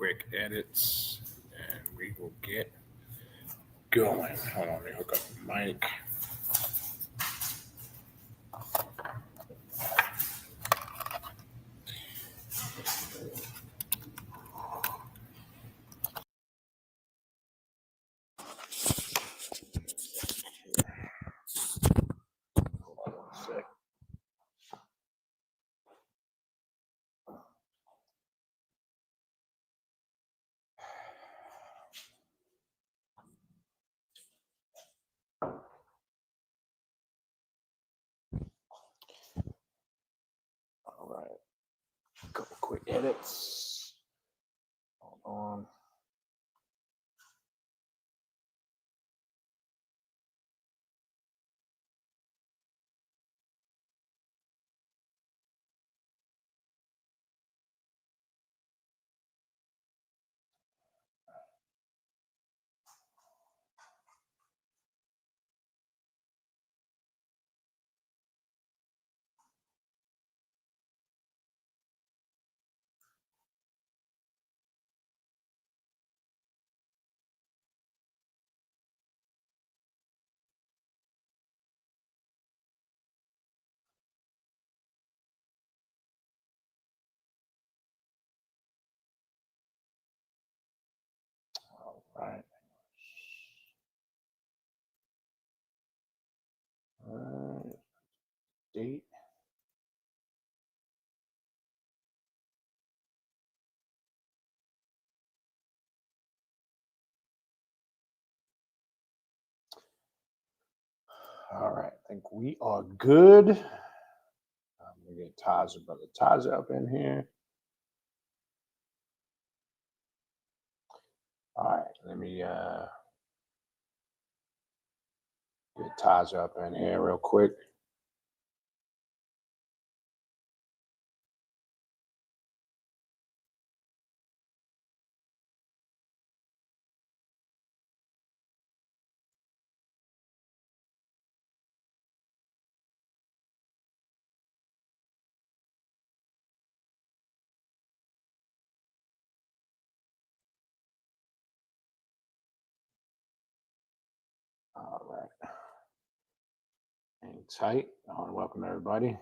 quick edits and we will get going. Hold on, let me hook up the mic. Hold on one sec. All right, a couple quick edits. Hold on. All right. All right. Date. All right, I think we are good. I'm gonna get Taja, brother Taja up in here. All right, let me get Taja up in here real quick. All right. Hang tight. I want to welcome everybody.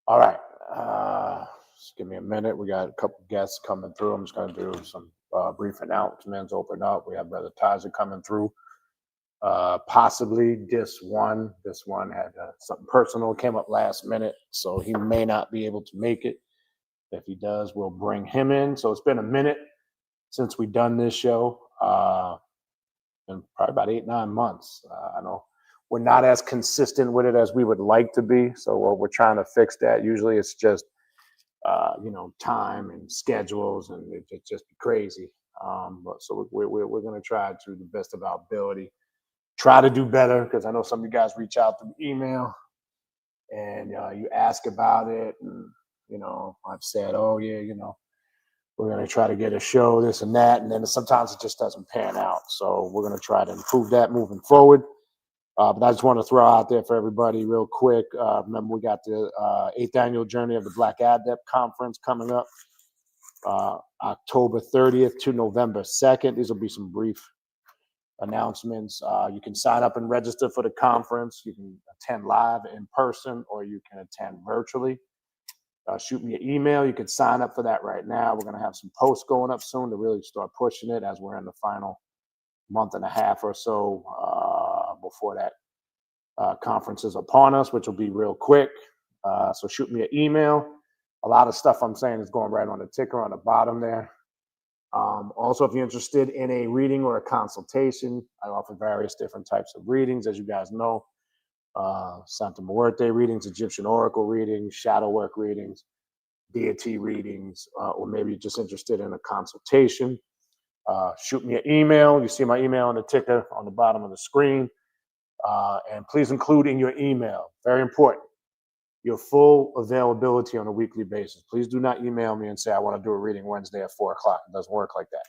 All right. Just give me a minute. We got a couple guests coming through. I'm just going to do some brief announcements. Open up. We have brother Taja coming through. Possibly this one. This one had something personal came up last minute, so he may not be able to make it. If he does, we'll bring him in. So it's been a minute since we've done this show. In probably about 8-9 months. I know we're not as consistent with it as we would like to be, so we're trying to fix that. Usually, it's just time and schedules, and it's just crazy. But so we're going to try to the best of our ability, try to do better, because I know some of you guys reach out through email and you ask about it, and I've said, oh yeah, we're going to try to get a show, this and that, and then sometimes it just doesn't pan out. So we're going to try to improve that moving forward. But I just want to throw out there for everybody real quick. Remember, we got the 8th annual Journey of the Black Adept Conference coming up October 30th to November 2nd. These will be some brief announcements. You can sign up and register for the conference. You can attend live in person, or you can attend virtually. Shoot me an email. You can sign up for that right now. We're going to have some posts going up soon to really start pushing it, as we're in the final month and a half or so before that conference is upon us, which will be real quick. So shoot me an email. A lot of stuff I'm saying is going right on the ticker on the bottom there. Also, if you're interested in a reading or a consultation, I offer various different types of readings, as you guys know. Santa Muerte readings, Egyptian oracle readings, shadow work readings. deity readings, or maybe you're just interested in a consultation, shoot me an email. You see my email on the ticker on the bottom of the screen. And please include in your email, very important, your full availability on a weekly basis. Please do not email me and say, I want to do a reading Wednesday at 4 o'clock. It doesn't work like that.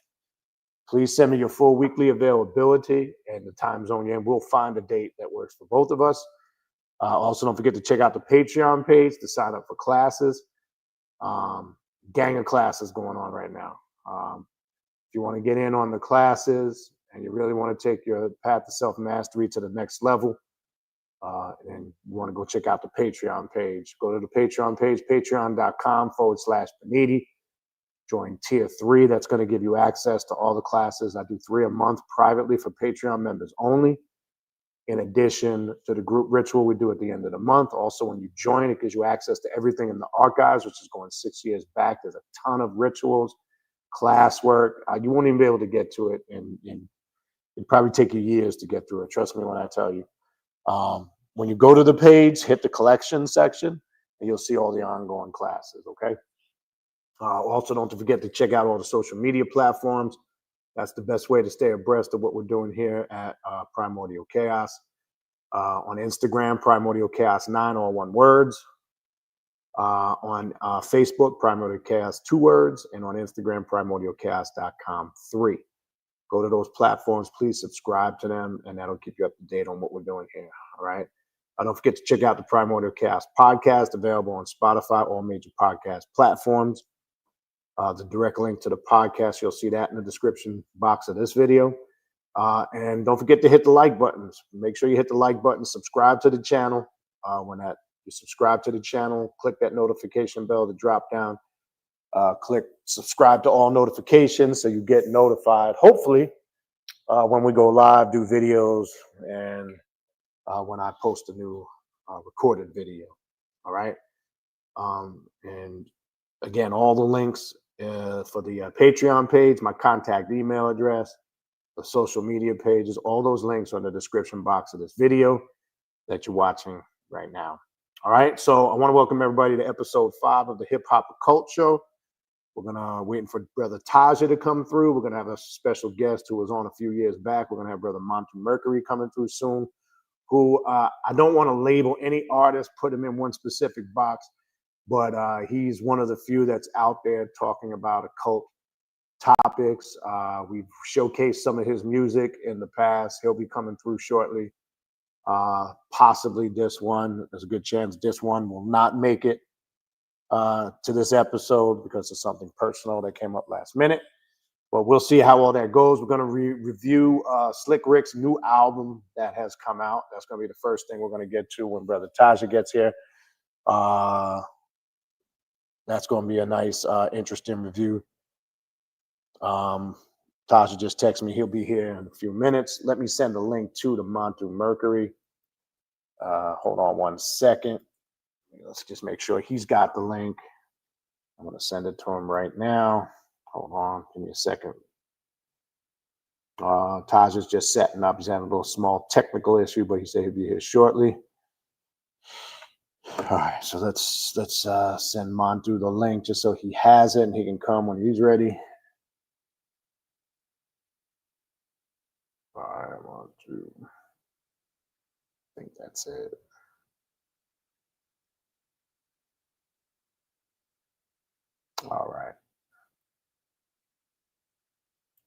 Please send me your full weekly availability and the time zone you're in. We'll find a date that works for both of us. Also, don't forget to check out the Patreon page to sign up for classes. Gang of classes going on right now. If you want to get in on the classes and you really want to take your path to self-mastery to the next level, and you want to go check out the Patreon page, go to the Patreon page, patreon.com/Baniti. Join tier 3. That's going to give you access to all the classes. I do 3 a month privately for Patreon members only. In addition to the group ritual we do at the end of the month. Also, when you join, it gives you access to everything in the archives, which is going 6 years back. There's a ton of rituals, classwork. You won't even be able to get to it, and it'd probably take you years to get through it. Trust me when I tell you. When you go to the page, hit the collection section, and you'll see all the ongoing classes, okay? Also, don't forget to check out all the social media platforms. That's the best way to stay abreast of what we're doing here at Primordial Chaos. On Instagram, Primordial Chaos 9, all one words. On Facebook, Primordial Chaos 2 words. And on Instagram, primordialchaos.com 3. Go to those platforms. Please subscribe to them, and that'll keep you up to date on what we're doing here. All right. Don't forget to check out the Primordial Chaos podcast, available on Spotify, all major podcast platforms. The direct link to the podcast, you'll see that in the description box of this video. And don't forget to hit the like buttons. Make sure you hit the like button, subscribe to the channel. When you subscribe to the channel, click that notification bell to drop down. Click subscribe to all notifications so you get notified, hopefully, when we go live, do videos, and when I post a new recorded video. All right. And again, all the links for the Patreon page, my contact email address, the social media pages, all those links are in the description box of this video that you're watching right now. All right. So I want to welcome everybody to episode 5 of the Hip Hop Occult Show. We're waiting for Brother Taja to come through. We're gonna have a special guest who was on a few years back. We're gonna have Brother Montu Mercury coming through soon, who I don't want to label any artist, put him in one specific box, but he's one of the few that's out there talking about occult topics. We've showcased some of his music in the past. He'll be coming through shortly. Possibly this one. There's a good chance this one will not make it to this episode because of something personal that came up last minute. But we'll see how all that goes. We're going to review Slick Rick's new album that has come out. That's going to be the first thing we're going to get to when Brother Taja gets here. That's going to be a nice, interesting review. Taja just texted me. He'll be here in a few minutes. Let me send a link to the Montu Mercury. Hold on one second. Let's just make sure he's got the link. I'm going to send it to him right now. Hold on. Give me a second. Taj is just setting up. He's having a little small technical issue, but he said he'll be here shortly. All right. So let's send Montu the link just so he has it and he can come when he's ready. All right, Montu. I think that's it. All right.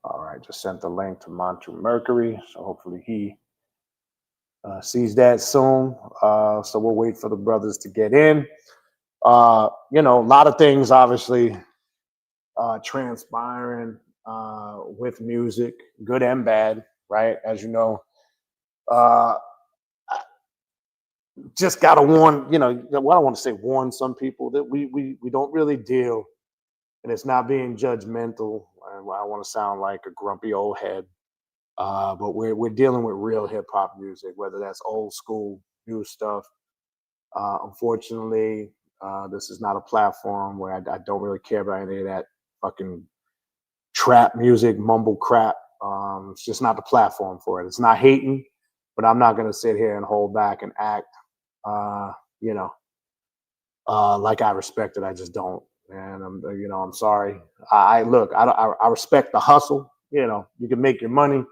All right, just sent the link to Montu Mercury, so hopefully he sees that soon. So we'll wait for the brothers to get in. A lot of things obviously transpiring with music, good and bad, right? As you know, just got to warn, I don't want to say warn some people that we don't really deal, and it's not being judgmental. I want to sound like a grumpy old head, but we're dealing with real hip hop music, whether that's old school, new stuff. Unfortunately, this is not a platform where I don't really care about any of that fucking trap music, mumble crap. It's just not the platform for it. It's not hating, but I'm not going to sit here and hold back and act, like I respect it. I just don't. And I'm sorry. I look, I respect the hustle. You can make your money,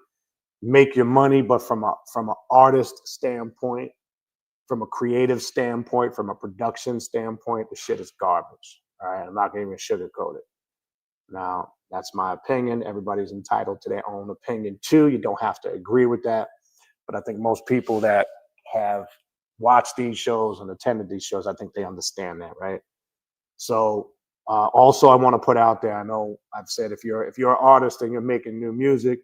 but from an artist standpoint, from a creative standpoint, from a production standpoint, the shit is garbage. All right, I'm not gonna even sugarcoat it. Now, that's my opinion. Everybody's entitled to their own opinion too. You don't have to agree with that. But I think most people that have watched these shows and attended these shows, I think they understand that, right? So, also, I want to put out there. I know I've said if you're an artist and you're making new music,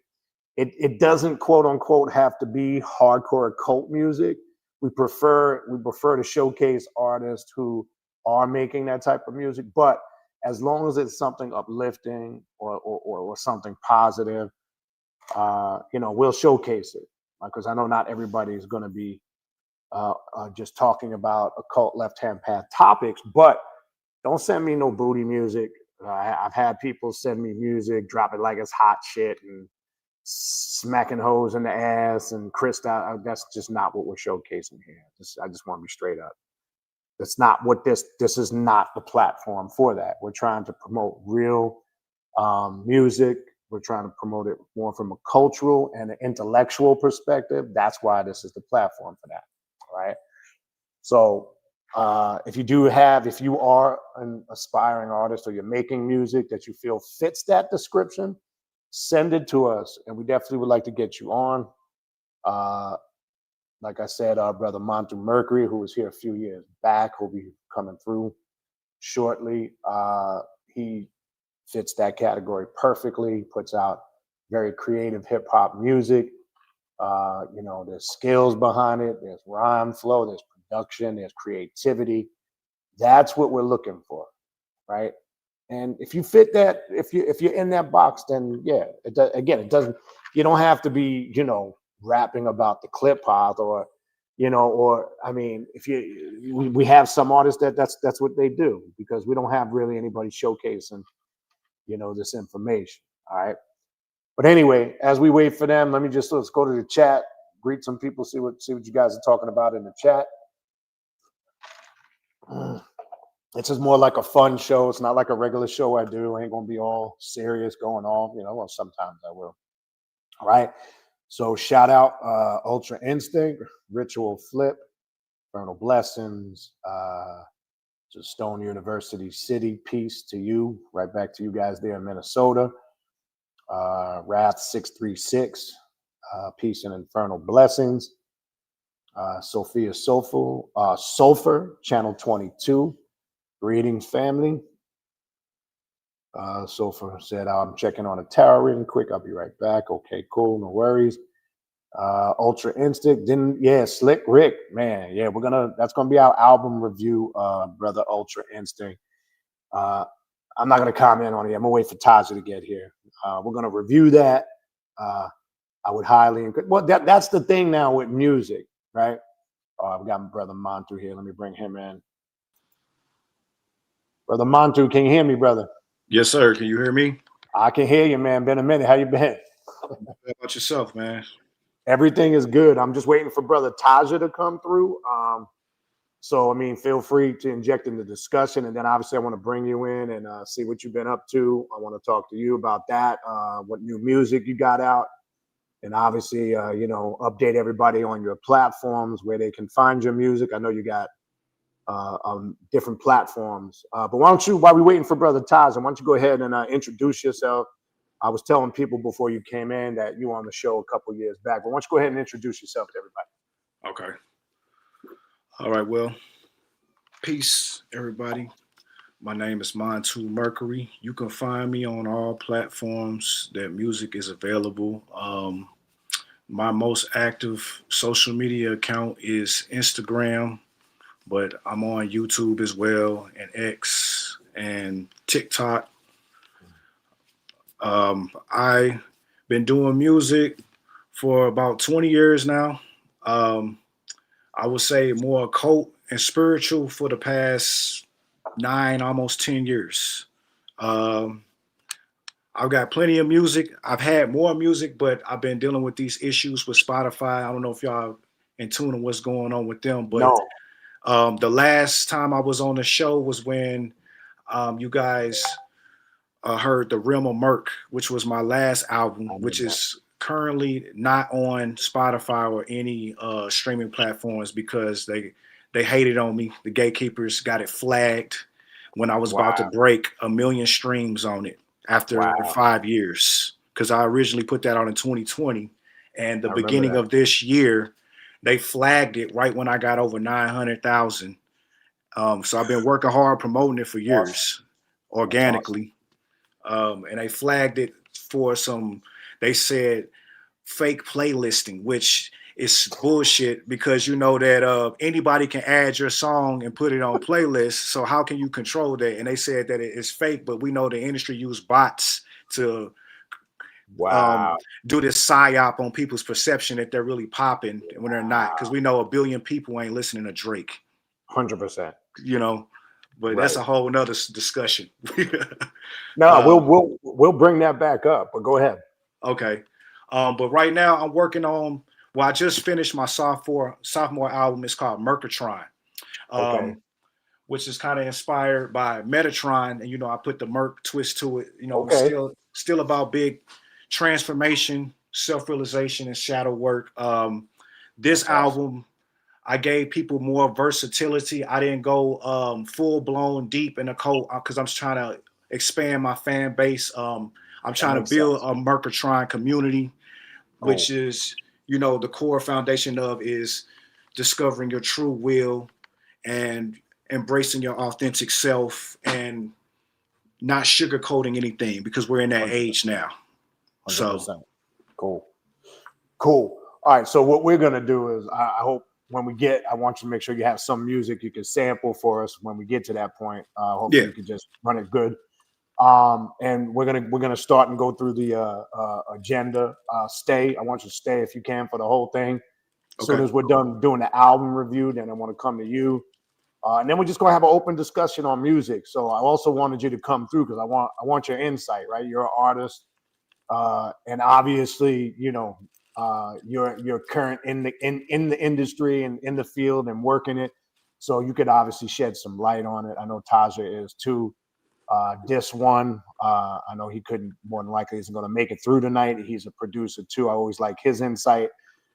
it doesn't quote unquote have to be hardcore occult music. We prefer to showcase artists who are making that type of music, but as long as it's something uplifting or something positive, we'll showcase it. Because I know not everybody is going to be just talking about occult left hand path topics, but don't send me no booty music. I've had people send me music, drop it like it's hot shit, and smacking hoes in the ass and Krista. That's just not what we're showcasing here. I just want to be straight up. That's not what this is not the platform for that. We're trying to promote real music. We're trying to promote it more from a cultural and an intellectual perspective. That's why this is the platform for that. All right. So if you are an aspiring artist or you're making music that you feel fits that description, send it to us, and we definitely would like to get you on. Like I said, our brother Montu Mercury, who was here a few years back, will be coming through shortly. He fits that category perfectly, puts out very creative hip hop music. There's skills behind it, there's rhyme flow, there's production, there's creativity. That's what we're looking for, right? And if you fit that, if you're in that box, then yeah, it doesn't. You don't have to be, rapping about the clip path or I mean, if we have some artists that's what they do because we don't have really anybody showcasing, this information. All right. But anyway, as we wait for them, let's go to the chat, greet some people, see what you guys are talking about in the chat. This is more like a fun show. It's not like a regular show I do. I ain't gonna be all serious going on. Well, sometimes I will. All right. So shout out Ultra Instinct, Ritual Flip, Infernal Blessings, to Stone University City. Peace to you. Right back to you guys there in Minnesota. Wrath 636. Peace and Infernal Blessings. Sophia Sulfur, Channel 22. Greetings, family. Sulfur said, I'm checking on a tarot reading quick. I'll be right back. Okay, cool. No worries. Ultra Instinct. Slick Rick, man. Yeah, that's gonna be our album review, brother Ultra Instinct. I'm not gonna comment on it. I'm gonna wait for Taja to get here. We're gonna review that. I would highly encourage. Well, that's the thing now with music, right? I've got my brother Montu here. Let me bring him in. Brother Montu, can you hear me, brother? Yes, sir. Can you hear me? I can hear you, man. Been a minute. How you been? How about yourself, man? Everything is good. I'm just waiting for brother Taja to come through. So, I mean, feel free to inject in the discussion. And then obviously I want to bring you in and see what you've been up to. I want to talk to you about that, what new music you got out. And obviously, update everybody on your platforms where they can find your music. I know you got different platforms. But while we're waiting for brother Taja, why don't you go ahead and introduce yourself? I was telling people before you came in that you were on the show a couple years back. But why don't you go ahead and introduce yourself to everybody? Okay. All right. Well, peace, everybody. My name is Montu Mercury. You can find me on all platforms that music is available. My most active social media account is Instagram, but I'm on YouTube as well, and X and TikTok. I've been doing music for about 20 years now. I would say more occult and spiritual for the past 9, almost 10 years. Um, I've got plenty of music. I've had more music, but I've been dealing with these issues with Spotify. I don't know if y'all in tune on what's going on with them, but No. the last time I was on the show was when You guys heard The Realm of Merc, which was my last album, I which remember that. is currently not on Spotify or any streaming platforms because they hated on me. The gatekeepers got it flagged when I was about to Wow. break 1 million streams on it after Wow. 5 years. Because I originally put that out in 2020, and the I remember beginning that. of this year, they flagged it right when I got over 900,000. So I've been working hard promoting it for Awesome. years, That's awesome. organically, and they flagged it for some. They said fake playlisting, which is bullshit because you know that anybody can add your song and put it on playlists. So how can you control that? And they said that it is fake, but we know the industry use bots to Wow. do this psyop on people's perception that they're really popping when they're not. Because we know 1 billion people ain't listening to Drake, 100%. you know. But that's Right. a whole nother discussion. No, um, we'll bring that back up, but go ahead. Okay. But right now I'm working on, well, I just finished my sophomore album. It's called Mercatron, Okay. um, which is kind of inspired by Metatron. And, I put the Merc twist to it. It's Okay. still about big transformation, self-realization, and shadow work. This That's awesome. album, I gave people more versatility. I didn't go full blown deep in the cult because I'm trying to expand my fan base. I'm That trying to makes build sense. a Mercatron community, which Cool. is, the core foundation of is discovering your true will and embracing your authentic self and not sugarcoating anything because we're in that 100%. age now. So 100%. Cool. Cool. All right. So what we're gonna do is, I hope when we get, I want you to make sure you have some music you can sample for us when we get to that point. Hopefully yeah, you can just run it good. And we're gonna start and go through the agenda. Stay. I want you to stay if you can for the whole thing. As soon okay, as we're done doing the album review, then I want to come to you. And then we're just gonna have an open discussion on music. So I also wanted you to come through because I want your insight, right? You're an artist, and obviously, you're current in the industry and in the field and working it. So you could obviously shed some light on it. I know Taja is too. This one, I know he couldn't, more than likely isn't going to make it through tonight. He's a producer too. I always like his insight.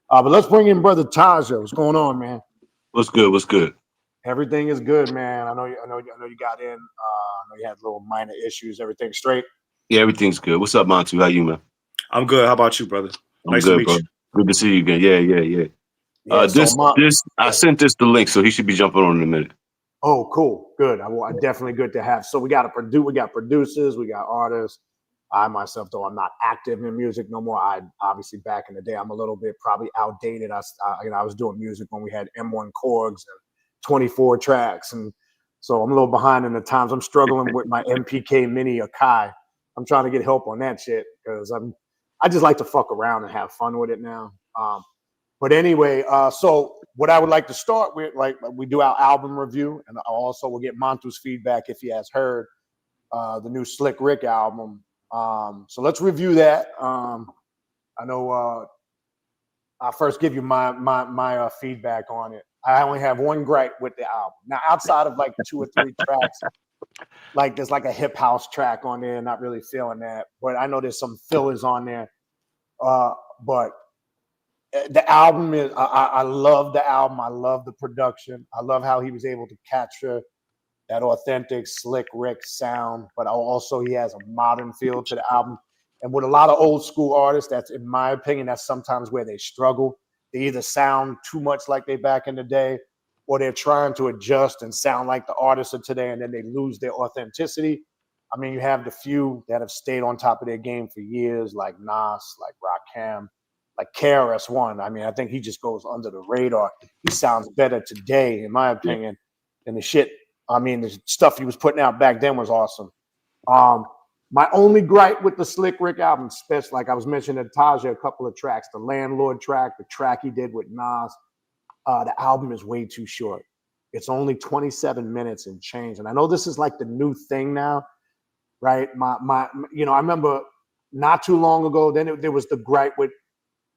But let's bring in brother Taja. What's going on, man? What's good? What's good? Everything is good, man. I know you got in. I know you had little minor issues. Everything straight. Yeah, everything's good. What's up, Montu? How you, man? I'm good. How about you, brother? I'm Nice to good, meet bro. you. Good to see you again. Yeah. Yeah. So I sent this the link, so he should be jumping on in a minute. Oh, cool, good. I definitely good to have. So we got we got producers, we got artists. I myself, though I'm not active in music no more. I obviously back in the day, I'm a little bit probably outdated. I was doing music when we had M1 Korgs and 24 tracks, and so I'm a little behind in the times. I'm struggling with my MPK Mini Akai. I'm trying to get help on that shit because I just like to fuck around and have fun with it now. But anyway, so what I would like to start with, like we do our album review, and also we'll get Montu's feedback if he has heard the new Slick Rick album. So let's review that. I know I'll first give you my feedback on it. I only have one gripe with the album. Now, outside of like 2 or 3 tracks, like there's like a hip house track on there, not really feeling that. But I know there's some fillers on there. But the album is, I love the album. I love the production. I love how he was able to capture that authentic Slick Rick sound, but also he has a modern feel to the album. And with a lot of old school artists, that's, in my opinion, that's sometimes where they struggle. They either sound too much like they back in the day, or they're trying to adjust and sound like the artists of today, and then they lose their authenticity. I mean, you have the few that have stayed on top of their game for years, like Nas, like Rakim, like KRS-One. I mean, I think he just goes under the radar. He sounds better today, in my Yeah. opinion, than the shit. I mean, the stuff he was putting out back then was awesome. My only gripe with the Slick Rick album, especially like I was mentioning to Taja, a couple of tracks, the Landlord track, the track he did with Nas, the album is way too short. It's only 27 minutes and change. And I know this is like the new thing now, right? I remember not too long ago, there was the gripe with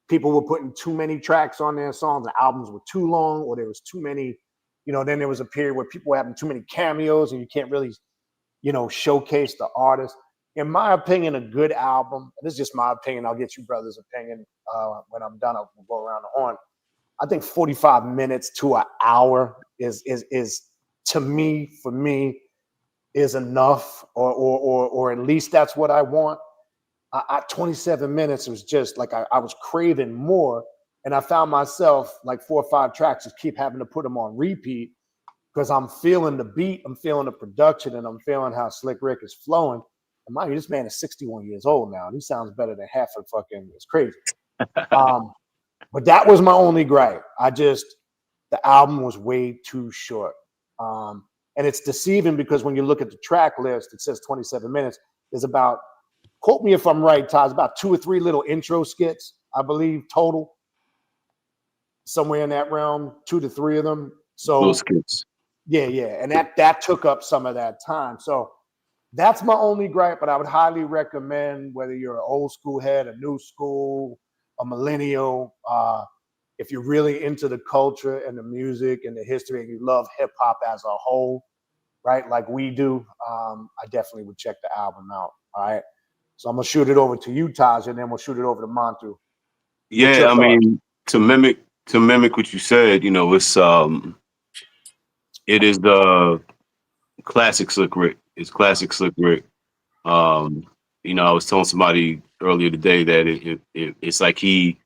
people were putting too many tracks on their songs. The albums were too long, or there was too many. Then there was a period where people were having too many cameos, and you can't really, showcase the artist. In my opinion, a good album, and this is just my opinion, I'll get you brothers' opinion when I'm done. I'll go around the horn. I think 45 minutes to an hour is to me, for me, is enough, or at least that's what I want. 27 minutes was just like I was craving more, and I found myself like 4 or 5 tracks just keep having to put them on repeat because I'm feeling the beat, I'm feeling the production, and I'm feeling how Slick Rick is flowing. And mind you, this man is 61 years old now, and he sounds better than half of fucking. It's crazy. But that was my only gripe. The album was way too short. And it's deceiving because when you look at the track list, it says 27 minutes. There's about, quote me if I'm right, Todd, about 2 or 3 little intro skits, I believe, total. Somewhere in that realm, 2 to 3 of them. So Little skits. Yeah. And that took up some of that time. So that's my only gripe, but I would highly recommend, whether you're an old school head, a new school, a millennial, if you're really into the culture and the music and the history and you love hip hop as a whole, right, like we do, I definitely would check the album out. All right. So I'm gonna shoot it over to you, Taj, and then we'll shoot it over to Mantu. Yeah, I mean, to mimic what you said, it is the classic Slick Rick. It's classic Slick Rick. I was telling somebody earlier today that it's like he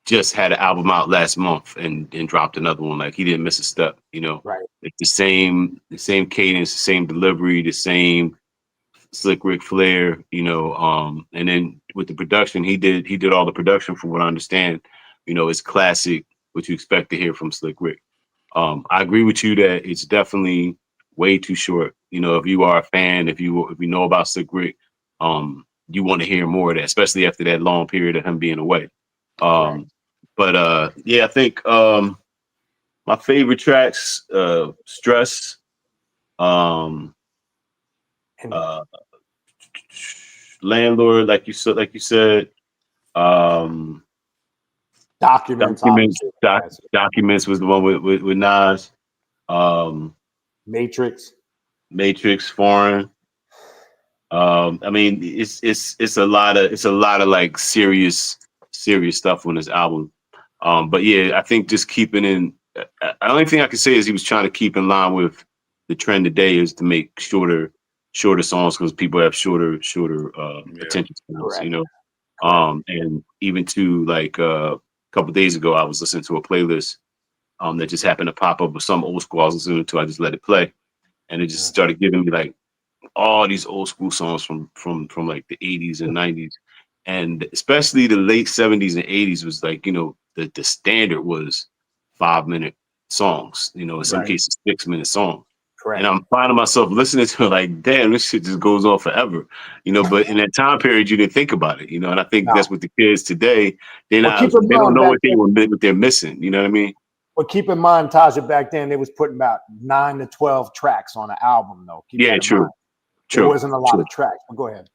just had an album out last month and dropped another one. Like he didn't miss a step. Right. It's the same cadence, the same delivery, the same Slick Rick flair. And then with the production, he did all the production from what I understand. It's classic, what you expect to hear from Slick Rick. I agree with you that it's definitely way too short. If you are a fan, if you know about Slick Rick, you want to hear more of that, especially after that long period of him being away. Right. But I think my favorite tracks, Stress, Landlord, like you said, Documents Documents was the one with Nas. Matrix, Foreign. I mean, it's a lot of like serious stuff on this album. But yeah, I think just keeping in. The only thing I can say is he was trying to keep in line with the trend today is to make shorter songs because people have shorter attention spans. And even to like a couple of days ago, I was listening to a playlist that just happened to pop up with some old school I was listening to. I just let it play, and it just started giving me like all these old school songs from like the 80s and 90s, and especially the late 70s and 80s was like, the standard was 5-minute songs, in some cases 6-minute songs. Correct. And I'm finding myself listening to it like, damn, this shit just goes on forever, but in that time period you didn't think about it, and I think that's what the kids today, they don't know what they're missing, you know what I mean? But keep in mind, Tasha, back then they was putting about 9 to 12 tracks on an album, though. True. There wasn't a lot of tracks. But go ahead.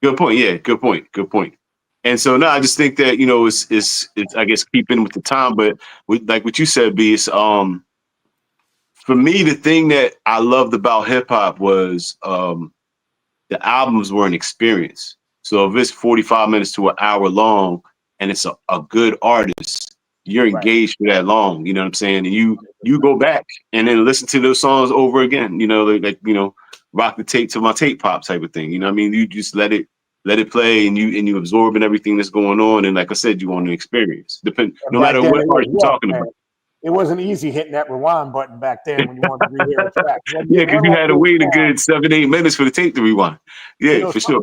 Good point. Yeah, good point. And so now I just think that it's I guess keeping with the time, but like what you said, B, it's for me the thing that I loved about hip hop was the albums were an experience. So if it's 45 minutes to an hour long and it's a good artist, you're engaged for that long. You know what I'm saying? And you go back and then listen to those songs over again. Rock the tape till my tape pop type of thing. You know what I mean? You just let it play and you absorbing everything that's going on. And like I said, you want an experience. No matter what art you're talking about. It wasn't easy hitting that rewind button back then when you wanted to rehear a track. Yeah, because you had to wait a good 7-8 minutes for the tape to rewind. Yeah, for sure.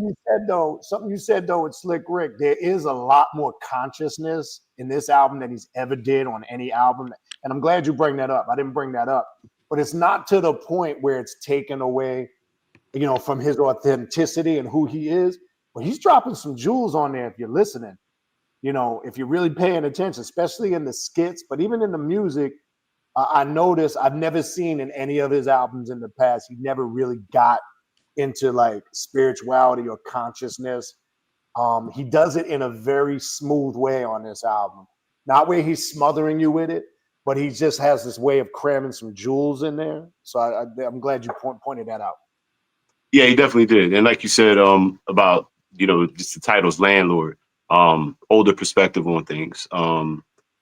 Something you said though with Slick Rick, there is a lot more consciousness in this album than he's ever did on any album. And I'm glad you bring that up. I didn't bring that up. But it's not to the point where it's taken away, from his authenticity and who he is. But he's dropping some jewels on there if you're listening. If you're really paying attention, especially in the skits, but even in the music, I noticed I've never seen in any of his albums in the past, he never really got into like spirituality or consciousness. He does it in a very smooth way on this album. Not where he's smothering you with it, but he just has this way of cramming some jewels in there. So I'm glad you pointed that out. Yeah, he definitely did. And like you said, about, just the title's landlord, older perspective on things,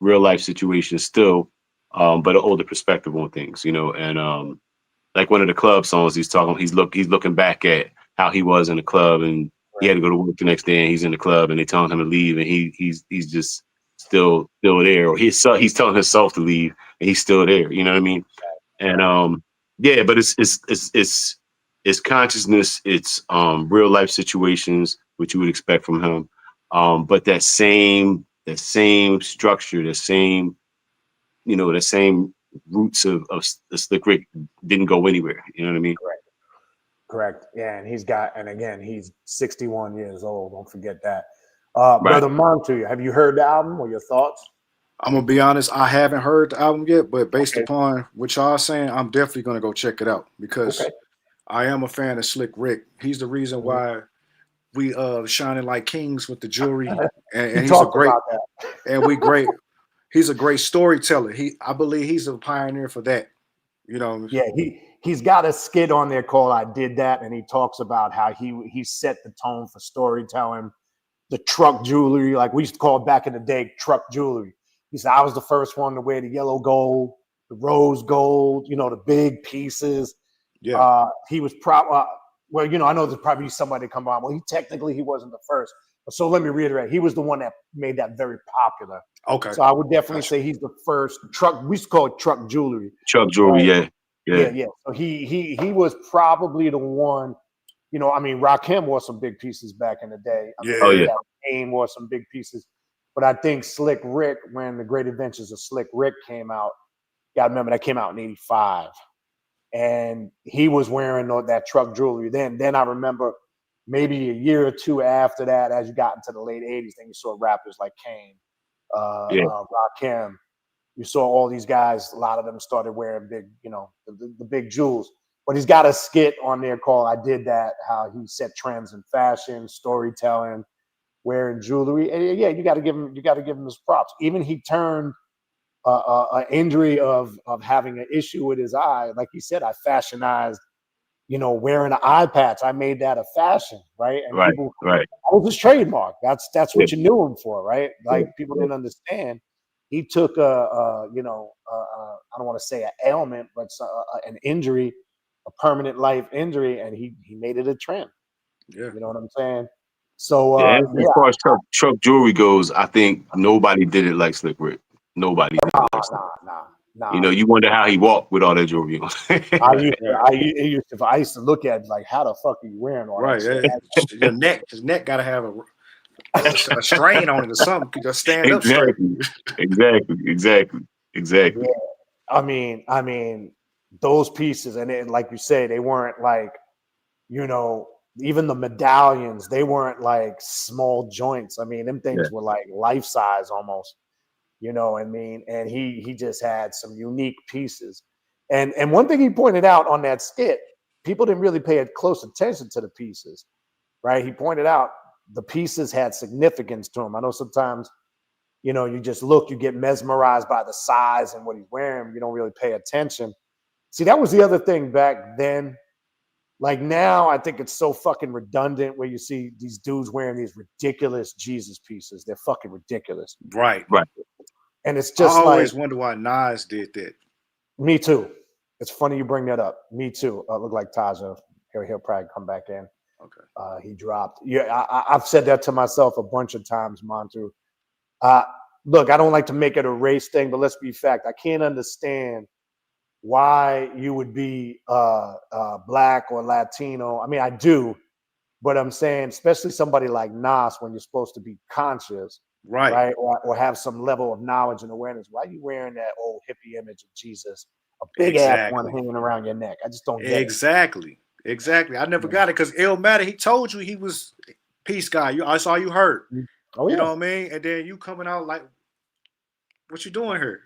real life situations still, but an older perspective on things, and like one of the club songs he's looking back at how he was in the club, and he had to go to work the next day, and he's in the club and they telling him to leave, and he's just still there, or he's telling himself to leave and he's still there, you know what I mean? And yeah, but it's consciousness, it's real life situations which you would expect from him, but that same structure, the same roots of the Slick Rick didn't go anywhere. You know what I mean? Correct. Yeah, and again, he's 61 years old. Don't forget that. Right. Brother Montu, have you heard the album or your thoughts? I'm gonna be honest, I haven't heard the album yet, but based Okay. upon what y'all saying, I'm definitely gonna go check it out because Okay. I am a fan of Slick Rick. He's the reason why we shining like kings with the jewelry, and He he's a talked great about that. and we great. He's a great storyteller. I believe he's a pioneer for that. Yeah, he's got a skit on there called "I Did That," and he talks about how he set the tone for storytelling. The truck jewelry, like we used to call it back in the day, truck jewelry. He said, I was the first one to wear the yellow gold, the rose gold, the big pieces. Yeah. He was well, I know there's probably somebody come on. Well, he wasn't the first. So let me reiterate, he was the one that made that very popular. Okay. So I would definitely Gotcha. say he's the first truck. We used to call it truck jewelry. Truck jewelry, Right? yeah. Yeah. So he was probably the one. Rakim wore some big pieces back in the day. Oh, yeah. Kane wore some big pieces. But I think Slick Rick, when The Great Adventures of Slick Rick came out, you got to remember that came out in 85. And he was wearing that truck jewelry then. Then I remember maybe a year or two after that, as you got into the late 80s, then you saw rappers like Kane, Rakim. You saw all these guys, a lot of them started wearing big, the big jewels. But he's got a skit on there called "I Did That," how he set trends in fashion, storytelling, wearing jewelry. And yeah, you got to give him his props. Even he turned an injury of having an issue with his eye. Like he said, I fashionized, wearing an eye patch. I made that a fashion, right? And Right. that was his trademark. That's what Yeah. you knew him for, right? Like people Yeah. didn't understand. He took I don't want to say an ailment, but an injury, a permanent life injury, and he made it a trend. Yeah. You know what I'm saying? So Yeah, as far as truck jewelry goes, I think nobody did it like Slick Rick. Nobody did it like Slick. Nah. You wonder how he walked with all that jewelry on. I used to look at it like, how the fuck are you wearing all that shit? Your neck, his neck got to have a strain on it or something. You just stand up straight. Exactly. Yeah. I mean, those pieces, and then, like you say, they weren't like, even the medallions, they weren't like small joints. I mean, them things were like life size almost. And he just had some unique pieces. And one thing he pointed out on that skit, people didn't really pay close attention to the pieces, right? He pointed out the pieces had significance to him. I know sometimes, you just look, you get mesmerized by the size and what he's wearing. You don't really pay attention. See, that was the other thing back then. Like now, I think it's so fucking redundant where you see these dudes wearing these ridiculous Jesus pieces. They're fucking ridiculous. Right. And it's just I always wonder why Nas did that. Me too. It's funny you bring that up. Me too. Look like Taja. He'll probably come back in. Okay. He dropped. Yeah, I've said that to myself a bunch of times, Montu. Look, I don't like to make it a race thing, but let's be fact. I can't understand why you would be black or Latino. I mean, I do, but I'm saying, especially somebody like Nas, when you're supposed to be conscious, right? Or have some level of knowledge and awareness. Why are you wearing that old hippie image of Jesus, a big ass one hanging around your neck? I just don't get it. Exactly. I never got it because Illmatic, he told you he was peace guy. I saw you hurt. Oh, yeah. You know what I mean? And then you coming out like, what you doing here?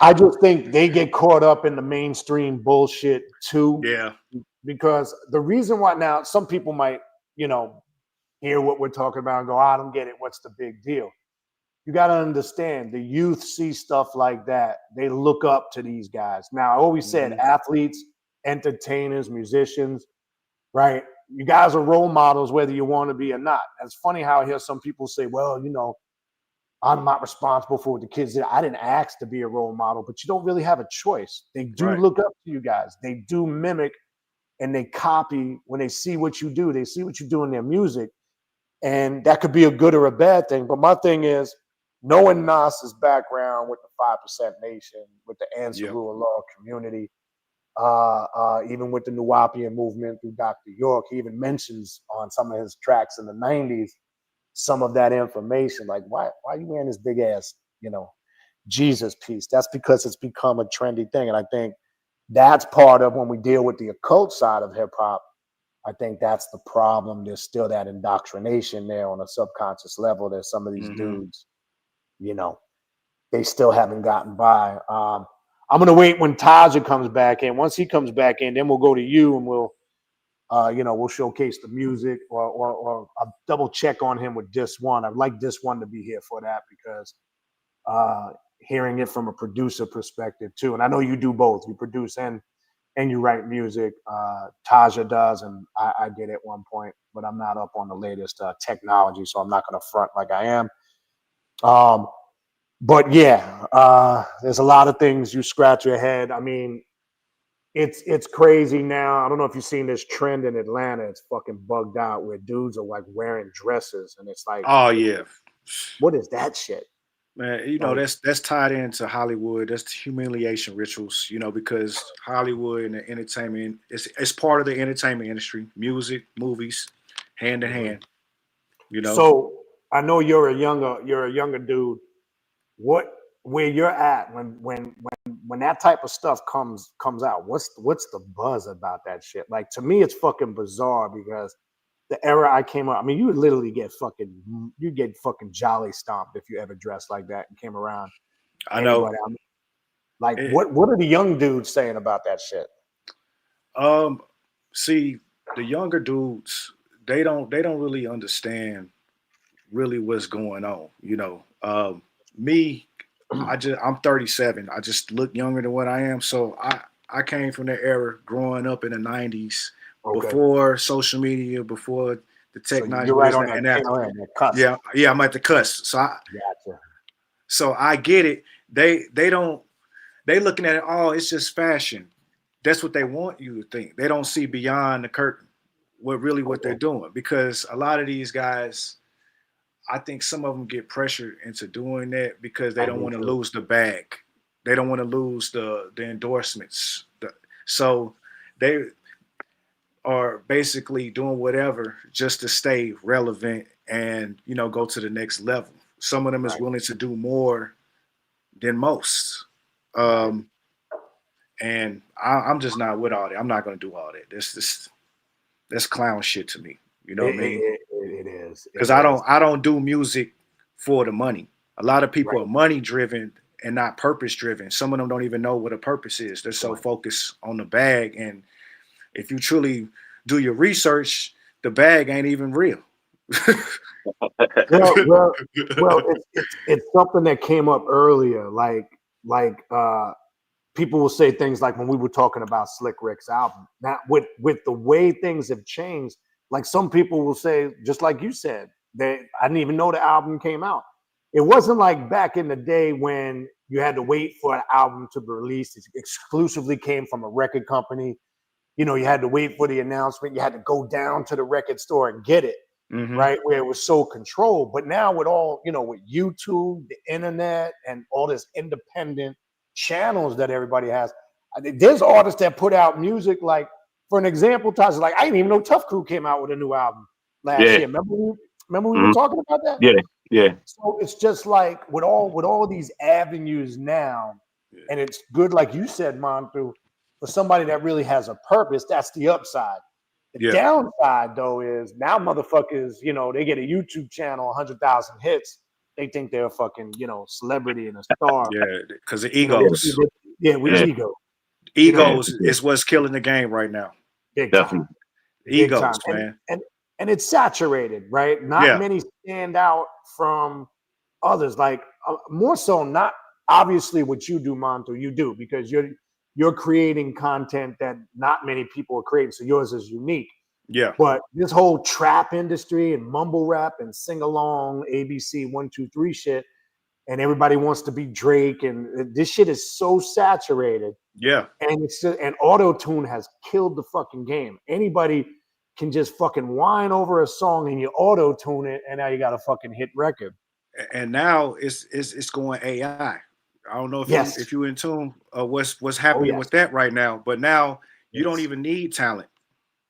I just think they get caught up in the mainstream bullshit too. Yeah. Because the reason why now some people might, hear what we're talking about and go, I don't get it. What's the big deal? You got to understand the youth see stuff like that. They look up to these guys. Now, I always said athletes, entertainers, musicians, right? You guys are role models, whether you want to be or not. And it's funny how I hear some people say, well, you know, I'm not responsible for what the kids did. I didn't ask to be a role model, but you don't really have a choice. They do Right. look up to you guys. They do mimic and they copy when they see what you do. They see what you do in their music. And that could be a good or a bad thing. But my thing is, knowing Nas's background with the 5% Nation, with the Yep. Ansarula Law community, even with the Nuwapian movement through Dr. York, he even mentions on some of his tracks in the 90s some of that information. Like, why are you wearing this big ass, you know, Jesus piece? That's because it's become a trendy thing. And I think that's part of when we deal with the occult side of hip hop. I think that's the problem. There's still that indoctrination there on a subconscious level. There's some of these dudes, you know, they still haven't gotten by. I'm gonna wait when Taja comes back in. Once he comes back in, then we'll go to you and we'll, you know, we'll showcase the music or I'll double check on him with Dis One. I'd like Dis One to be here for that because hearing it from a producer perspective too. And I know you do both. You produce and you write music. Taja does, and I did at one point, but I'm not up on the latest technology, so I'm not going to front like I am. But yeah, there's a lot of things you scratch your head. I mean, it's crazy now. I don't know if you've seen this trend in Atlanta. It's fucking bugged out where dudes are like wearing dresses, and it's like, Oh yeah, what is that shit? man. You know Like, that's tied into Hollywood. That's humiliation rituals. You know, because Hollywood and the entertainment it's part of the entertainment industry. Music, movies, hand in hand. You know. so I know you're a younger dude. What where you're at when that type of stuff comes out, what's the buzz about that shit? Like, to me it's fucking bizarre because the era I came up, I mean, you would literally get fucking jolly stomped if you ever dressed like that and came around I know. anybody. I mean, like, It, what are the young dudes saying about that shit? um, see, the younger dudes, they don't really understand really what's going on. You know, me, I'm 37. I just look younger than what I am. So I came from that era growing up in the 90s, Okay, before social media, before the so technology you're right was on that, that and after. tail end, that cusp. Yeah, I'm at the cusp. Gotcha. So I get it. They don't they looking at it, oh, it's just fashion. That's what they want you to think. They don't see beyond the curtain what they're Okay, doing, because a lot of these guys, I think some of them get pressured into doing that because they I don't do want to too. lose the bag. They don't want to lose the endorsements. So they are basically doing whatever just to stay relevant and, go to the next level. Some of them is Right, willing to do more than most. right. Um, and I'm just not with all that. I'm not going to do all that. That's clown shit to me. You know It, what I mean? it, it, it is. Because It I is. don't I don't do music for the money. A lot of people Right, are money driven and not purpose driven. Some of them don't even know what a purpose is. They're so right. focused on the bag. And if you truly do your research, the bag ain't even real. Well, well, well. It's something that came up earlier. Like people will say things like when we were talking about Slick Rick's album. Now, with the way things have changed, like some people will say, just like you said, they I didn't even know the album came out. It wasn't like back in the day when you had to wait for an album to be released. It exclusively came from a record company. You know, you had to wait for the announcement. You had to go down to the record store and get it, Hmm. right? Where it was so controlled. But now with all, with YouTube, the internet, and all this independent channels that everybody has, there's artists that put out music like, for an example, Taj, like I didn't even know Tough Crew came out with a new album last Yeah. year. Remember we were Mhm. talking about that? Yeah. Yeah. So it's just like with all these avenues now, and it's good, like you said, Montu, for somebody that really has a purpose. That's the upside. The Yeah, downside, though, is now motherfuckers, they get a YouTube channel, 100,000 hits. They think they're a fucking, celebrity and a star. yeah, because the You know, Yeah. egos, yeah, with Yeah. ego. You know what I Yeah. mean? egos is what's killing the game right now. Big time. Definitely. Big Egos, time. And man. and and it's saturated, right? Not Yeah. many stand out from others. Like more so, not obviously what you do, Monto. You do because you're creating content that not many people are creating. So yours is unique. Yeah. But this whole trap industry and mumble rap and sing along ABC 1, 2, 3 shit, and everybody wants to be Drake, and this shit is so saturated. Yeah. And it's just, and auto tune has killed the fucking game. Anybody can just fucking whine over a song and you auto tune it, and now you got a fucking hit record. And now it's going AI. I don't know Yes. if you in tune what's happening yes. with that right now, but now you don't Yes. even need talent.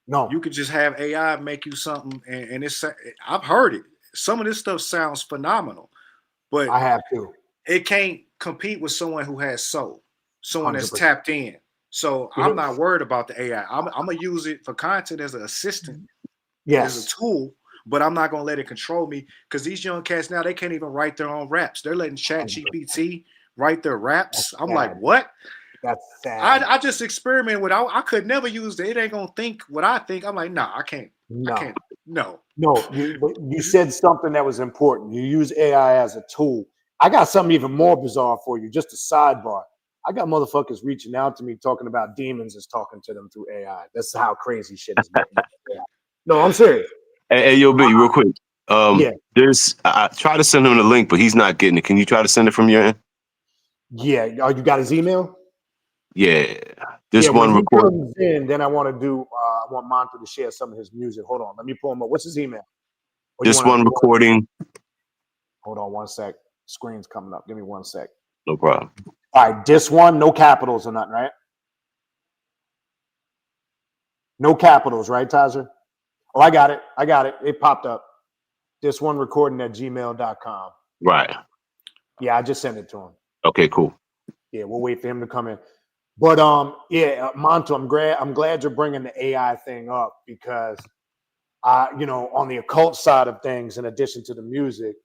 No, You could just have AI make you something, and it's I've heard it. Some of this stuff sounds phenomenal, but I have to. it can't compete with someone who has soul, someone that's 100%. tapped in. So You I'm know- not worried about the AI. I'm gonna use it for content as an assistant, as a Yes. tool, but I'm not gonna let it control me, because these young cats now, they can't even write their own raps. They're letting Chat 100%. GPT write their raps. That's I'm sad. like, what? That's sad. I just experiment with. I could never use it. It ain't gonna think what I think. I'm like, nah, I can't. No. I can't. No. No, you said something that was important. You use AI as a tool. I got something even more bizarre for you, just a sidebar. I got motherfuckers reaching out to me talking about demons is talking to them through AI. That's how crazy shit is getting. Yeah. No, I'm serious. Hey, yo, B, real quick. Yeah. There's I try to send him the link, but he's not getting it. Can you try to send it from your end? Yeah. Oh, you got his email? Yeah. This Yeah, one when he record. comes in, then I want to do. I want Monty to share some of his music. Hold on, let me pull him up. What's his email? Or you This wanna- one recording. Hold on one sec. Screen's coming up. Give me 1 sec. No problem. All right, this one, no capitals or nothing, right? No capitals, right, Tazer? Oh, I got it. I got it. It popped up. This one recording at gmail.com. Right. Yeah, I just sent it to him. Okay, cool. Yeah, we'll wait for him to come in. But Monto, I'm glad you're bringing the AI thing up, because on the occult side of things, in addition to the music,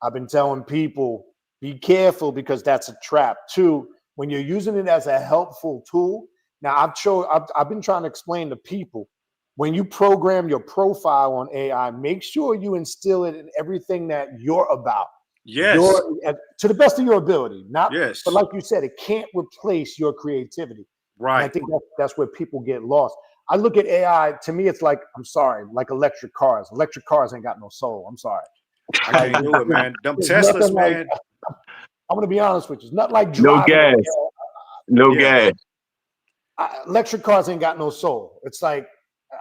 I've been telling people, be careful, because that's a trap. Two, when you're using it as a helpful tool. Now, I've been trying to explain to people, when you program your profile on AI, make sure you instill it in everything that you're about. Yes. To the best of your ability. Yes. But like you said, it can't replace your creativity. Right. And I think that's where people get lost. I look at AI, to me, it's like, I'm sorry, like electric cars. Electric cars ain't got no soul. I'm sorry. I can't do it, man. Them There's Teslas, nothing like- man. I'm gonna be honest with you. It's not like No driving. gas. No Yeah. gas. Electric cars ain't got no soul. It's like,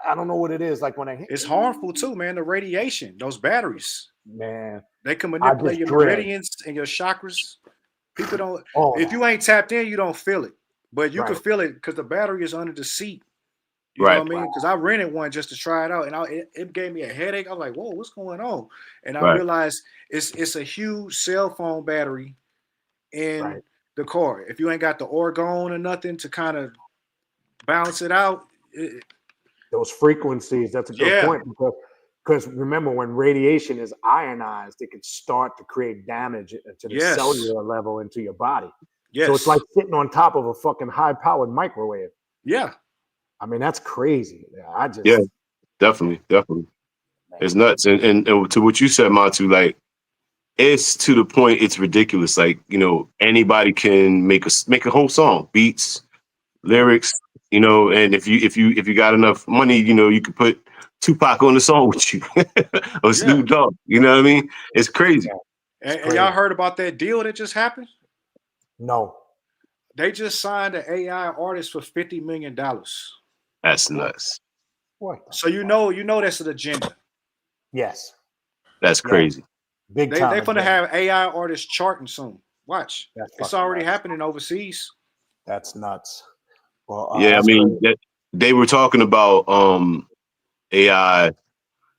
I don't know what it is. Like when It's harmful too, man. The radiation, those batteries, man, they can I manipulate just your dread. meridians and your chakras. People don't. Oh, If you ain't tapped in, you don't feel it. But you can Right. feel it because the battery is under the seat. You Right. know what I mean? Because I rented one just to try it out, and it gave me a headache. I was like, "Whoa, what's going on?" And I Right. realized it's a huge cell phone battery in Right. the car. If you ain't got the orgone or nothing to kind of balance it out, those frequencies, that's a good Yeah. point, because remember, when radiation is ionized, it can start to create damage to the Yes. cellular level into your body. yes, So it's like sitting on top of a fucking high-powered microwave. yeah, I mean, that's crazy. Yeah. Definitely. It's nuts. And to what you said, Matu, like, it's to the point it's ridiculous. Like, anybody can make a whole song, beats, lyrics, and if you got enough money, you could put Tupac on the song with you or Snoop Dogg. You know what I mean? It's crazy. And y'all heard about that deal that just happened? No. They just signed an AI artist for $50 million. That's nuts. What? So you know that's an agenda. Yes. That's crazy. Big They time. gonna agenda. have AI artists charting soon. Watch. That's It's fucking already nuts. happening overseas. That's nuts. Well, Yeah, I that's mean, crazy. they were talking about AI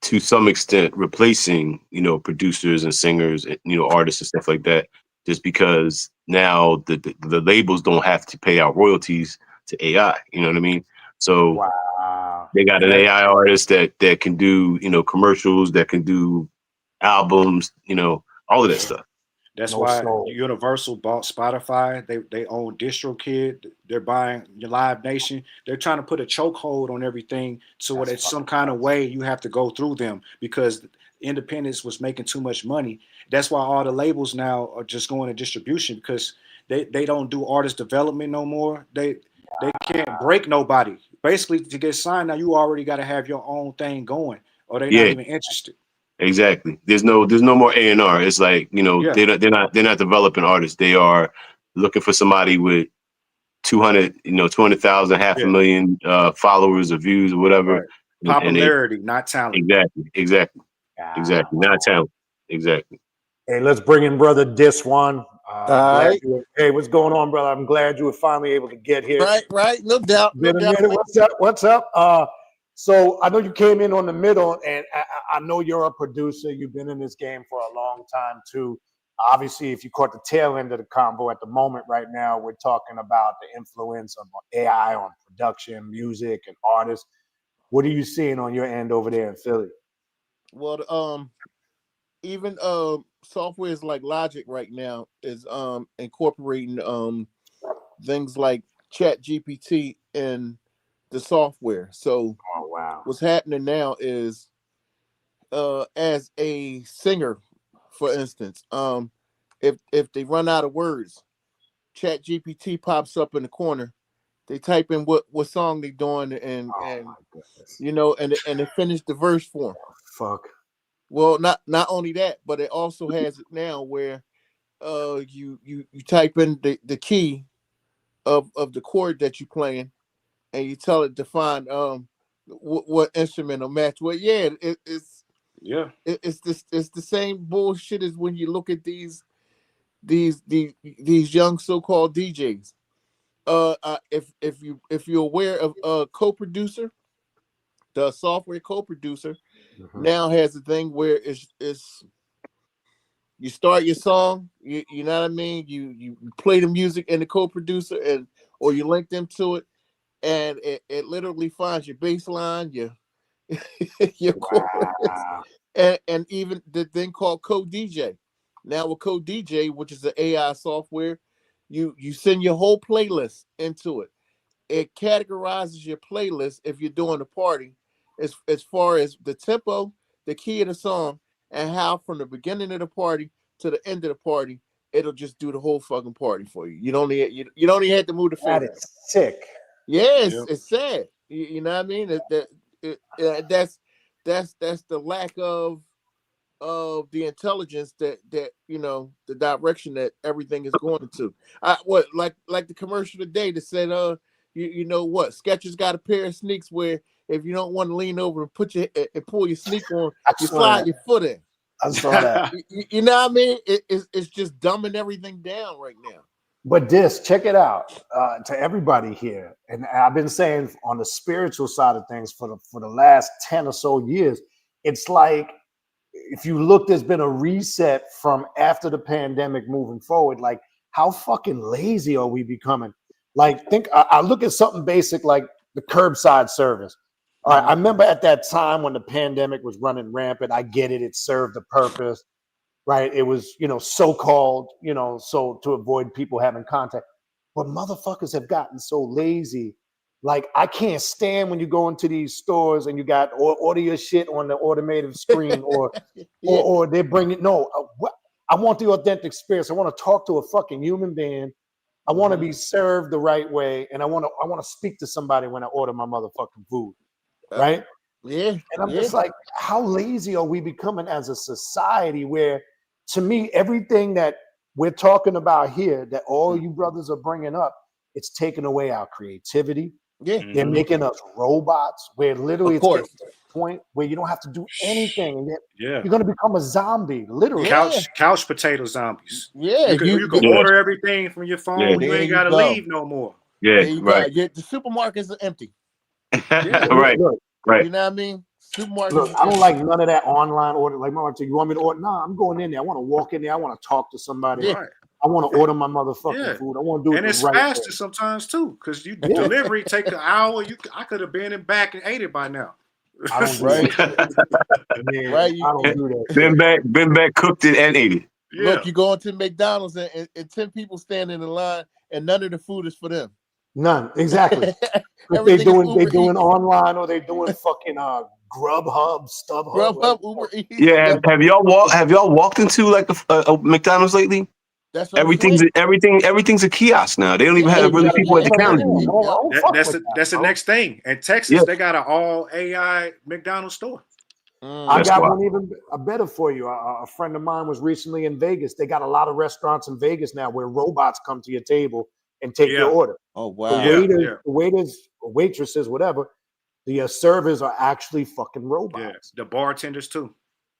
to some extent replacing, producers and singers, and, artists and stuff like that, just because now the labels don't have to pay out royalties to AI. You know what I mean? So Wow. they got an AI artist that can do, commercials, that can do albums, all of that stuff. That's No why soul. Universal bought Spotify. They own DistroKid. They're buying your Live Nation. They're trying to put a chokehold on everything, so That's it's some fucking kind of nuts. way you have to go through them, because independence was making too much money. That's why all the labels now are just going to distribution, because they don't do artist development no more. They They can't break nobody. Basically, to get signed now, you already got to have your own thing going, or they're not even interested. Exactly. There's no more A&R. It's like, they're not developing artists. They are looking for somebody with 200,000, half a million followers or views or whatever. Right. Popularity, not talent. Exactly. Not talent. Exactly. Hey, let's bring in brother Dis One. Right. Hey, what's going on, brother? I'm glad you were finally able to get here. Right. No doubt. What's up? So I know you came in on the middle, and I know you're a producer. You've been in this game for a long time too. Obviously, if you caught the tail end of the convo at the moment right now, we're talking about the influence of AI on production, music, and artists. What are you seeing on your end over there in Philly? Well, even softwares like Logic right now is incorporating things like Chat GPT in the software. So what's happening now is as a singer, for instance, if they run out of words, Chat GPT pops up in the corner. They type in what song they're doing and they finish the verse for them. Fuck. Well, not only that, but it also has it now where you type in the key of the chord that you're playing, and you tell it to find what instrument will match. Well, yeah, it's the same bullshit as when you look at these young so-called DJs. If you're aware of co-producer, the software co-producer now has a thing where it's you start your song, you know what I mean, you play the music in the co-producer or you link them to it, and it literally finds your bass line, your chorus, and even the thing called Co-DJ. Now with Co-DJ, which is the AI software, you send your whole playlist into it. It categorizes your playlist if you're doing a party as far as the tempo, the key of the song, and how from the beginning of the party to the end of the party, it'll just do the whole fucking party for you. You don't even have to move the fan. That is sick. Yeah, it's sad. You know what I mean? That's the lack of the intelligence that the direction that everything is going to. Like the commercial today that said you know what, Skechers got a pair of sneaks where if you don't want to lean over and pull your sneak on, you slide your foot in. I saw that. You know what I mean? It's just dumbing everything down right now. But check it out to everybody here. And I've been saying on the spiritual side of things for the last 10 or so years, it's like, if you look, there's been a reset from after the pandemic moving forward. Like, how fucking lazy are we becoming? Like, I look at something basic like the curbside service. All right, I remember at that time when the pandemic was running rampant, I get it. It served a purpose, right? It was, so-called, so to avoid people having contact. But motherfuckers have gotten so lazy. Like, I can't stand when you go into these stores and you got order your shit on the automated screen or they bring it. No, I want the authentic experience. I want to talk to a fucking human being. I want to be served the right way, and I want to speak to somebody when I order my motherfucking food, right? Yeah. And I'm just like, how lazy are we becoming as a society? Where, to me, everything that we're talking about here, that all you brothers are bringing up, it's taking away our creativity. Yeah, they're making us robots. Where literally it's getting to the point where you don't have to do anything, and yet you're going to become a zombie, literally. Couch potato zombies. Yeah, you can order everything from your phone. You ain't got to leave no more. Yeah, right. The supermarkets are empty. Right. You know what I mean? Supermarkets. Look, I don't like none of that online order. Like, my wife said, you want me to order? Nah, I'm going in there. I want to walk in there. I want to talk to somebody. Right. I want to order my motherfucking food. I want to do it. And it's right faster way. sometimes too, because delivery take an hour. I could have been in back and ate it by now. I don't do that. Man, right? I don't do that. Been back, cooked it, and ate it. Yeah. Look, you go into McDonald's and 10 people standing in line, and none of the food is for them. None, exactly. They doing online, or they doing fucking Grubhub, StubHub, Uber Eats. Yeah, have y'all walked into like a McDonald's lately? That's what I'm saying. Everything's a kiosk now. They don't even have really people at the counter anymore. That's the next thing. In Texas, they got an all AI McDonald's store. I got one even better for you. A friend of mine was recently in Vegas. They got a lot of restaurants in Vegas now where robots come to your table and take your order. Oh wow! The waiters, waitresses, whatever, the servers are actually fucking robots. Yeah, the bartenders too.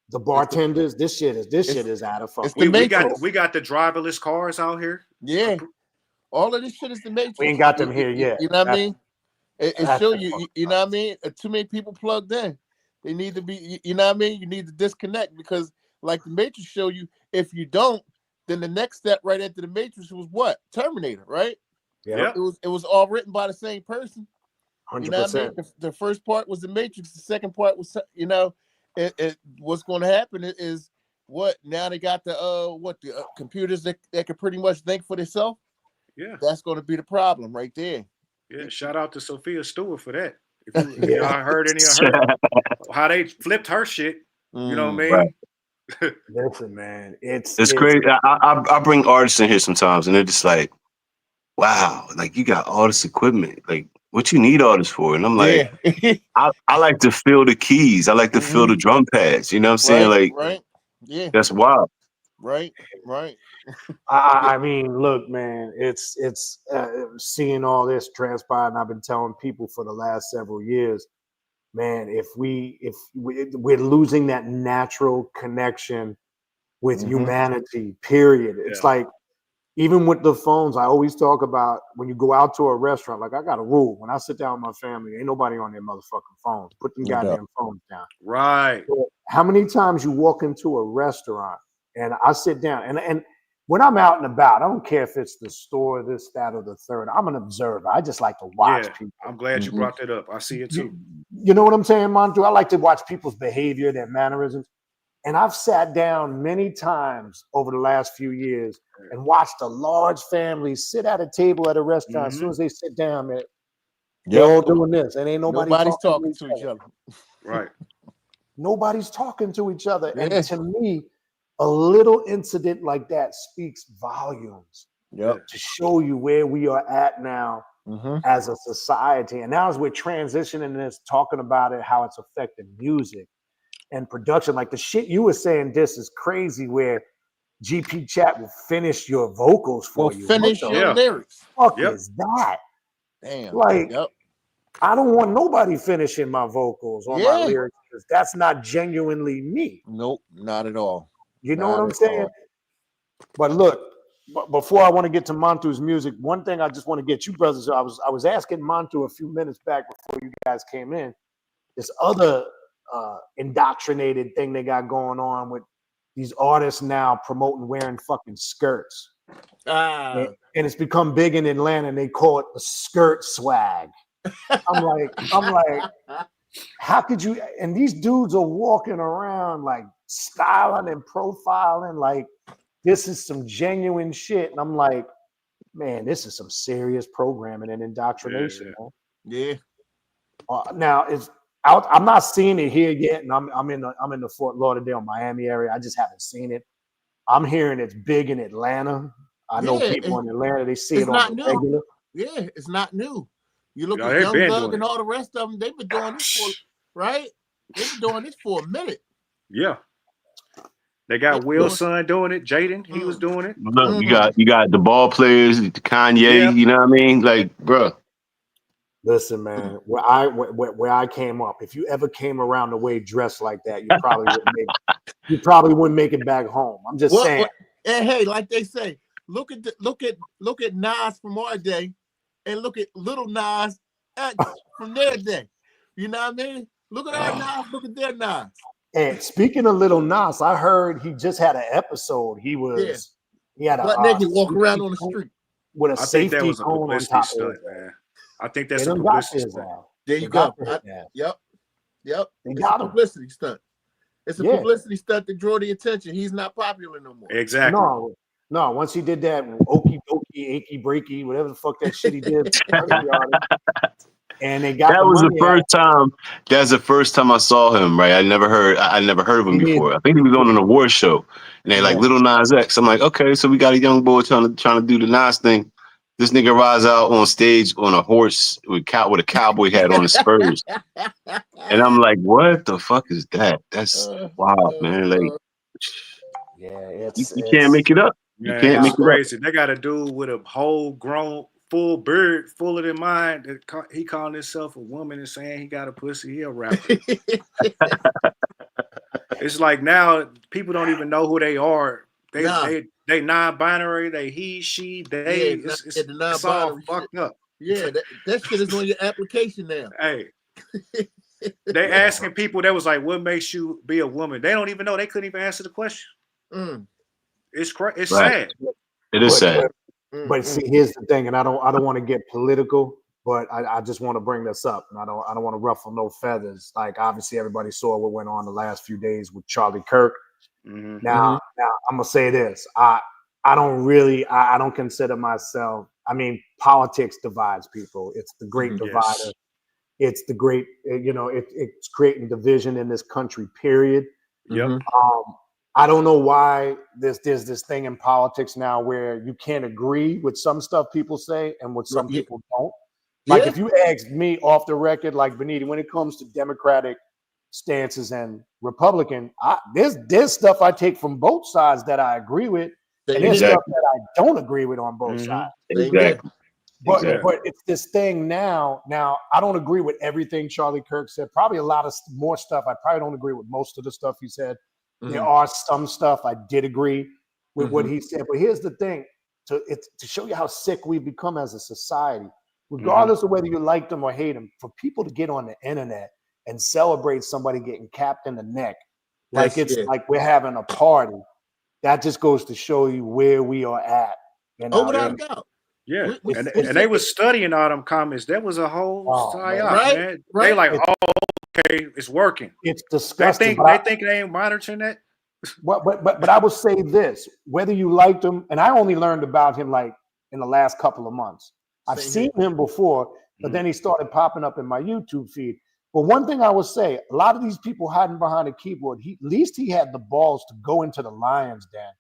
The bartenders, this shit is out of fuck. We got the driverless cars out here. Yeah, all of this shit is the Matrix. We ain't got them here yet. You know what I mean? It show you. You know what I mean? Too many people plugged in. They need to be. You know what I mean? You need to disconnect because, like the Matrix show you, if you don't, then the next step right after the Matrix was what? Terminator, right? Yeah. It was all written by the same person. 100%. You know what I mean? The first part was the Matrix. The second part was, you know, what's going to happen is what now they got the computers that can pretty much think for themselves. Yeah, that's going to be the problem right there. Yeah, shout out to Sophia Stewart for that. If you heard any of her, how they flipped her shit. You know what I mean? Right. Listen, man, it's crazy. I bring artists in here sometimes, and they're just like, "Wow, like you got all this equipment. Like, what you need all this for?" And I'm like, I like to feel the keys. I like to feel the drum pads. You know what I'm saying? Right. Yeah. That's wild. Right. I mean, look, man, it's seeing all this transpire, and I've been telling people for the last several years, man, if we're losing that natural connection with humanity, period. It's like, even with the phones, I always talk about when you go out to a restaurant, like I got a rule. When I sit down with my family, ain't nobody on their motherfucking phones. Put them goddamn phones down. Right. So how many times you walk into a restaurant and I sit down and when I'm out and about, I don't care if it's the store, this, that, or the third. I'm an observer. I just like to watch people. I'm glad you brought that up. I see it too. You know what I'm saying, Montu? I like to watch people's behavior, their mannerisms. And I've sat down many times over the last few years and watched a large family sit at a table at a restaurant. As soon as they sit down, man, they're all doing this. And ain't nobody's talking to each other. Right. Nobody's talking to each other. And to me, a little incident like that speaks volumes to show you where we are at now as a society. And now as we're transitioning this, talking about it, how it's affecting music and production, like the shit you were saying, this is crazy where GP Chat will finish your vocals for you. Finish your lyrics. Fuck is that? Damn. Like, I don't want nobody finishing my vocals or my lyrics because that's not genuinely me. Nope, not at all. You know what I'm saying? But look, before I want to get to Montu's music, one thing I just want to get you brothers. I was asking Montu a few minutes back before you guys came in. This other indoctrinated thing they got going on with these artists now promoting wearing fucking skirts. And it's become big in Atlanta and they call it the skirt swag. I'm like, how could you? And these dudes are walking around like styling and profiling like this is some genuine shit. And I'm like, man, this is some serious programming and indoctrination. Now it's out. I'm not seeing it here yet, and I'm in the Fort Lauderdale, Miami area. I just haven't seen it. I'm hearing it's big in Atlanta. I know people in Atlanta, they see it on the regular. Yeah, it's not new. You look at Young Thug and all the rest of them, they've been doing this They've been doing this for a minute. Yeah. They got Will's son doing it. Jaden, he was doing it. Look, you got the ball players, Kanye, you know what I mean? Like, bro. Listen, man, where I came up, if you ever came around the way dressed like that, you probably wouldn't make it back home. I'm just saying. And hey, like they say, look at Nas from our day and look at Little Nas from their day. You know what I mean? Look at our Nas, look at their Nas. And speaking of Little Nas, I heard he just had an episode. He had a naked walk around on the street with a safety cone on top of it. Man. I think that's a publicity stunt. There you go. Yep. It's a publicity stunt. It's a publicity stunt to draw the attention. He's not popular no more. Exactly. No. Once he did that, okie dokie, achy breaky, whatever the fuck that shit he did. And they got that was the first time. That's the first time I saw him. Right, I never heard of him before. I think he was on an award show, And they like Little Nas X. I'm like, okay, so we got a young boy trying to do the Nas thing. This nigga rides out on stage on a horse with a cowboy hat on his spurs. And I'm like, what the fuck is that? That's wild, man. Like, you can't make it up. You Man, can't make it's it up. crazy. They got a dude with a whole grown, full beard, full of their mind. He calling himself a woman and saying he got a pussy. He a rapper. It's like now people don't even know who they are. They non-binary. They he, she, they. It's all fucked up. Yeah, that shit is on your application now. Hey, they asking people that was like, what makes you be a woman? They don't even know. They couldn't even answer the question. It's Right. sad. It is sad. But see, here's the thing, and I don't want to get political, but I just want to bring this up, and I don't want to ruffle no feathers. Like obviously everybody saw what went on the last few days with Charlie Kirk. Now I'm gonna say this. I don't consider myself. I mean, politics divides people. It's the great divider. Yes. It's the great, it's creating division in this country, period. Yep. I don't know why there's this thing in politics now where you can't agree with some stuff people say and what some people don't. Like if you asked me off the record, like Baniti, when it comes to Democratic stances and Republican, there's stuff I take from both sides that I agree with, and there's stuff that I don't agree with on both sides. Exactly. But it's this thing now. Now I don't agree with everything Charlie Kirk said. Probably a lot of more stuff. I probably don't agree with most of the stuff he said. There are some stuff I did agree with what he said. But here's the thing: to show you how sick we've become as a society, regardless of whether you like them or hate them, for people to get on the internet and celebrate somebody getting capped in the neck like like we're having a party, that just goes to show you where we are at. Without a doubt. Yeah, and they was studying all them comments. That was a whole psyop, man. Right. They like, okay, it's working. It's disgusting. They think they ain't monitoring that. But I will say this: whether you liked him, and I only learned about him like in the last couple of months. I've seen him before, but then he started popping up in my YouTube feed. But one thing I would say: a lot of these people hiding behind a keyboard. At least he had the balls to go into the lion's den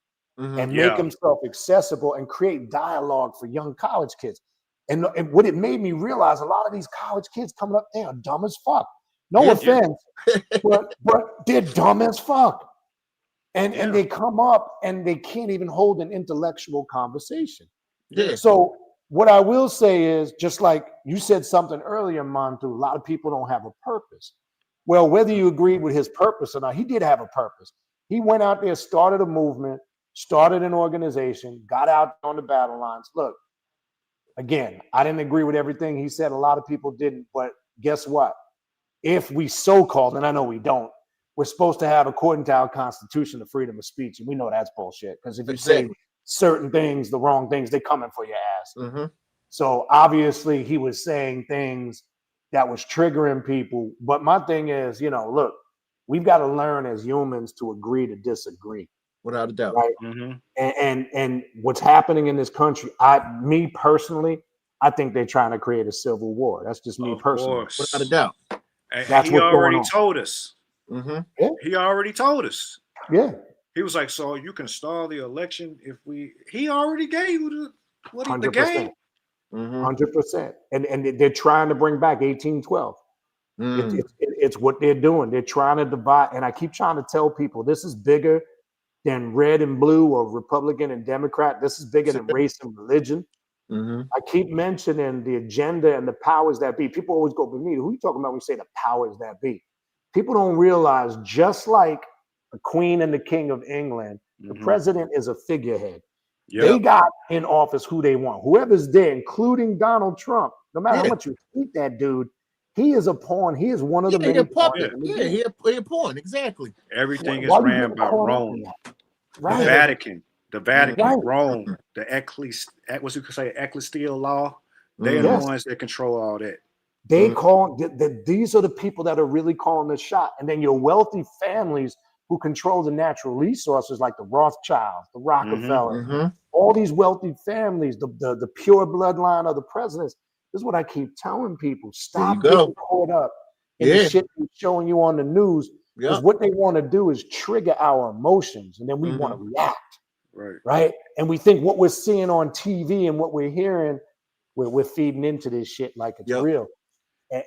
and make himself accessible and create dialogue for young college kids. And what it made me realize, a lot of these college kids coming up, they are dumb as fuck. No offense, but they're dumb as fuck. And they come up and they can't even hold an intellectual conversation. So what I will say is, just like you said something earlier, Montu, a lot of people don't have a purpose. Well, whether you agreed with his purpose or not, he did have a purpose. He went out there, started a movement, started an organization, got out on the battle lines. Look, again, I didn't agree with everything he said. A lot of people didn't. But guess what? If we so-called, and I know we don't, we're supposed to have, according to our Constitution, the freedom of speech. And we know that's bullshit. Because if you say certain things, the wrong things, they coming for your ass. So obviously he was saying things that was triggering people. But my thing is, look, we've got to learn as humans to agree to disagree. Without a doubt. Right? And what's happening in this country, me personally, I think they're trying to create a civil war. That's just me personally. Without a doubt. That's he already told us. He already told us. Yeah. He was like, so you can stall the election if he already gave you the 100%. game. 100%. And they're trying to bring back 1812. It's what they're doing. They're trying to divide. And I keep trying to tell people, this is bigger than red and blue or Republican and Democrat. This is bigger than race and religion. I keep mentioning the agenda and the powers that be. People always go, Benita, who are you talking about when you say the powers that be? People don't realize, just like the Queen and the King of England, the president is a figurehead. They got in office who they want. Whoever's there, including Donald Trump, no matter how much you hate that dude, he is a pawn. He is one of the main puppet. He a pawn. Exactly. Everything is ran by Rome. Right. The Vatican, Rome, the ecclesial law. They are the ones that control all that. They call these are the people that are really calling the shot. And then your wealthy families who control the natural resources, like the Rothschilds, the Rockefeller, all these wealthy families, the pure bloodline of the presidents. This is what I keep telling people. Stop getting caught up in the shit they're showing you on the news. Because Yeah. what they want to do is trigger our emotions, and then we want to react, Right. right? And we think what we're seeing on TV and what we're hearing, we're feeding into this shit like it's Yep. real.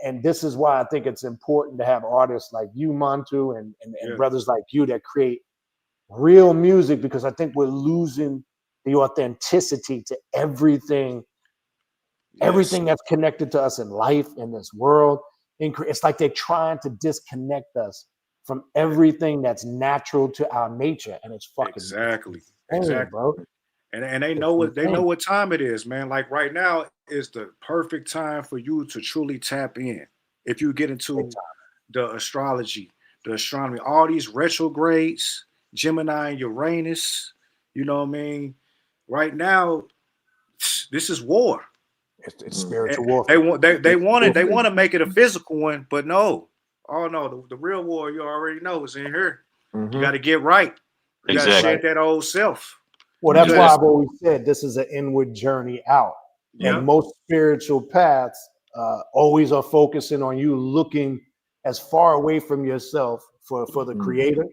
And this is why I think it's important to have artists like you, Montu, and Yeah. brothers like you that create real music, because I think we're losing the authenticity to everything, Yes. everything that's connected to us in life, in this world. It's like they're trying to disconnect us from everything that's natural to our nature, and it's fucking Exactly. insane, Exactly. bro. And they It's know insane. what time it is, man. Like right now is the perfect time for you to truly tap in. If you get Big into time. the astrology, the astronomy, all these retrogrades, Gemini and Uranus, you know what I mean? Right now, this is war. It's And spiritual They warfare. want they want to make it a physical one, but no. Oh no, the real war you already know is in here. You got to get right. You got to Exactly. shed that old self. Well, that's why Because I've always said this is an inward journey out. And yeah, most spiritual paths always are focusing on you looking as far away from yourself for the creator,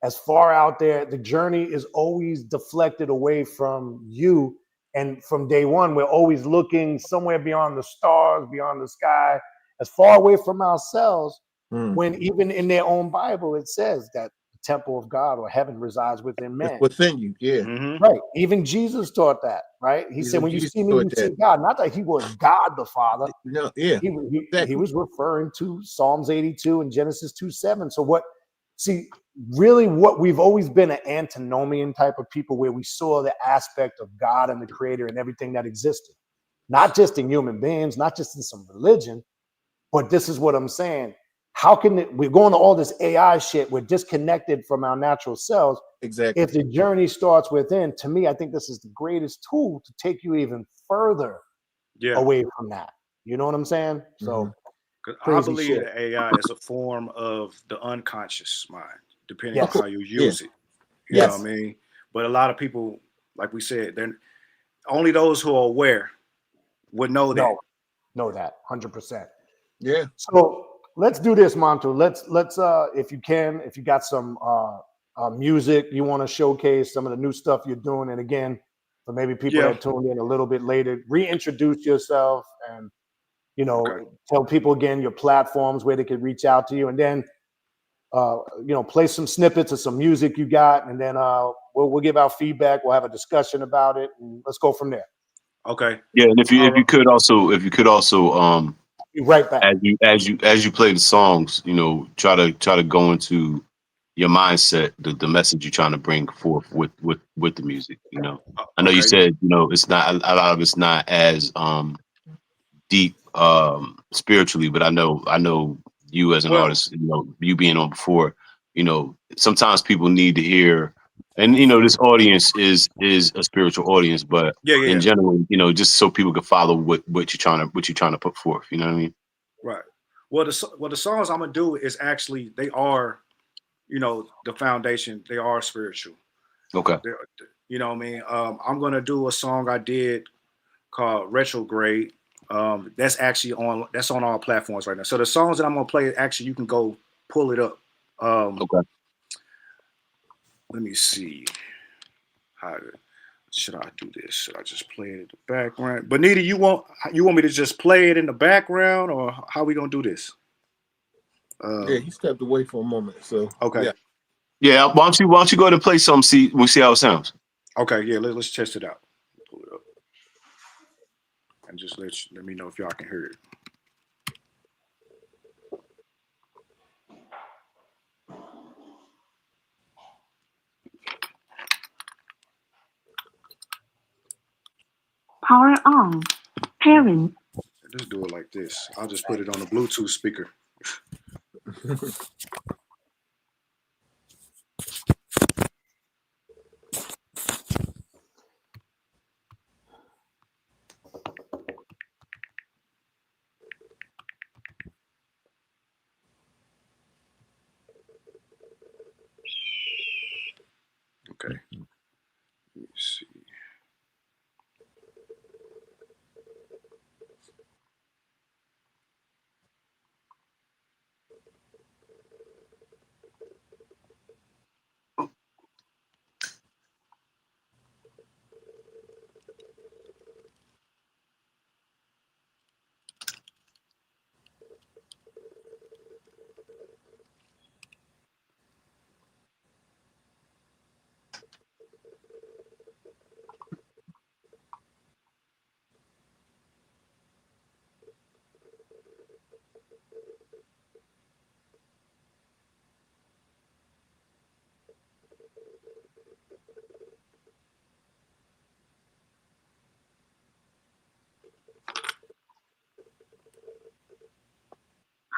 as far out there. The journey is always deflected away from you. And from day one, we're always looking somewhere beyond the stars, beyond the sky, as far away from ourselves. When even in their own Bible, it says that the temple of God or heaven resides within It's man. within you. Yeah. mm-hmm. Right. Even Jesus taught that, right? He said, Even when you Jesus see me, taught you that. see God. Not that he was God the Father. No, yeah. He Exactly. was referring to Psalms 82 and Genesis 2:7. So really what we've always been an antinomian type of people, where we saw the aspect of God and the creator and everything that existed, not just in human beings, not just in some religion, but this is what I'm saying. How can we're going to all this AI shit? We're disconnected from our natural selves. Exactly. If the journey starts within, to me, I think this is the greatest tool to take you even further Yeah. away from that. You know what I'm saying? So 'Cause I crazy believe shit. that AI is a form of the unconscious mind, depending on Yes. how you use it. You know Yes. what I mean? But a lot of people, like we said, then only those who are aware would know that. Know that 100%. Yeah. So let's do this, Monto. Let's if you can, if you got some music you want to showcase, some of the new stuff you're doing, and again, for maybe people Yeah. that tuned in a little bit later, reintroduce yourself and Okay. tell people again your platforms where they could reach out to you, and then play some snippets of some music you got, and then we'll give our feedback. We'll have a discussion about it, and let's go from there. Okay. Yeah, and All if right. you could also Be right back. as you play the songs, try to go into your mindset, the message you're trying to bring forth with the music. I know you Okay. said it's not a lot of it's not as deep spiritually, but I know you as an Well, artist, you being on before, sometimes people need to hear, and this audience is a spiritual audience, but yeah, yeah, in yeah. general, just so people can follow what you're trying to put forth. You know what I mean? Right. Well, the songs I'm gonna do is actually they are, the foundation. They are spiritual. Okay. They're, you know what I mean? I'm gonna do a song I did called Retrograde. That's on all platforms right now. So the songs that I'm gonna play, actually, you can go pull it up. Okay. Let me see. How should I do this? Should I just play it in the background? Bonita, you want me to just play it in the background, or how we gonna do this? Yeah. He stepped away for a moment. So Okay. yeah. Yeah. Why don't you go ahead and play some? We'll see how it sounds. Okay. Yeah. Let's test it out. Pull it up and just let me know if y'all can hear it. Power on. Pairing. Let's do it like this. I'll just put it on the Bluetooth speaker. Okay. Let me see.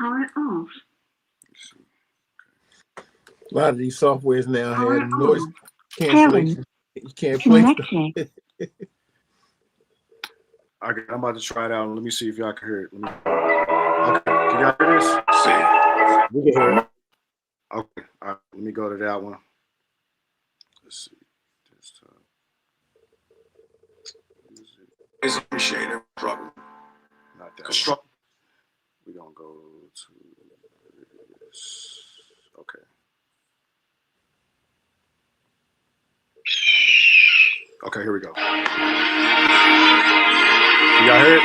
Power off. A lot of these softwares now Power have noise on. cancellation. You can't play stuff. Connected. I'm about to try it out. Let me see if y'all can hear it. Okay, can y'all hear this? We can hear it. Okay, all right, let me go to that one. Let's see. This time. Is appreciated, brother. Not that Construct. one. We're going to go to this. Okay. Okay, here we go. Y'all hear it?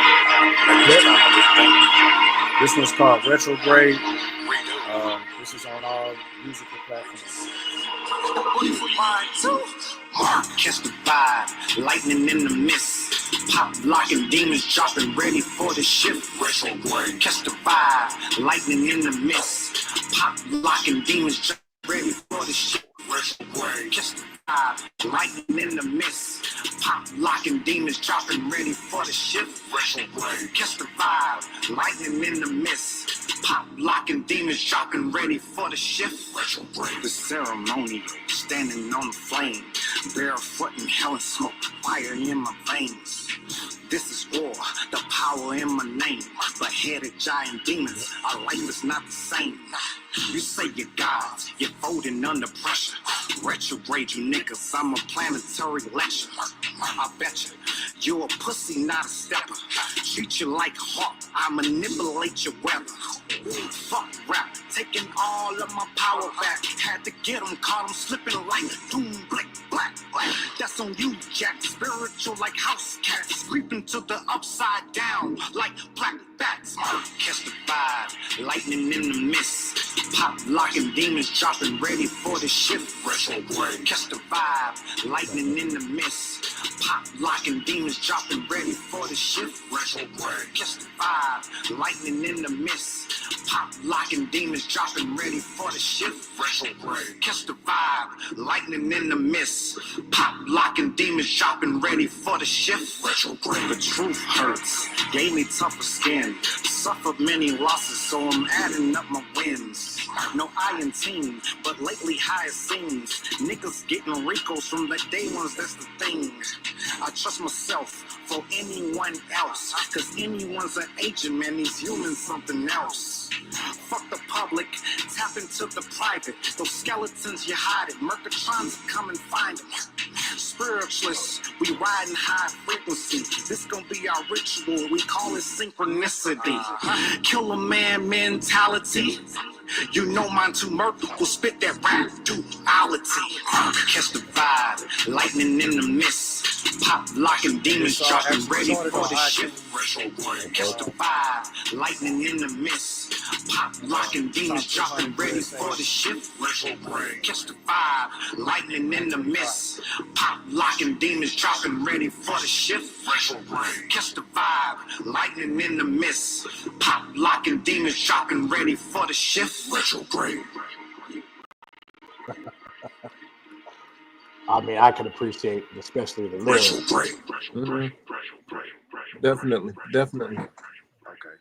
This one's called Retrograde. This is on all musical platforms. Catch the vibe, lightning in the mist. Pop, locking, demons dropping, ready for the shift. Catch the vibe, lightning in the mist. Pop, locking, demons dropping, ready for the shift. Catch the vibe, lightning in the mist. Pop, locking, demons dropping, ready for the shift. Catch the vibe, lightning in the mist. Pop, locking, demons dropping, ready for the shift. The ceremony, standing on the flame. Barefoot in hell and smoke, fire in my veins. This is war, the power in my name. Beheaded giant demons, our life is not the same. You say you're gods, you're folding under pressure. Retrograde, you niggas, I'm a planetary lecture. I bet you're a pussy, not a stepper. Treat you like a hawk, I manipulate your weather. Fuck rap, taking all of my power back. Had to get them, caught them slipping like doom, black. That's on you, Jack. Spiritual like house cats, creeping to the upside down like black bats. Catch the vibe, lightning in the mist. Pop, locking, demons dropping, ready for the shift. Catch the vibe, lightning in the mist. Pop, locking, demons dropping, ready for the shift. Catch the vibe, lightning in the mist. Pop, locking, demons dropping, ready for the shift. Catch the vibe, lightning in the mist. Pop, locking, demons dropping, ready for the shift. The truth hurts, gave me tougher skin. Suffered many losses, so I'm adding up my wins. No iron team, but lately high it seems. Niggas getting Ricos from the day ones, that's the thing. I trust myself for anyone else, cause anyone's an agent, man, these humans something else. Fuck the public, tap into the private. Those skeletons you hide it, Mercatrons come and find them. Spiritualists, we riding high frequency. This gon' be our ritual, we call it synchronicity. Kill a man mentality. You know mine too murky, will spit that rap duality. Catch the vibe, lightning in the mist. Pop, locking, demons dropping, ready for the shift. Catch the vibe, lightning in the mist. Pop, locking, demons dropping, ready for the shift. Catch the vibe, lightning in the mist. Pop, locking, demons dropping, ready for the shift. Catch the vibe, lightning in the mist. Pop, locking, demons dropping, ready for the shift. I mean, I can appreciate, especially the lyrics. Mm-hmm. Definitely. Okay.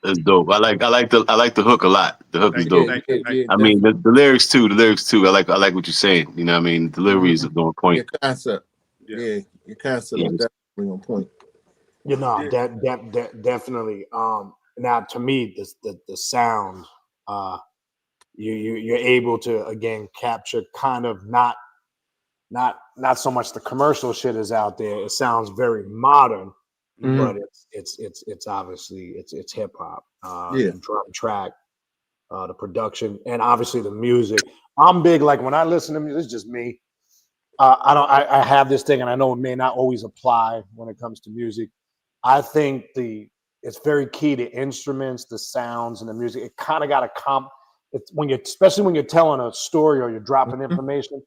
That's dope. I like the hook a lot. The hook is dope. Yeah, I mean the lyrics too. I like what you're saying. You know what I mean? The delivery is on point. Your concept. Yeah, your concept is definitely on point. You know, definitely. Now to me, the sound, you're able to again capture kind of not so much the commercial shit is out there. It sounds very modern, but it's obviously it's hip hop. The drum track, the production, and obviously the music. I'm big, like when I listen to music, it's just me. I have this thing, and I know it may not always apply when it comes to music. I think it's very key to instruments, the sounds, and the music. It kind of got to it's especially when you're telling a story or you're dropping information.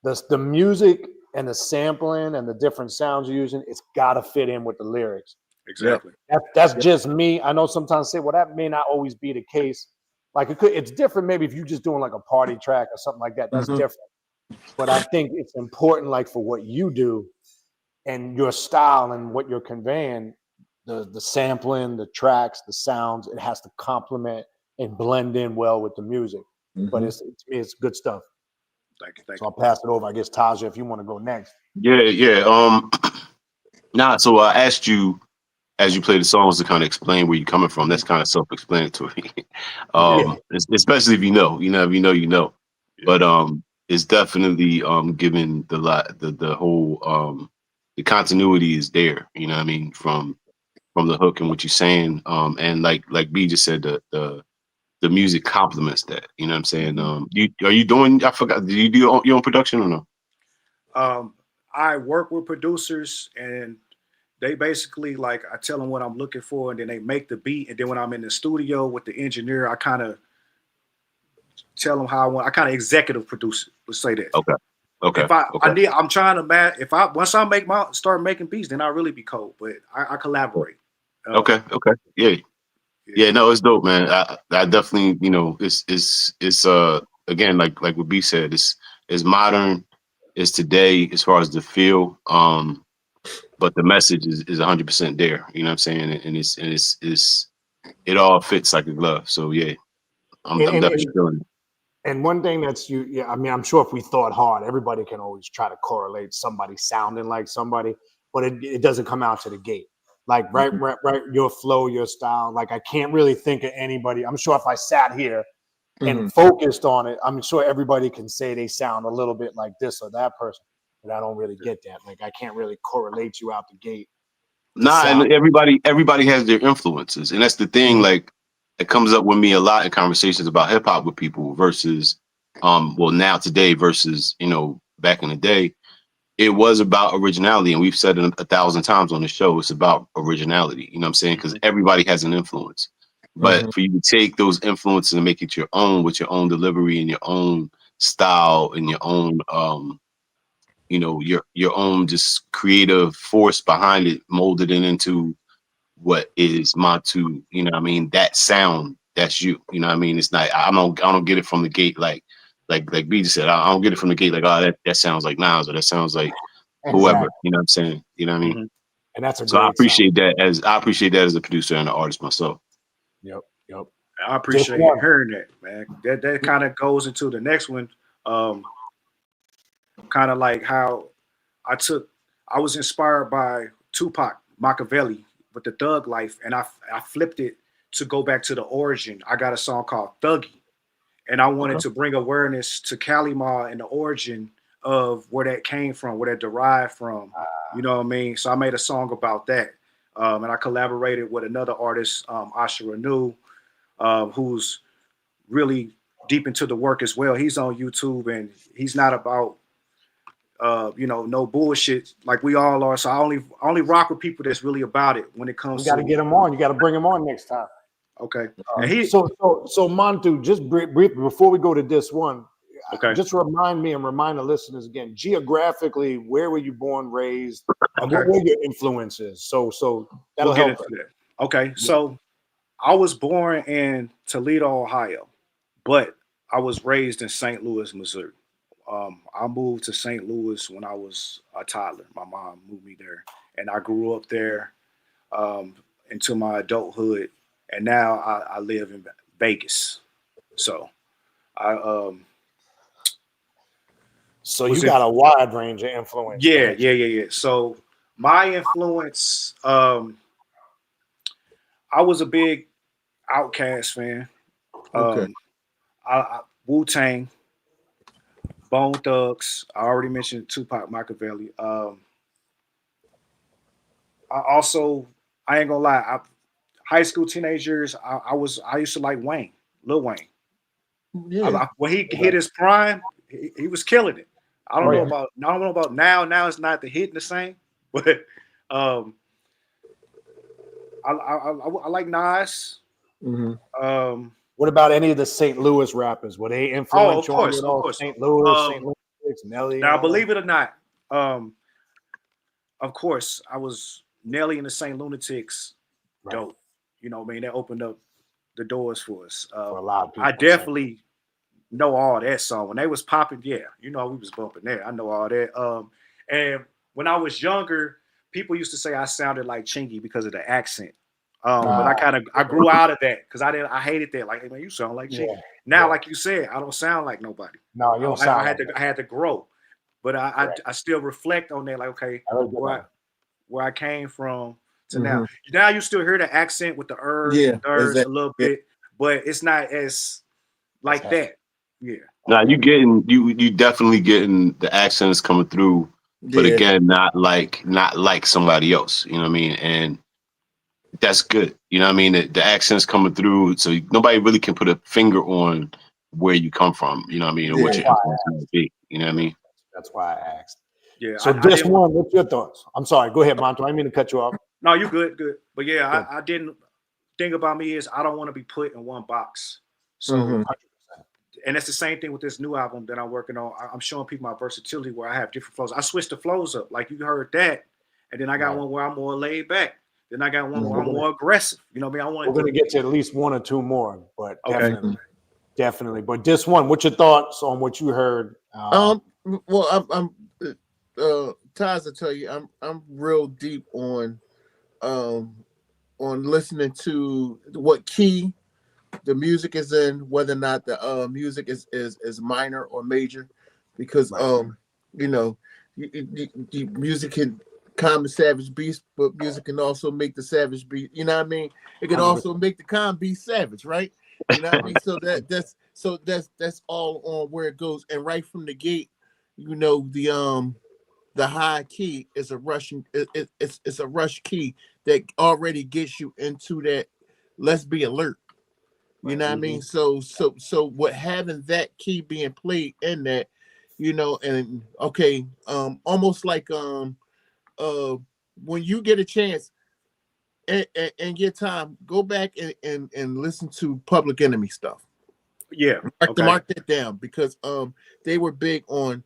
The music and the sampling and the different sounds you're using, it's got to fit in with the lyrics. Exactly. That's just me. I know sometimes say, well, that may not always be the case. Like it's different maybe if you're just doing like a party track or something like that. That's different. But I think it's important, like for what you do and your style and what you're conveying, the sampling, the tracks, the sounds, it has to complement and blend in well with the music. But Mhm. to me, it's good stuff. Thank you, thank So you. I'll pass it over. I guess Taja, if you want to go next. Yeah. Nah. So I asked you as you play the songs to kind of explain where you're coming from. That's kind of self-explanatory. Yeah. Especially if you know, if you know. Yeah. But it's definitely given the whole the continuity is there. You know what I mean, from the hook and what you're saying. And like B just said, the music complements that. You know what I'm saying? Are you doing? I forgot. Do you do your own production or no? I work with producers, and they basically like I tell them what I'm looking for, and then they make the beat. And then when I'm in the studio with the engineer, I kind of tell them how I want. I kind of executive produce it. Let's say that. Okay. Okay. If I Okay. need, I'm trying to if I once I start making beats, then I really be cold. But I collaborate. Okay. Okay. Yeah. Yeah, no, it's dope, man. I definitely, it's again like what B said, it's modern, it's today as far as the feel, but the message is 100% there. You know what I'm saying? And it's it all fits like a glove. So yeah, I'm And, and, definitely and feeling it. and one thing that's yeah, I mean, I'm sure if we thought hard, everybody can always try to correlate somebody sounding like somebody, but it doesn't come out to the gate. Like right, your flow, your style. Like I can't really think of anybody. I'm sure if I sat here and focused on it, I'm sure everybody can say they sound a little bit like this or that person, but I don't really get that. Like I can't really correlate you out the gate to Nah, sound. and everybody has their influences, and that's the thing. Like it comes up with me a lot in conversations about hip hop with people versus, well, now today versus back in the day. It was about originality, and we've said it 1,000 times on the show. It's about originality. You know what I'm saying? Because everybody has an influence, but for you to take those influences and make it your own with your own delivery and your own style and your own your own just creative force behind it, molded it into what is Montu, what I mean? That sound, that's you. You know what I mean? It's not I don't get it from the gate like B just said, I don't get it from the gate like, oh, that sounds like Nas or that sounds like whoever, Exactly. you know what I'm saying? You know what I mean? And that's a So I great sound. appreciate that as a producer and an artist myself. Yep. I Just appreciate one. hearing that, man. That kind of goes into the next one. Kind of like how I was inspired by Tupac Machiavelli with the thug life, and I flipped it to go back to the origin. I got a song called Thuggy, and I wanted to bring awareness to Kalima and the origin of where that came from, where that derived from. You know what I mean? So I made a song about that, and I collaborated with another artist, Asha Renew, who's really deep into the work as well. He's on YouTube, and he's not about no bullshit like we all are. So I only rock with people that's really about it when it comes You got to get them on. You got to bring them on next time. Okay. And he So Montu, just brief before we go to this one, okay. just remind me and remind the listeners again, geographically, where were you born, raised, and Okay. what were your influences? So that'll We'll get help. into that. Okay. So I was born in Toledo, Ohio, but I was raised in St. Louis, Missouri. I moved to St. Louis when I was a toddler. My mom moved me there, and I grew up there into my adulthood. And now I live in Vegas. So I So was you in. got a wide range of influence. Yeah. So my influence, I was a big Outkast fan. Okay. Wu-Tang, Bone Thugs. I already mentioned Tupac Machiavelli. I ain't gonna lie. High school teenagers, I used to like Wayne, Lil Wayne. Yeah. When he hit his prime, he was killing it. I don't Oh, know yeah. about now. Now it's not the hitting the same, but um, I like Nas. What about any of the St. Louis rappers? Were they Oh, of influential on you course, at of all? course. St. Louis, Nelly, and Now, all that? believe it or not, of course, I was Nelly and the Saint Lunatics. Right. Dope. You know what I mean? That opened up the doors for us. For a lot of people. I definitely know all that song. When they was popping, yeah, we was bumping that. I know all that. And when I was younger, people used to say I sounded like Chingy because of the accent. But I grew out of that because I hated that. Like, hey, man, you sound like G. Now, like you said, I don't sound like nobody. No, you don't sound. I had to grow, but I still reflect on that. Like, okay, where I came from to now. Now you still hear the accent with the ers and thurs a little bit, but it's not as like that. Yeah. Now you definitely getting the accents coming through, but again, not like somebody else. You know what I mean? And that's good. You know what I mean? The accents coming through, so nobody really can put a finger on where you come from. You know what I mean? Or what your influence might be. You know what I mean? That's why I asked. Yeah. So this one, what's your thoughts? I'm sorry. Go ahead, Monto. I didn't mean to cut you off. No, you good. But yeah, I didn't. Thing about me is I don't want to be put in one box. So, and that's the same thing with this new album that I'm working on. I'm showing people my versatility where I have different flows. I switched the flows up, like you heard that, and then I got one where I'm more laid back. Then I got one where I'm more aggressive. You know what I mean? We're going to get to at least one or two more, but definitely. But this one, what's your thoughts on what you heard? Well, I'm Taz, I tell you, I'm real deep on listening to what key the music is in, whether or not the music is minor or major, because you know, music can calm the savage beast, but music can also make the savage beast. You know what I mean? It can also make the calm beast savage, right? You know what I mean? So that's all on where it goes. And right from the gate, you know, the high key is a Russian. It's a rush key that already gets you into that. Let's be alert. You know what I mean? So what having that key being played in that, you know, and almost like when you get a chance and get time, go back and listen to Public Enemy stuff. Yeah. Mark that down, because they were big on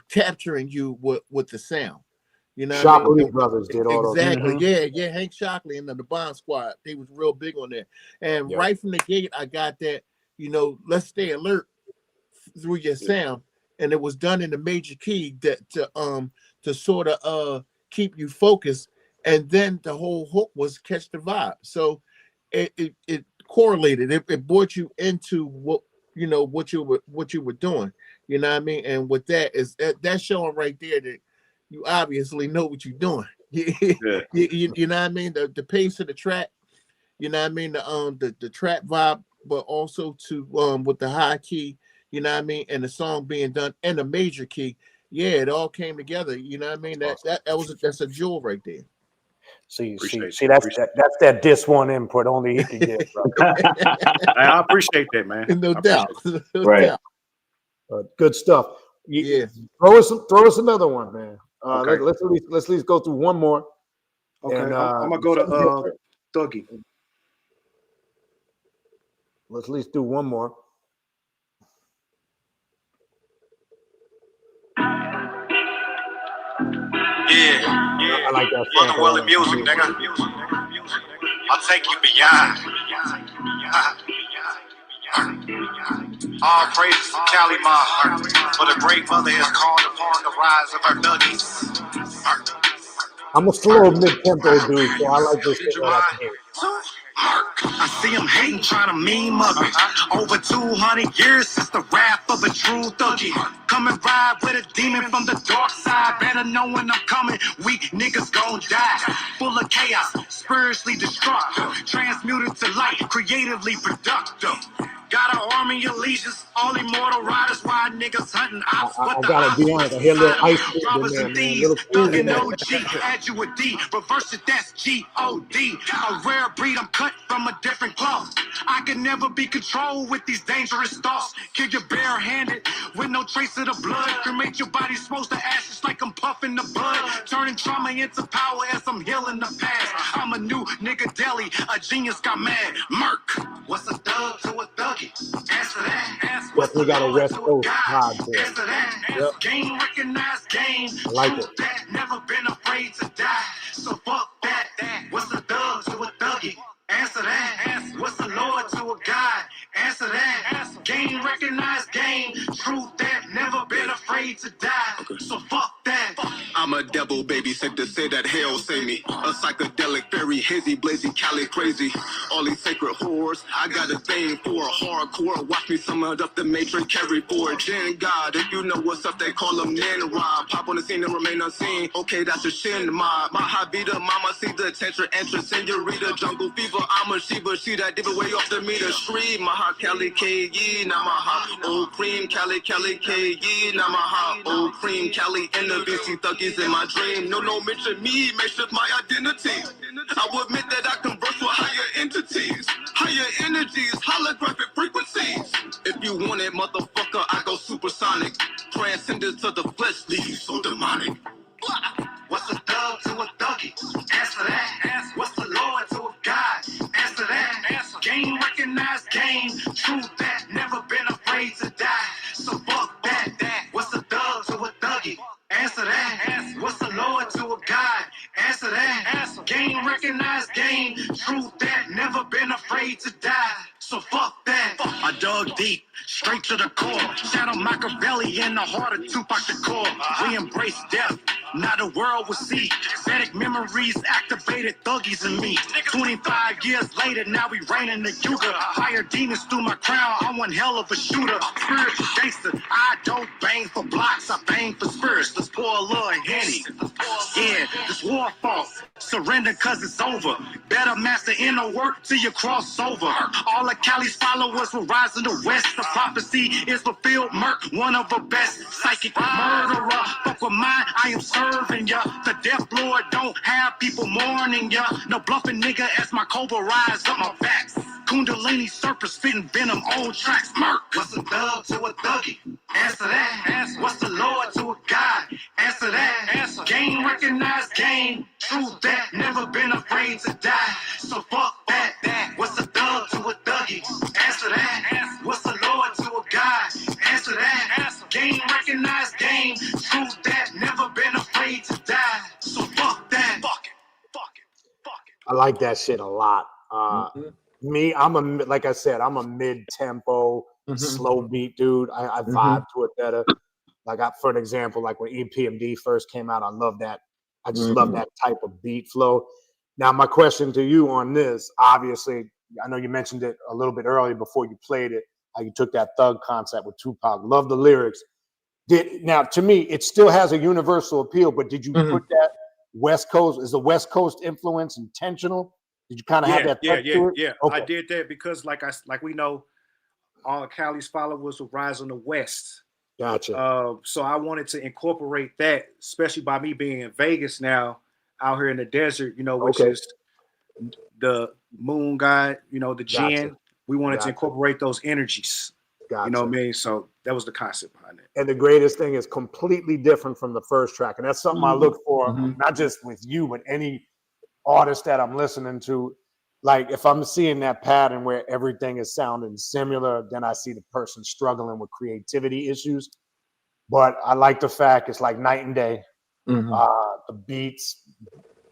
capturing you with the sound. You know, Shockley brothers did all those. Exactly. Yeah. Hank Shockley and the Bond Squad, they was real big on that. And right from the gate, I got that. You know, let's stay alert through your sound, and it was done in the major key that to sort of keep you focused. And then the whole hook was catch the vibe. So it correlated. It brought you into what you were doing. You know what I mean? And with that is that's showing right there that you obviously know what you're doing. You know what I mean? The pace of the track, you know what I mean? The trap vibe, but also to with the high key, you know what I mean, and the song being done in a major key. Yeah, it all came together. You know what I mean? That's a jewel right there. See, that's that diss one input only he can get, bro. I appreciate that, man. No doubt. Right. Good stuff. Yeah. Throw us another one, man. Let's at least go through one more. Okay. And, I'm gonna go to Thuggy. Let's at least do one more. I like that. Motherwell music, nigga. I'll take you beyond. All praises to Cali Ma, for the great mother has called upon the rise of her nuggies. I'm a slow mid-tempo dude, so I like this shit right out the gate. I see him hating, trying to meme up it. Over 200 years since the wrath of a true thuggy. Come and ride with a demon from the dark side. Better know when I'm coming, weak niggas gon' die. Full of chaos, spiritually destructive. Transmuted to light, creatively productive. Got an army of legions, all immortal riders. Why niggas hunting ops? I gotta be honest, I hear a little ice cream in there, man. Little Thuggin' OG, add you a D, reverse it, that's G-O-D. A rare breed, I'm cut from a different cloth. I can never be controlled with these dangerous thoughts. Kill you barehanded with no trace of the blood. Cremate your body, supposed to ashes like I'm puffing the blood. Turning trauma into power as I'm healing the past. I'm a new nigga deli, a genius got mad. Merc, what's a thug to a thuggy? Answer that. Ask what's we got a West Coast vibe vibe there. Answer that. Game recognized game. I like it. That never been afraid to die. So fuck that. What's a thug to a thuggy? Answer that. Ask what's a lord to a god? Answer that. Game recognized game. Truth that never been afraid to die. So fuck that. I'm a devil baby, sent to say that hell save me. A psychedelic fairy very hazy, blazy, Cali crazy. All these sacred whores, I got a thing for a hardcore. Watch me sum it up the matrix, carry forward. Then God, if you know what's up, they call them Nin Rob. Pop on the scene and remain unseen. Okay, that's a shin mob. My Habita, mama see the tantra entrance, senorita, jungle fever. I'm a Sheba, she that diva way off the meter. Stream, Maha Cali K-E, Namaha. Old cream, Cali K-E, Namaha. Old cream, Cali in the BC thuggies in my dream. No, mention me, make sure my identity. I will admit that I converse with higher entities, higher energies, holographic frequencies. If you want it, motherfucker, I go supersonic. Transcended to the flesh, leave so demonic. What's a thug to a thuggy? Answer that. What's the Lord to a God? Answer that. Game recognized game. Truth that never been afraid to die. So fuck that. What's a thug to a thuggy? Answer that. What's the Lord to a God? Answer that. Game recognized game. Truth that never been afraid to die. So fuck that. I dug deep, straight to the core. Shadow Machiavelli in the heart of Tupac Shakur. We embrace death. Now the world will see. Static memories activated thuggies in me. 25 years later, now we reign in the Yuga. Fire demons through my crown. I'm one hell of a shooter. Spiritual gangster. I don't bang for blocks. I bang for spirits. Let's pour a little Henny. Yeah, this war fought. Surrender cause it's over. Better master inner work till you cross over. All of Cali's followers will rise in the west. The prophecy is fulfilled. Merc, one of the best. Psychic murderer. Fuck with mine, I am serving ya. The death lord don't have people mourning ya. No bluffing nigga as my cobra rise up my back. Kundalini serpent spitting venom on tracks. Merc. What's a thug to a thuggy? Answer that. What's the Lord to a God? Answer that. Game recognized game. Truth that never been afraid to die. So fuck that. What's a thug to a thuggy? Answer that. What's the Lord to a God? Answer that. Game recognized game. Truth that never been afraid to die. So fuck that. Fuck it. I like that shit a lot. Me, like I said, I'm a mid-tempo, slow beat dude. I vibe to it better. Like for an example, like when EPMD first came out, I love that. I just love that type of beat flow. Now, my question to you on this, obviously, I know you mentioned it a little bit earlier before you played it, how you took that thug concept with Tupac. Love the lyrics. Now, to me, it still has a universal appeal, but did you put that West Coast, is the West Coast influence intentional? Did you kind of have that touch to it? Yeah. Okay. I did that because like we know, all Cali's followers will rise on the West. Gotcha. So I wanted to incorporate that, especially by me being in Vegas now, out here in the desert, which is the moon god, the Jinn. We wanted to incorporate those energies. You know what I mean? So that was the concept behind it. And the greatest thing is completely different from the first track. And that's something I look for, not just with you, but any artist that I'm listening to. Like if I'm seeing that pattern where everything is sounding similar, then I see the person struggling with creativity issues. But I like the fact it's like night and day. The beats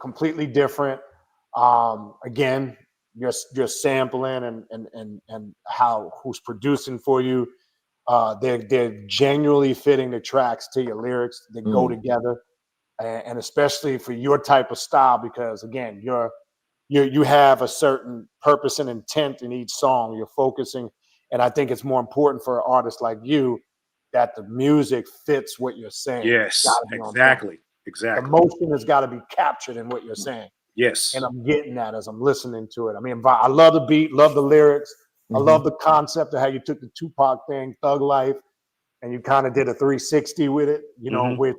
completely different. Again, you're sampling and who's producing for you. They're genuinely fitting the tracks to your lyrics. They go together, and especially for your type of style, because again, you have a certain purpose and intent in each song. You're focusing, and I think it's more important for an artist like you that the music fits what you're saying. Yes, exactly. The emotion has got to be captured in what you're saying. Yes. And I'm getting that as I'm listening to it. I mean, I love the beat, love the lyrics. I love the concept of how you took the Tupac thing, Thug Life, and you kind of did a 360 with it, which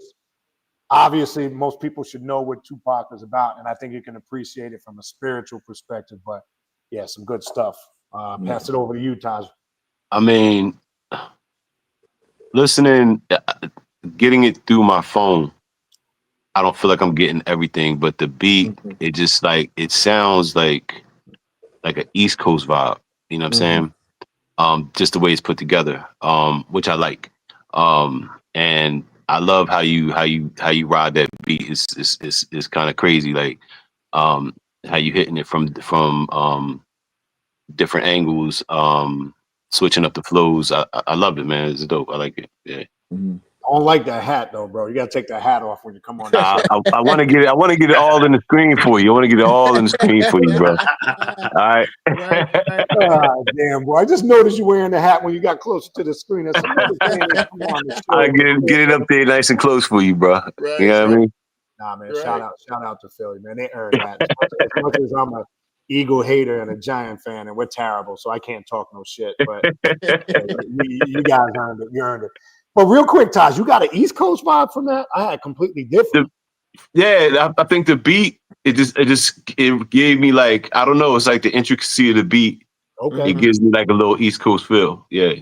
obviously most people should know what Tupac is about. And I think you can appreciate it from a spiritual perspective. But yeah, some good stuff. Pass it over to you, Taj. I mean, listening, getting it through my phone, I don't feel like I'm getting everything, but the beat, it just it sounds like an East Coast vibe. You know what I'm saying? Just the way it's put together, which I like. And I love how you ride that beat. It's kind of crazy, like how you hitting it from different angles, switching up the flows. I love it, man. It's dope. I like it. Yeah. I don't like that hat though, bro. You gotta take that hat off when you come on the show. I want to get it. I want to get it all in the screen for you. I want to get it all in the screen for you, bro. All right. Right. Ah, damn, bro. I just noticed you wearing the hat when you got closer to the screen. That's another thing that come on the show. I get it up there nice and close for you, bro. Right, You know what I mean? Nah, man. Right. Shout out to Philly, man. They earned that. As much as I'm a Eagle hater and a Giant fan, and we're terrible, so I can't talk no shit. But you guys earned it. You earned it. But real quick, Taj, you got an East Coast vibe from that? I had completely different. Yeah, I think the beat it gave me like, I don't know, it's like the intricacy of the beat. Okay. It gives me like a little East Coast feel. Yeah.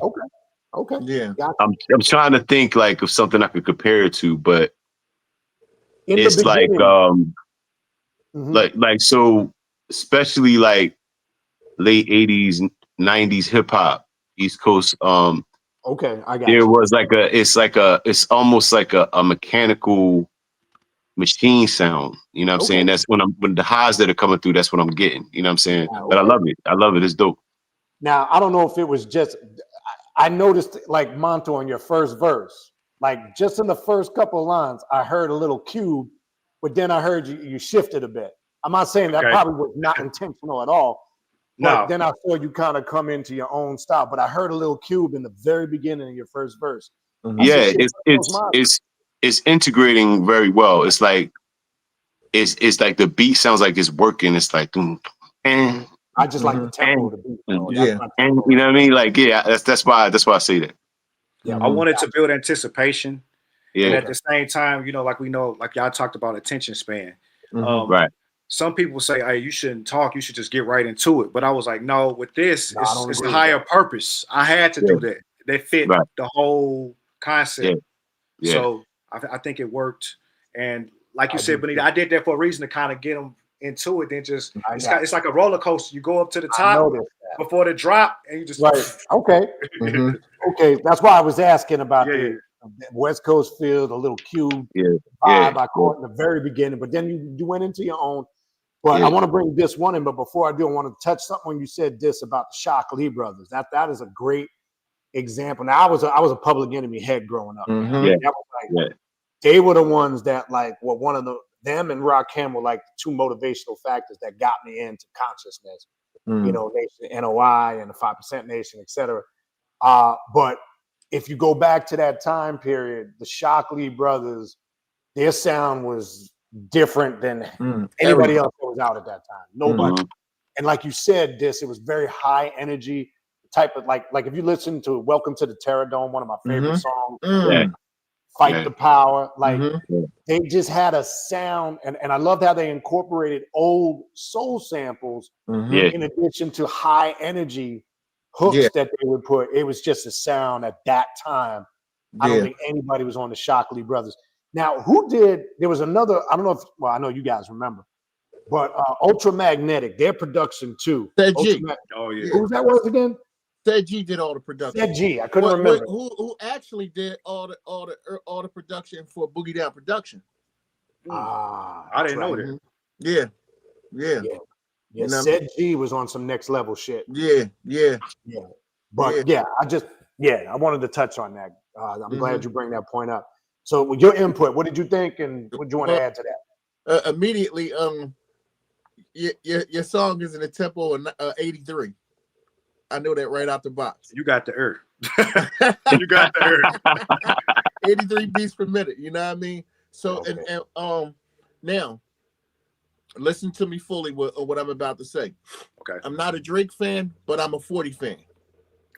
Okay. Yeah. Gotcha. I'm trying to think like of something I could compare it to, but In the it's like beginning- like so, especially like late 80s, 90s hip hop, East Coast. Okay, I got There you. was it's almost like a mechanical machine sound. You know what I'm saying? That's when the highs that are coming through, that's what I'm getting. You know what I'm saying? Yeah, But I okay. love it. I love it. It's dope. Now, I don't know if it was just, I noticed like Monto in your first verse, like just in the first couple of lines, I heard a little cube, but then I heard you shifted a bit. I'm not saying that probably was not intentional at all, but then I saw you kind of come into your own style. But I heard a little cube in the very beginning of your first verse. Yeah, it's integrating very well. It's like the beat sounds like it's working. It's like I just like the tempo of the beat. You know what I mean? Like, yeah, that's why I say that. Yeah, I wanted to build anticipation. Yeah. And at the same time, you know, like y'all talked about attention span. Right. Some people say, hey, you shouldn't talk, you should just get right into it. But I was like, no, with this, it's a higher purpose. I had to do that. That fit the whole concept. Yeah. So I think it worked. And like you said, Benita, I did that for a reason to kind of get them into it. Then just it's like a roller coaster. You go up to the top before the drop, and you just Okay. Okay, that's why I was asking about the West Coast feel, the little cube vibe I caught in the very beginning, but then you went into your own. But I want to bring this one in. But before I do, I want to touch something when you said this about the Shock Lee brothers. That is a great example. Now I was a Public Enemy head growing up. That was like, they were the ones that like were one of them and Rakim were like the two motivational factors that got me into consciousness. You know, Nation NOI and the 5% Nation, etc. But if you go back to that time period, the Shock Lee brothers, their sound was different than anybody else that was out at that time. Nobody. And like you said, it was very high energy type of like if you listen to Welcome to the Terror Dome, one of my favorite songs, Fight the Power, like they just had a sound, and I loved how they incorporated old soul samples in addition to high energy hooks that they would put. It was just a sound at that time. I don't think anybody was on the Shock Lee brothers. Now, there was another, I don't know I know you guys remember, but Ultramagnetic, their production too. Said G. Oh, yeah. Who that again? Said G did all the production. Said G, I couldn't remember. Who actually did all the production for Boogie Down Production. I didn't know that. Yeah. Yeah, Said G was on some next level shit. Yeah. But I wanted to touch on that. I'm glad you bring that point up. So with your input, what did you think, and what do you want to add to that? Immediately, your song is in a tempo of 83. I know that right out the box. You got the earth. You got the earth. 83 beats per minute. You know what I mean? So and now listen to me fully what I'm about to say. Okay. I'm not a Drake fan, but I'm a 40 fan.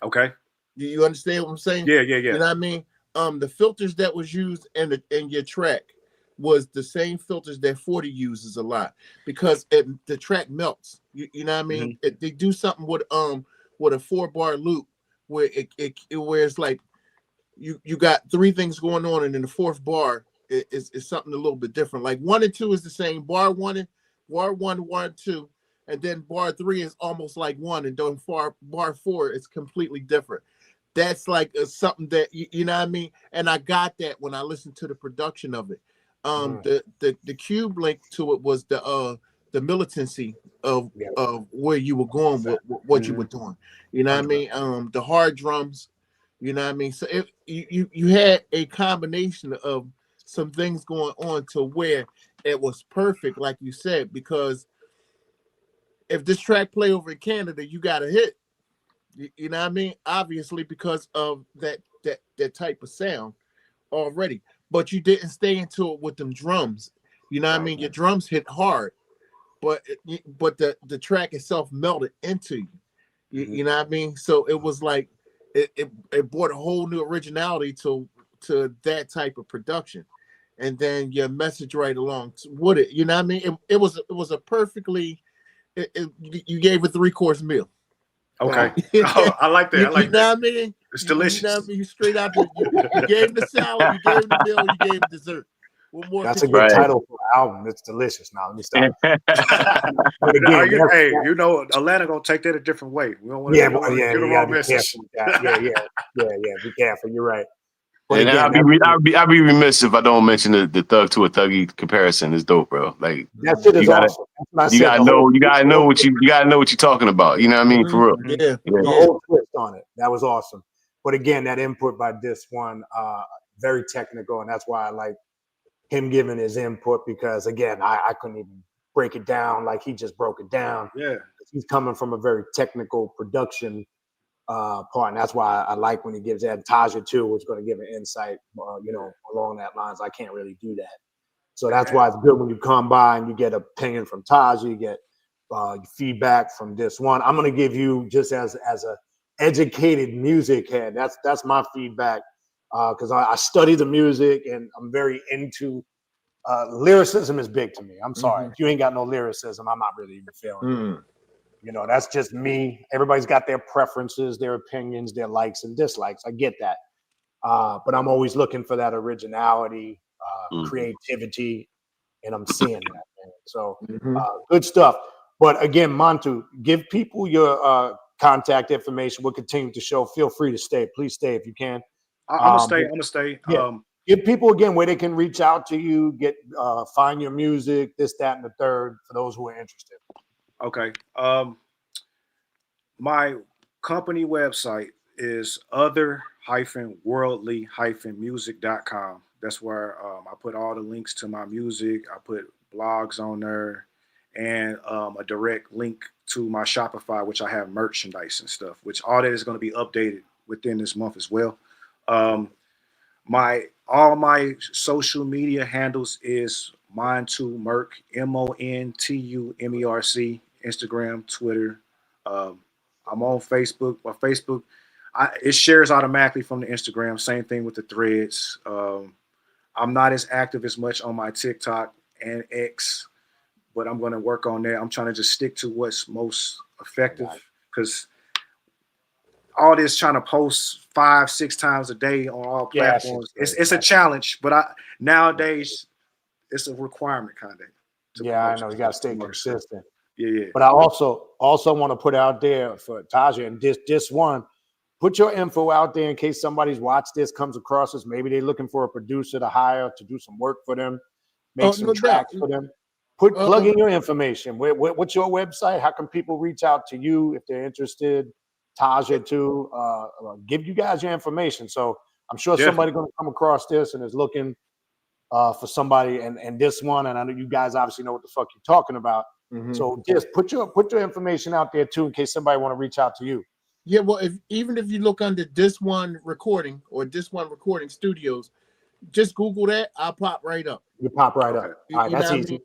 Okay. You understand what I'm saying? Yeah. You know what I mean? The filters that was used in your track was the same filters that 40 uses a lot because the track melts. You know what I mean? They do something with a 4-bar loop where where it's like you got 3 things going on, and then the 4th bar is something a little bit different. Like 1 and 2 is the same. Bar 1, 2, and then bar 3 is almost like 1, and then bar 4 is completely different. That's like something that you know what I mean. And I got that when I listened to the production of it. The cube link to it was the militancy of where you were going with what you were doing. You know what I mean? The hard drums, You know what I mean? So if you had a combination of some things going on to where it was perfect, like you said, because if this track play over in Canada, you got a hit. You know what I mean? Obviously, because of that type of sound already. But you didn't stay into it with them drums. You know what I mean? Your drums hit hard, but the track itself melted into you. You know what I mean? So it was like it brought a whole new originality to that type of production. And then your message right along with it. You know what I mean? It was a perfectly you gave a 3-course meal. Okay. Oh, I like that. I like you know that. what I mean? It's delicious. You know what I mean? Straight out you gave him the salad, you gave him the meal, you gave him dessert. What more? That's a good title for an album. It's delicious. Now let me stop. But again, hey, you know, Atlanta gonna take that a different way. We don't want to you the wrong message. Yeah. Be careful. You're right. But And again, I'd be remiss if I don't mention the Thug to a Thuggy comparison. Is dope, bro. Like that shit is awesome. You gotta know what you're talking about. You know what I mean? For real. Yeah. The whole twist on it. That was awesome. But again, that input by this one, very technical, and that's why I like him giving his input, because again, I couldn't even break it down like he just broke it down. Yeah. He's coming from a very technical production part, and that's why I like when he gives that. Taja too was going to give an insight, along that lines. I can't really do that, so that's why it's good when you come by and you get an opinion from Taja, you get feedback from this one. I'm going to give you, just as a educated music head, that's my feedback, because I study the music and I'm very into lyricism. Is big to me. I'm sorry, if you ain't got no lyricism, I'm not really even feeling it. That's just me. Everybody's got their preferences, their opinions, their likes and dislikes. I get that. But I'm always looking for that originality, creativity, and I'm seeing that, man. So good stuff. But again, Montu, give people your contact information. We'll continue to show. Feel free to stay. Please stay if you can. I'm gonna stay. Yeah. Give people again where they can reach out to you, find your music, this, that, and the third, for those who are interested. Okay. My company website is other-worldly-music.com. That's where I put all the links to my music. I put blogs on there, and a direct link to my Shopify, which I have merchandise and stuff, which all that is going to be updated within this month as well. All my social media handles is Montumerc, MONTUMERC, Instagram, Twitter. I'm on Facebook. My Facebook, it shares automatically from the Instagram. Same thing with the threads. I'm not as active as much on my TikTok and X, but I'm going to work on that. I'm trying to just stick to what's most effective, because all this trying to post 5-6 times a day on all platforms, it's a challenge. But nowadays it's a requirement, kind of. Yeah, I know you got to stay consistent. Yeah. But I also want to put out there for Taja, and this one, put your info out there in case somebody's watched this, comes across this. Maybe they're looking for a producer to hire to do some work for them, make some tracks for them. Plug in your information. What's your website? How can people reach out to you if they're interested? Taja too. Give you guys your information. So I'm sure somebody's going to come across this and is looking for somebody, and this one, and I know you guys obviously know what the fuck you're talking about. So just put your information out there too, in case somebody want to reach out to you. Yeah, well, even if you look under This One Recording or This One Recording Studios, just Google that. I'll pop right up. You pop right up. All right, that's easy.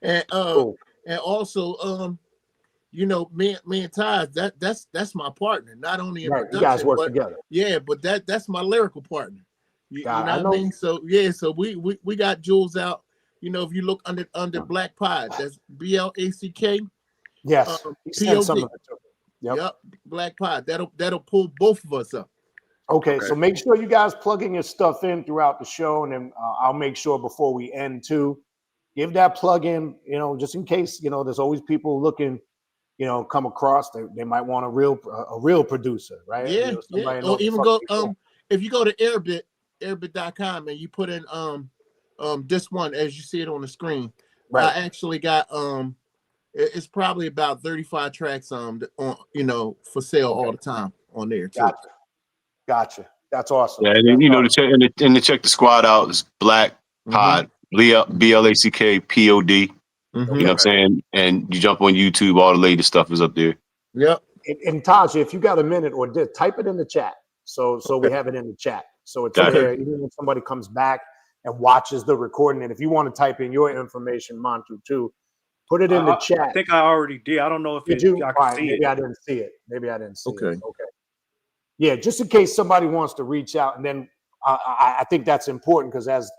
And cool. And also, me and Ty, that's my partner. Not only in production, you guys work together. Yeah, but that's my lyrical partner. You know what I mean? So we got jewels out. If you look under Black Pod, that's BLACK. Yes, POD. Some of it too. Yep, Black Pod. That'll pull both of us up. Okay, so make sure you guys plug in your stuff in throughout the show, and then I'll make sure before we end too, give that plug in. Just in case there's always people looking. Come across. They might want a real producer, right? Yeah, Or even go if you go to airbit.com and you put in this one as you see it on the screen. Right. I actually got it's probably about 35 tracks on for sale all the time on there too. Gotcha. Gotcha. That's awesome. Yeah, and That's then, awesome. to check the squad out is Black Pod, BLACKPOD. You know what I'm saying? And you jump on YouTube, all the latest stuff is up there. Yep. And Taj, if you got a minute, or type it in the chat, so we have it in the chat, so it's Gotcha. there. Even when somebody comes back and watches the recording, and if you want to type in your information, Montu, too, put it in the chat. I think I already did. I don't know if Did you? I All can right, see maybe it. I didn't see it. Maybe I didn't see it. Okay. Okay. Yeah, just in case somebody wants to reach out, and then I think that's important because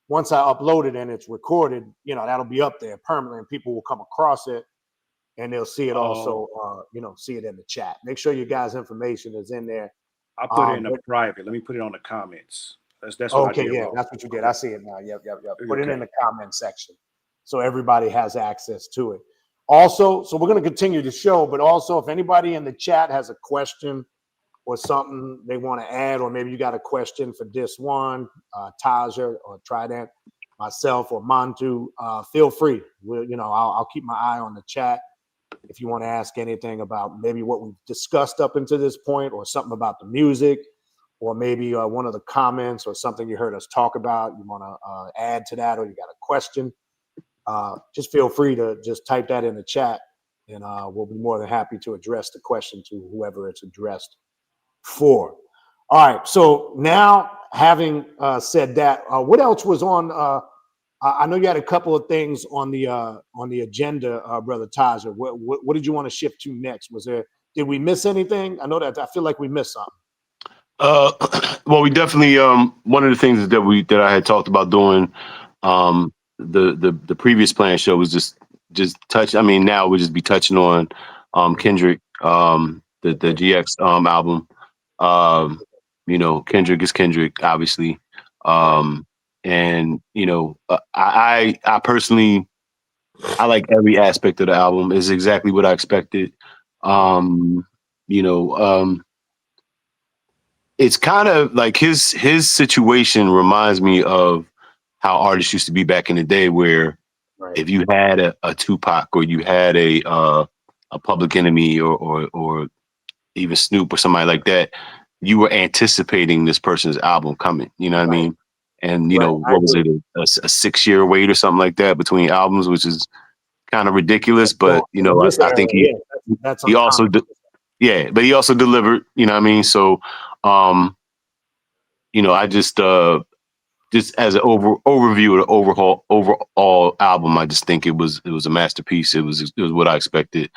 once I upload it and it's recorded, that'll be up there permanently, and people will come across it, and they'll see it also. See it in the chat. Make sure your guys' information is in there. I put it in the private. Let me put it on the comments. That's what I did. Yeah, wrong. that's what you did. I see it now. Yep. Put it Okay. in the comment section so everybody has access to it. Also, so we're going to continue the show, but also if anybody in the chat has a question or something they want to add, or maybe you got a question for this one, Taja or Trident, myself or Montu, feel free. I'll keep my eye on the chat. If you want to ask anything about maybe what we've discussed up until this point, or something about the music, or maybe one of the comments or something you heard us talk about, you want to add to that, or you got a question, just feel free to just type that in the chat, and we'll be more than happy to address the question to whoever it's addressed for. All right. So now, having said that, what else was on? I know you had a couple of things on the agenda, Brother Taja. What did you want to shift to next? Did we miss anything? I know that I feel like we missed something. Well, we definitely one of the things that I had talked about doing the previous plan show was just touch. I mean, now we'll just be touching on Kendrick, the GX album. Kendrick is Kendrick, obviously. And I personally, I like every aspect of the album. It's exactly what I expected. It's kind of like his situation reminds me of how artists used to be back in the day, where if you had a Tupac, or you had a Public Enemy, or even Snoop or somebody like that, you were anticipating this person's album coming. You know what I mean? And what was it, a 6-year wait or something like that between albums, which is kind of ridiculous. But I think he also but he also delivered. You know what I mean? So I just as an overview of the overall album, I just think it was a masterpiece. It was what I expected.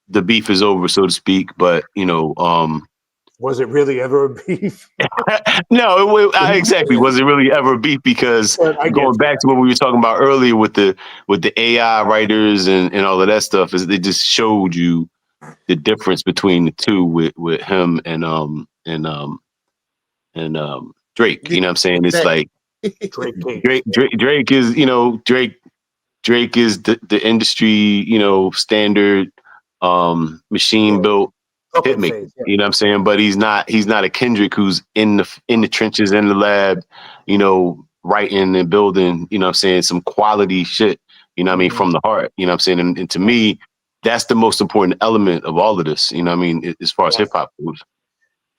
The beef is over, so to speak. But was it really ever a beef? No, exactly. Was it really ever a beef? Because going back to what we were talking about earlier with the AI writers and all of that stuff, is they just showed you the difference between the two with him and Drake. You know what I'm saying? It's like Drake is Drake is the industry standard machine built hitmaker. You know what I'm saying? But he's not a Kendrick who's in the trenches, in the lab, writing and building, you know what I'm saying, some quality shit, you know what I mean, from the heart. You know what I'm saying? And to me, that's the most important element of all of this, you know what I mean, as far as hip hop goes.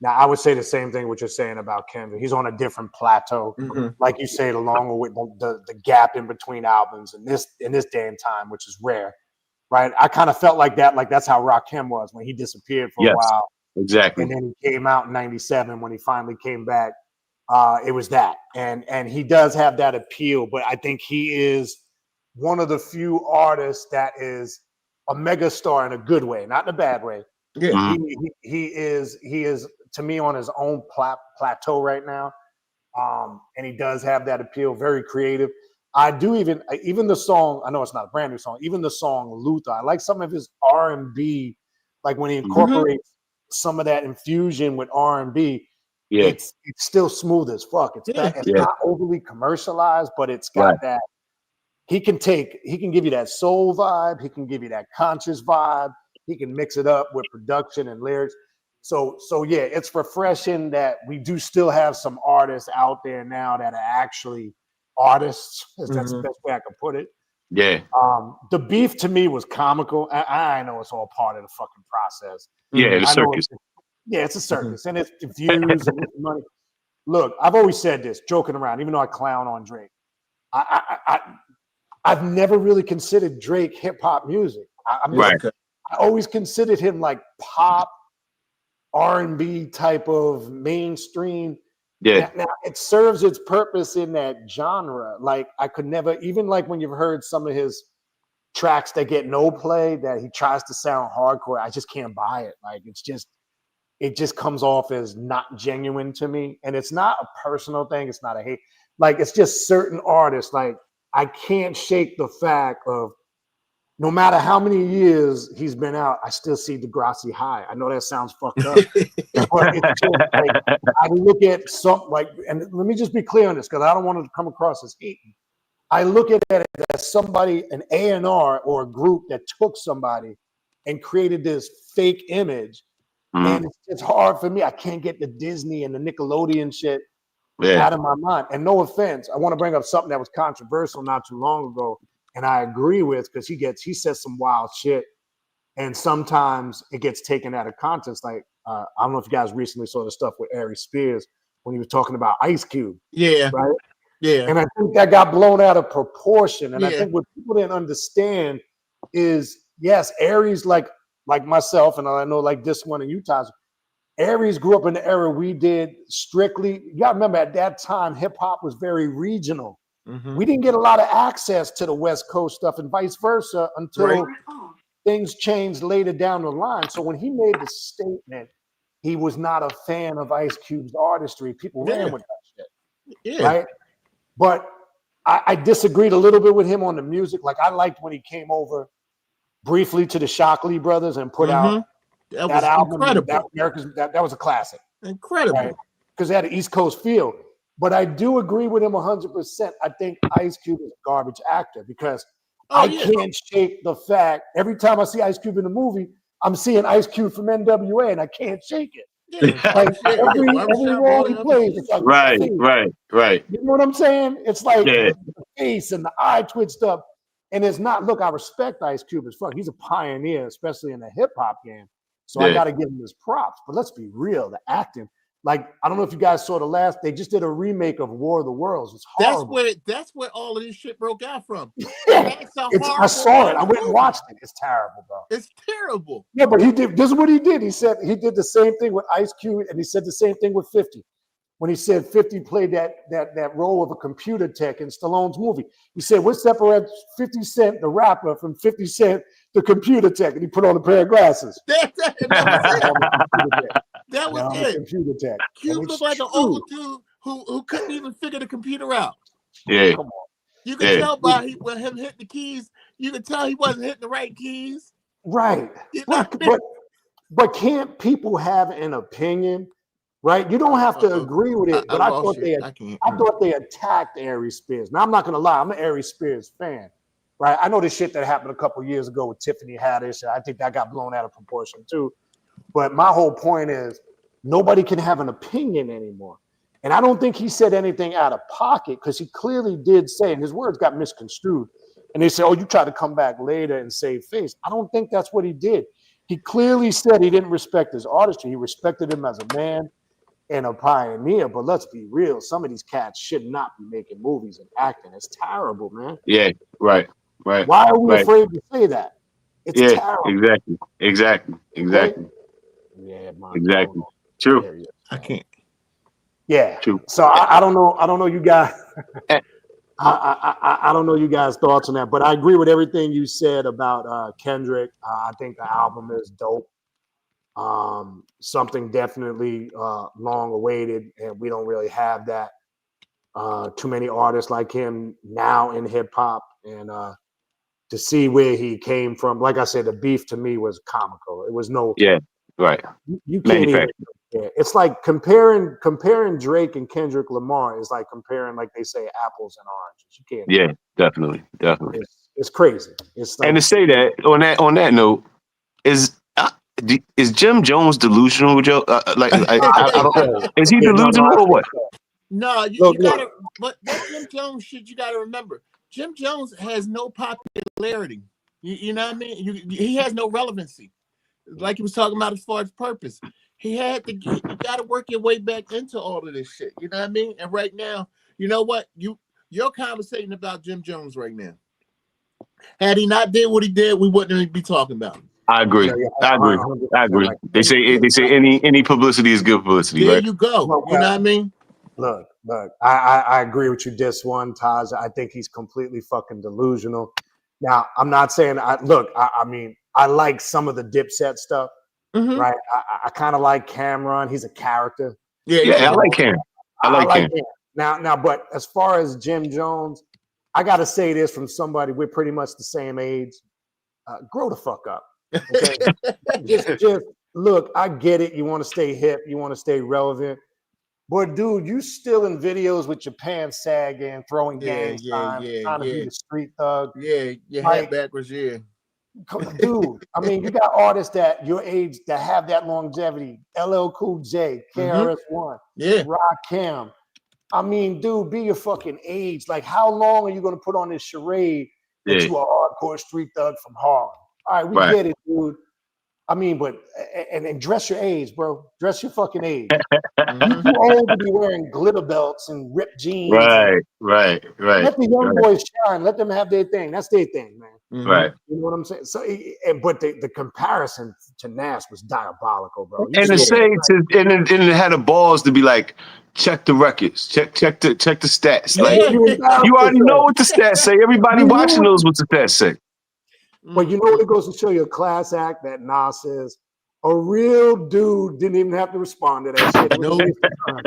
Now, I would say the same thing what you're saying about Kendrick. He's on a different plateau. Like you said, along with the gap in between albums in this day and time, which is rare, right? I kind of felt like that. Like that's how Rakim was when he disappeared for a while. Exactly. And then he came out in 97 when he finally came back. It was that. And he does have that appeal, but I think he is one of the few artists that is a mega star in a good way, not in a bad way. Yeah. He is to me on his own plateau right now. And he does have that appeal, very creative. I do even the song, I know it's not a brand new song, even the song Luther, I like some of his R&B, like when he incorporates some of that infusion with R&B, it's still smooth as fuck. It's not overly commercialized, but it's got that. He can give you that soul vibe, he can give you that conscious vibe, he can mix it up with production and lyrics. So yeah, it's refreshing that we do still have some artists out there now that are actually artists. That's the best way I can put it. Yeah. The beef to me was comical. I know it's all part of the fucking process. Yeah, the I know circus. it's a circus, and it's the views and it's money. Look, I've always said this, joking around, even though I clown on Drake. I've never really considered Drake hip hop music. Right. I always considered him like pop, R&B type of mainstream. Yeah. Now it serves its purpose in that genre. Like I could never, even like when you've heard some of his tracks that get no play, that he tries to sound hardcore, I just can't buy it. Like it just comes off as not genuine to me. And it's not a personal thing. It's not a hate. Like it's just certain artists. Like I can't shake the fact of no matter how many years he's been out, I still see Degrassi High. I know that sounds fucked up, but it's just like I look at some like, and let me just be clear on this because I don't want to come across as hating. I look at it as somebody, an A&R or a group that took somebody and created this fake image. And it's hard for me. I can't get the Disney and the Nickelodeon shit out of my mind. And no offense, I want to bring up something that was controversial not too long ago, and I agree with because he says some wild shit, and sometimes it gets taken out of context. Like I don't know if you guys recently saw the stuff with Ari Spears when he was talking about Ice Cube. Yeah. Right. Yeah. And I think that got blown out of proportion. And I Yeah. think what people didn't understand is, yes, Aries, like myself, and I know like this one in Utah, Aries grew up in the era we did strictly. You gotta remember at that time, hip hop was very regional. We didn't get a lot of access to the West Coast stuff and vice versa until things changed later down the line. So when he made the statement, he was not a fan of Ice Cube's artistry. People ran with that shit. Right? But I disagreed a little bit with him on the music. Like I liked when he came over briefly to the Shockley Brothers and put out that album. Incredible. That was a classic. Incredible. Right? Because it had an East Coast feel. But I do agree with him 100%. I think Ice Cube is a garbage actor because I can't shake the fact every time I see Ice Cube in a movie, I'm seeing Ice Cube from NWA and I can't shake it. Like every role he plays, it's like right. You know what I'm saying? It's like the face and the eye twitched up. And it's not, look, I respect Ice Cube as fuck. He's a pioneer, especially in the hip hop game. So I got to give him his props. But let's be real, the acting. Like, I don't know if you guys saw they just did a remake of War of the Worlds. It's horrible. That's where all of this shit broke out from. I saw it. I went and watched it. It's terrible, bro. It's terrible. Yeah, but this is what he did. He said he did the same thing with Ice Cube, and he said the same thing with 50. When he said 50 played that role of a computer tech in Stallone's movie. He said, what separates 50 Cent, the rapper, from 50 Cent, the computer tech? And he put on a pair of glasses. That was it. Computer tech. Cube looked like an old dude who couldn't even figure the computer out. Yeah. Come on. You could tell by when him hitting the keys, you could tell he wasn't hitting the right keys. Right. But can't people have an opinion? Right, you don't have to agree with it, but I thought they attacked Ari Spears. Now I'm not gonna lie, I'm an Ari Spears fan, right? I know the shit that happened a couple years ago with Tiffany Haddish. I think that got blown out of proportion too. But my whole point is nobody can have an opinion anymore, and I don't think he said anything out of pocket because he clearly did say, and his words got misconstrued. And they say, "Oh, you tried to come back later and save face." I don't think that's what he did. He clearly said he didn't respect his artistry. He respected him as a man and a pioneer, but let's be real. Some of these cats should not be making movies and acting. It's terrible, man. Yeah, right. Why are we afraid to say that? It's terrible. Exactly. Yeah, man. Exactly. True. I can't. Yeah. True. So I don't know you guys. I don't know you guys' thoughts on that, but I agree with everything you said about Kendrick. I think the album is dope. Something definitely long awaited, and we don't really have that. Too many artists like him now in hip hop, and to see where he came from, like I said, the beef to me was comical. It was no You can't even. It's like comparing Drake and Kendrick Lamar is like comparing, like they say, apples and oranges. You can't. Yeah, definitely. It's crazy. It's like, and to say that on that note is Jim Jones delusional, Joe? Is he delusional or what? No, you gotta. But that Jim Jones shit, you gotta remember. Jim Jones has no popularity. You know what I mean? He has no relevancy. Like he was talking about as far as purpose. You got to work your way back into all of this shit. You know what I mean? And right now, you know what? You're conversating about Jim Jones right now. Had he not did what he did, we wouldn't be talking about him. I agree. I agree. I agree. They say any publicity is good publicity. There right? you go. You know what I mean? Look, I agree with you this one, Taj. I think he's completely fucking delusional. Now, I'm not saying I mean, I like some of the Dipset stuff, right? I kind of like Cameron. He's a character. Yeah, I like Cam. I like Cam. Now, but as far as Jim Jones, I got to say this from somebody, we're pretty much the same age. Grow the fuck up. Okay? just look, I get it. You want to stay hip. You want to stay relevant. But dude, you still in videos with your pants sagging, throwing gang signs, trying to be the street thug. Yeah, your Like, head backwards, yeah. Dude, I mean, you got artists that your age that have that longevity. LL Cool J, KRS-One, Rakim. I mean, dude, be your fucking age. Like, how long are you going to put on this charade that you are a hardcore street thug from Harlem? All right, we get it, dude. I mean, but and dress your age, bro. Dress your fucking age. You too old to be wearing glitter belts and ripped jeans. Right. Let the young boys shine. Let them have their thing. That's their thing, man. Right. You know what I'm saying? So, but the comparison to Nas was diabolical, bro. And to say and it had the balls to be like, check the records, check the stats. Like you already know what the stats say. Everybody watching knows what the stats say. But you know what it goes to show you a class act that Nas says a real dude didn't even have to respond to that shit. No,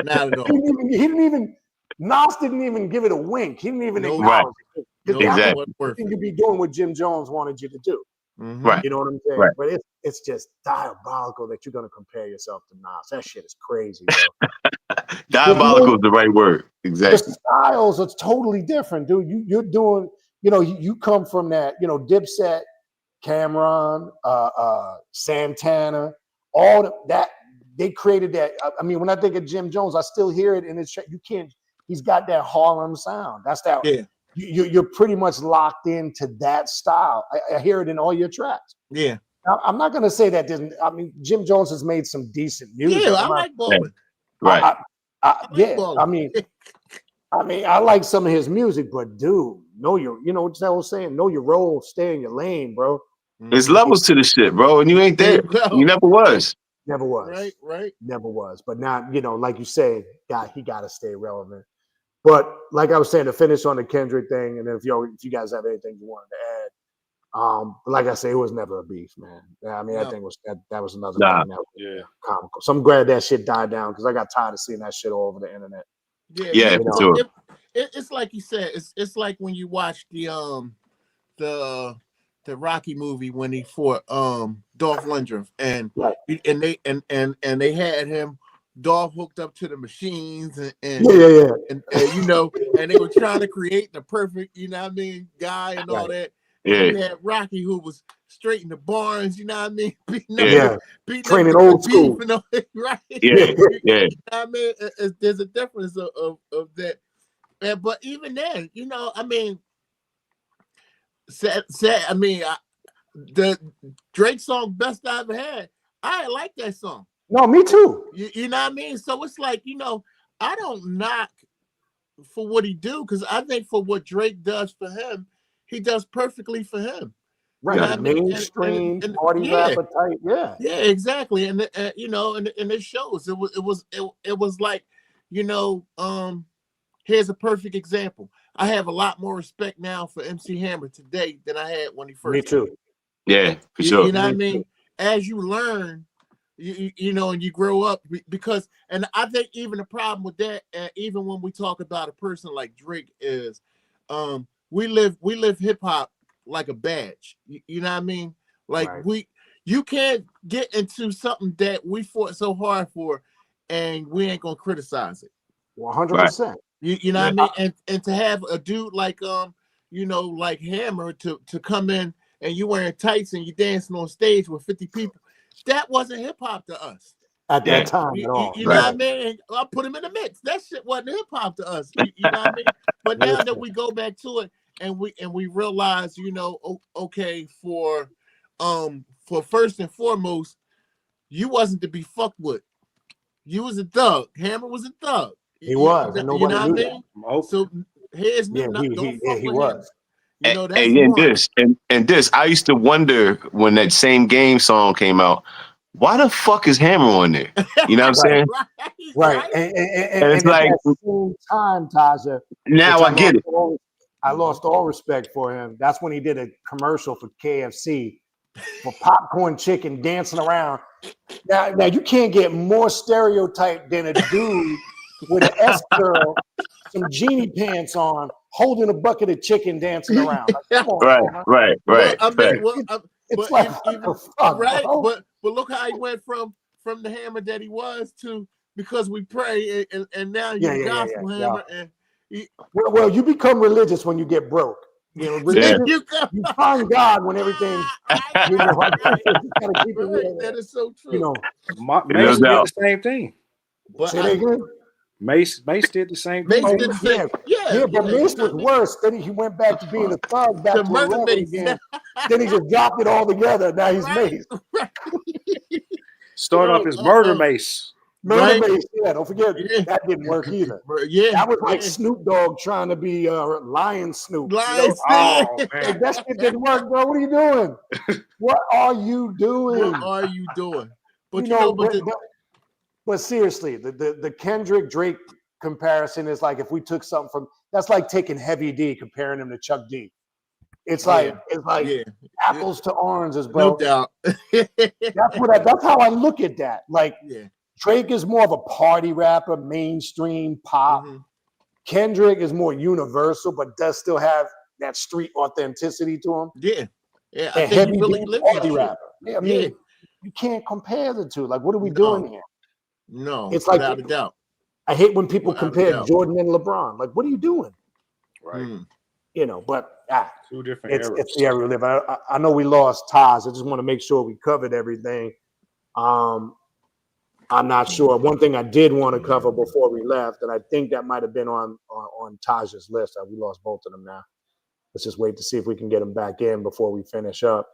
not at all. He didn't even Nas didn't even give it a wink. He didn't even acknowledge it. Exactly. What you be doing what Jim Jones wanted you to do. Right. You know what I'm saying? Right. But it's just diabolical that you're gonna compare yourself to Nas. That shit is crazy, bro. Diabolical is the right word. Exactly. The styles are totally different, dude. You're doing, you come from that, Dipset, Cameron, Santana, all that they created that. I mean, when I think of Jim Jones, I still hear it in his. He's got that Harlem sound. That's that. Yeah. You're pretty much locked into that style. I hear it in all your tracks. Yeah. Now, I'm not gonna say that didn't. I mean, Jim Jones has made some decent music. Yeah, I like Ballin'. Right. I mean, I like some of his music, but dude, you know what I was saying? Know your role, stay in your lane, bro. There's levels to this shit, bro, and you ain't there. You never was. Never was. Right. Never was. But now, like you say, he got to stay relevant. But like I was saying, to finish on the Kendrick thing, and then if you guys have anything you wanted to add, but like I say, it was never a beef, man. I mean, I think that was another thing that was comical. So I'm glad that shit died down because I got tired of seeing that shit all over the internet. Yeah, for sure. It's like you said. It's like when you watch the Rocky movie when he fought Dolph Lundgren and they had him Dolph hooked up to the machines and and they were trying to create the perfect guy and all that. Yeah. You had Rocky who was straight in the barns, you know what I mean? Beating training old school. Right? Yeah. You know what I mean? There's a difference of that. But even then, I mean, the Drake song "Best I Ever Had," I like that song. No, me too. You know what I mean? So it's like, I don't knock for what he do because I think for what Drake does for him, he does perfectly for him. Right, you know what mainstream party rapper type, yeah, exactly, and and it shows. It was like, here's a perfect example. I have a lot more respect now for MC Hammer today than I had when he first. Me too. Yeah, for sure. You know what I mean? As you learn, and you grow up, because, and I think even the problem with that, even when we talk about a person like Drake, is, we live hip hop like a badge. You know what I mean? Like you can't get into something that we fought so hard for, and we ain't gonna criticize it. 100%. You know what I mean? And to have a dude like like Hammer to come in and you wearing tights and you dancing on stage with 50 people, that wasn't hip hop to us at that time at all. You know what I mean? I put him in the mix. That shit wasn't hip hop to us. You know what I mean? But now that we go back to it we realize, you know, okay, for first and foremost, you wasn't to be fucked with. You was a thug. Hammer was a thug. He was, and You nobody know knew what I that. mean? Oh, So here's Yeah, not don't fuck he with was. him. You know, that's And one. this, I used to wonder when that same game song came out, why the fuck is Hammer on there? You know what I'm Right. saying? Right. And And it's at like, that same time, Taja, now which I get it. I lost all respect for him. That's when he did a commercial for KFC for popcorn chicken dancing around. Now you can't get more stereotyped than a dude with an S curl, some genie pants on, holding a bucket of chicken dancing around. Like, come on, man. Well, I mean, Fact. It's but like even what the fuck, right, bro? but look how he went from the Hammer that he was to because we pray, and now he's a gospel Hammer, and well, you become religious when you get broke. You know, Yeah. religious, you find God when everything, you know, you gotta keep it real. That is so true. You know, Mace did doubt. the same thing. But say that again. Mace did the same Mace thing. did the same. Yeah, but Mace was worse. Then he went back to being a thug, back to a Murder rebel Mace. again. Then he just dropped it all together. Now he's Right. Mace. Start off as Murder Mace. Murder Right. Mace, yeah, don't forget that didn't work either. Yeah, That was like Snoop Dogg trying to be Lion Snoop. Lion Oh Like, man. that shit didn't work, bro. What are you doing? What are you doing? What are you doing? But You know, but seriously, the Kendrick Drake comparison is like if we took something from that's like taking Heavy D comparing him to Chuck D. It's like apples to oranges, bro. No doubt. That's how I look at that. Like Yeah. Drake is more of a party rapper, mainstream pop. Mhm. Kendrick is more universal, but does still have that street authenticity to him. Yeah. Yeah. And I think Heavy he really D, lived party that shit. rapper. Yeah, I mean, you can't compare the two. Like, what are we doing here? No, It's like without a doubt. I hate when people Without a compare doubt. Jordan and LeBron. Like, what are you doing? Right. You know, but Two different eras. it's the era we live. I know we lost ties. I just want to make sure we covered everything. I'm not sure. One thing I did want to cover before we left, and I think that might have been on Taj's list. We lost both of them now. Let's just wait to see if we can get them back in before we finish up.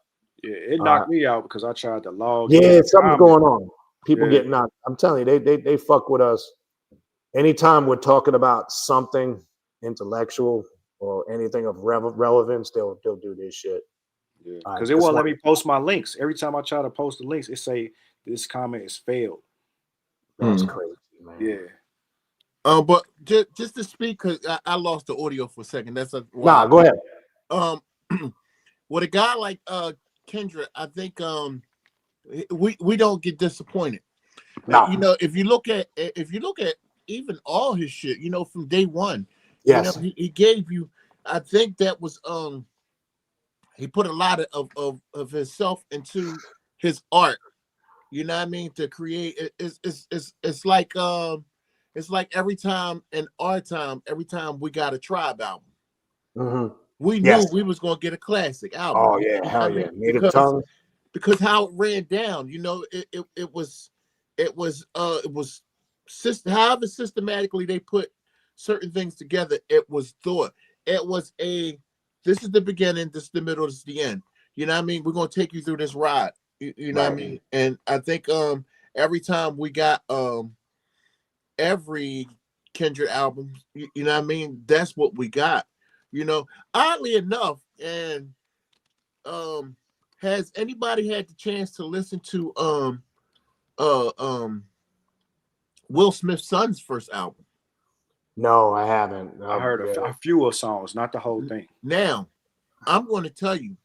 Yeah, it knocked me out because I tried to log. Yeah, something's going on. People Yeah. get knocked. I'm telling you, they fuck with us. Anytime we're talking about something intellectual or anything of relevance, they'll do this shit. Yeah, because it won't let me post my links. Every time I try to post the links, it say this comment has failed. That's crazy, man. Yeah. But just to speak, because I lost the audio for a second. That's Nah, go ahead. With a guy like Kendrick, I think we don't get disappointed. No. You know, if you look at even all his shit, you know, from day one, Yes. you know, he gave you. I think that was he put a lot of himself into his art. You know what I mean? To create it's like every time in our time, every time we got a Tribe album, we knew we was gonna get a classic album. Oh yeah, hell yeah. Native Tongue. Because how it ran down, you know, it was however systematically they put certain things together, it was thought. It was this is the beginning, this is the middle, this is the end. You know what I mean? We're gonna take you through this ride. You know what I mean? And I think every time we got every Kendrick album, you know what I mean? That's what we got. You know, oddly enough, and has anybody had the chance to listen to Will Smith's son's first album? No, I haven't. I heard a few of songs, not the whole thing. Now, I'm going to tell you,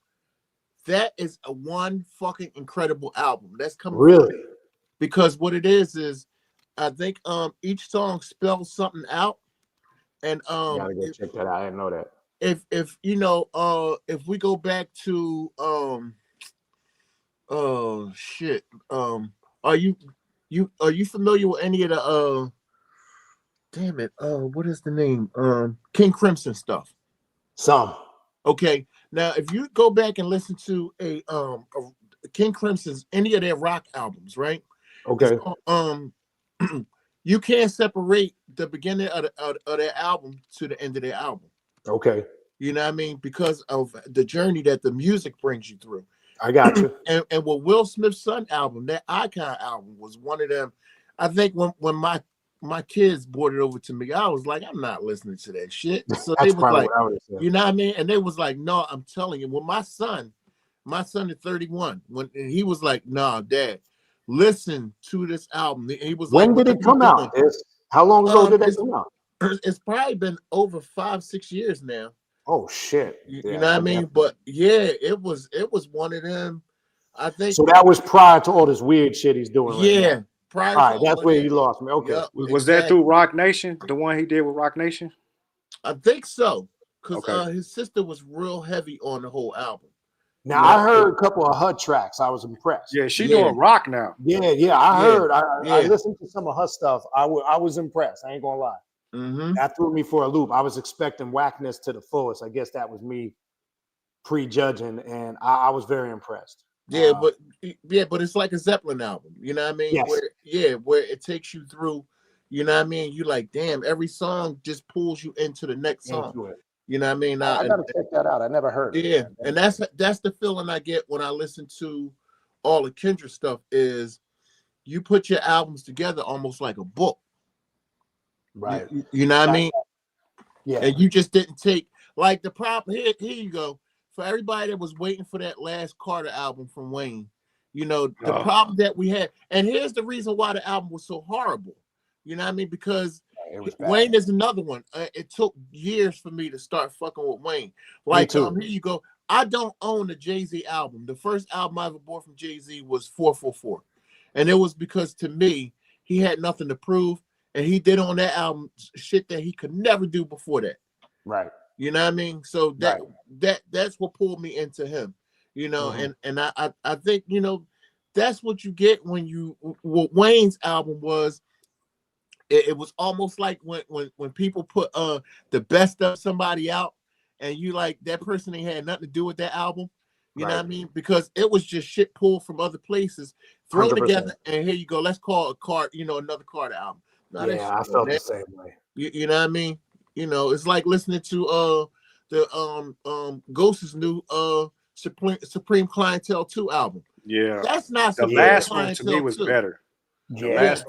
that is a one fucking incredible album. That's coming really from, because what it is I think each song spells something out, and gotta go check that out. I didn't know that. If you know if we go back to are you familiar with any of the damn it what is the name King Crimson stuff? Some. Okay. Now if you go back and listen to a King Crimson's any of their rock albums, right? Okay. You can't separate the beginning of their album to the end of their album. Okay. You know what I mean? Because of the journey that the music brings you through. I got you. And with Will Smith's Son album, that Icon album was one of them. I think when my kids brought it over to me, I was like, I'm not listening to that shit. So they That's was probably like, what I would have said. you know what I mean? And they was like, no, I'm telling you. Well, my son is 31. And he was like, nah, Dad, listen to this album. He was When like, did it come out? How long ago did that come out? It's probably been over 5-6 years now. Oh shit! You know what I mean? definitely. But yeah, it was one of them. I think So that was prior to all this weird shit he's doing right yeah, now. prior All to right, that's all where that. you lost me. Okay. Yep, Was that through Rock Nation? The one he did with Rock Nation? I think so. Because Okay. his sister was real heavy on the whole album. Now You know? I heard a couple of her tracks. I was impressed. Yeah, she Yeah. doing rock now. Yeah. I heard. I Yeah. listened to some of her stuff. I was impressed. I ain't gonna lie. Mm-hmm. That threw me for a loop. I was expecting whackness to the fullest. I guess that was me prejudging, and I was very impressed. Yeah, but it's like a Zeppelin album. You know what I mean? Yes. Where it takes you through. You know what I mean? You like, damn, every song just pulls you into the next song. Into it. You know what I mean? I gotta check that out. I never heard it. Yeah, and that's the feeling I get when I listen to all the Kendrick stuff. Is you put your albums together almost like a book, right? You know what I mean? Yeah. And you just didn't take like the problem. Here you go. For everybody that was waiting for that last Carter album from Wayne, you know the problem that we had, and here's the reason why the album was so horrible. You know what I mean? Because Wayne is another one. It took years for me to start fucking with Wayne. Like, here you go. I don't own the Jay-Z album. The first album I ever bought from Jay-Z was 444. And it was because to me, he had nothing to prove. And he did on that album shit that he could never do before that. Right. You know what I mean? So that's what pulled me into him. You know, and I think, you know, that's what you get when what Wayne's album was. It was almost like when people put the best of somebody out, and you like that person ain't had nothing to do with that album. You know what I mean? Because it was just shit pulled from other places, thrown 100%. Together, and here you go. Let's call a card, you know, another Carter album. No, yeah, I felt the same way. You know what I mean? You know, it's like listening to the Ghost's new Supreme Clientele 2 album. Yeah, that's not the last one to me was better. That is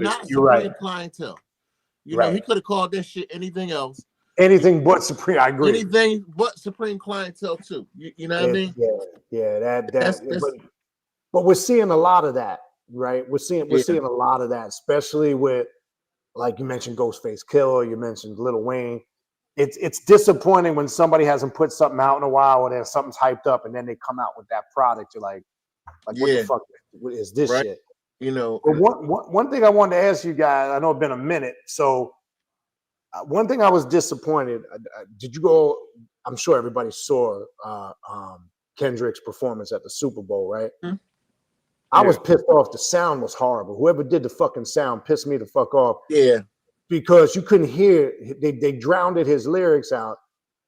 not Supreme Clientele. You know, he could have called that shit anything else. Anything but Supreme. I agree. Anything but Supreme Clientele too. You know what I mean? Yeah. But we're seeing a lot of that, right? We're seeing a lot of that, especially with, like you mentioned, Ghostface Killer. You mentioned Lil Wayne. It's disappointing when somebody hasn't put something out in a while, or there's something's hyped up, and then they come out with that product. You're like what the fuck is this shit? You know, but one thing I wanted to ask you guys, I know it's been a minute. So one thing I was disappointed. Did you go? I'm sure everybody saw Kendrick's performance at the Super Bowl, right? Mm-hmm. I was pissed off. The sound was horrible. Whoever did the fucking sound pissed me the fuck off. Yeah. Because you couldn't hear, they drowned his lyrics out.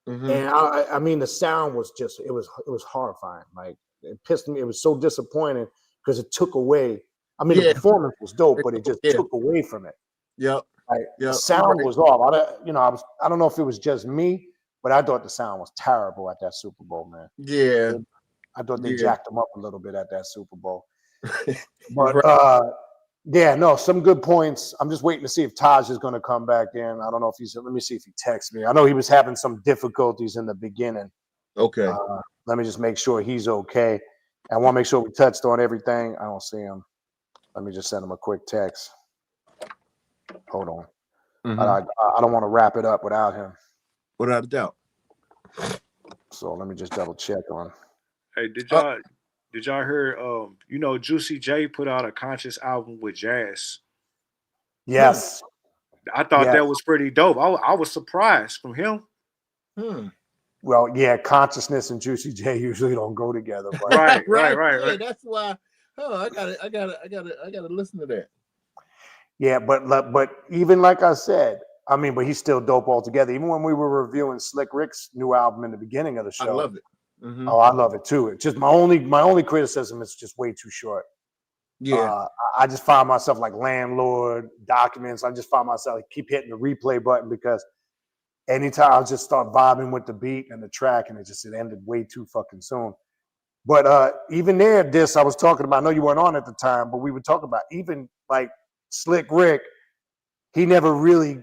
Mm-hmm. And I mean, the sound was just, it was horrifying. Like, it pissed me. It was so disappointing because it took away. I mean, the performance was dope, but it just took away from it. Yep. Like, the sound was off. I don't know if it was just me, but I thought the sound was terrible at that Super Bowl, man. Yeah. I thought they jacked him up a little bit at that Super Bowl. But some good points. I'm just waiting to see if Taj is going to come back in. I don't know if let me see if he texts me. I know he was having some difficulties in the beginning. Okay. Let me just make sure he's okay. I want to make sure we touched on everything. I don't see him. Let me just send him a quick text. Hold on. Mm-hmm. I don't want to wrap it up without him. Without a doubt. So let me just double check on. Hey, did y'all hear Juicy J put out a conscious album with Jazz? Yes. I thought that was pretty dope. I was surprised from him. Well, yeah, consciousness and Juicy J usually don't go together. But right. Yeah, that's why. I gotta listen to that. Yeah, but even like I said, I mean, but he's still dope altogether. Even when we were reviewing Slick Rick's new album in the beginning of the show, I love it. Mm-hmm. Oh, I love it too. It's just my only criticism is just way too short. Yeah, I just find myself like Landlord, Documents. I just find myself keep hitting the replay button because anytime I just start vibing with the beat and the track, and it ended way too fucking soon. But even there, I was talking about, I know you weren't on at the time, but we were talking about even like Slick Rick, he never really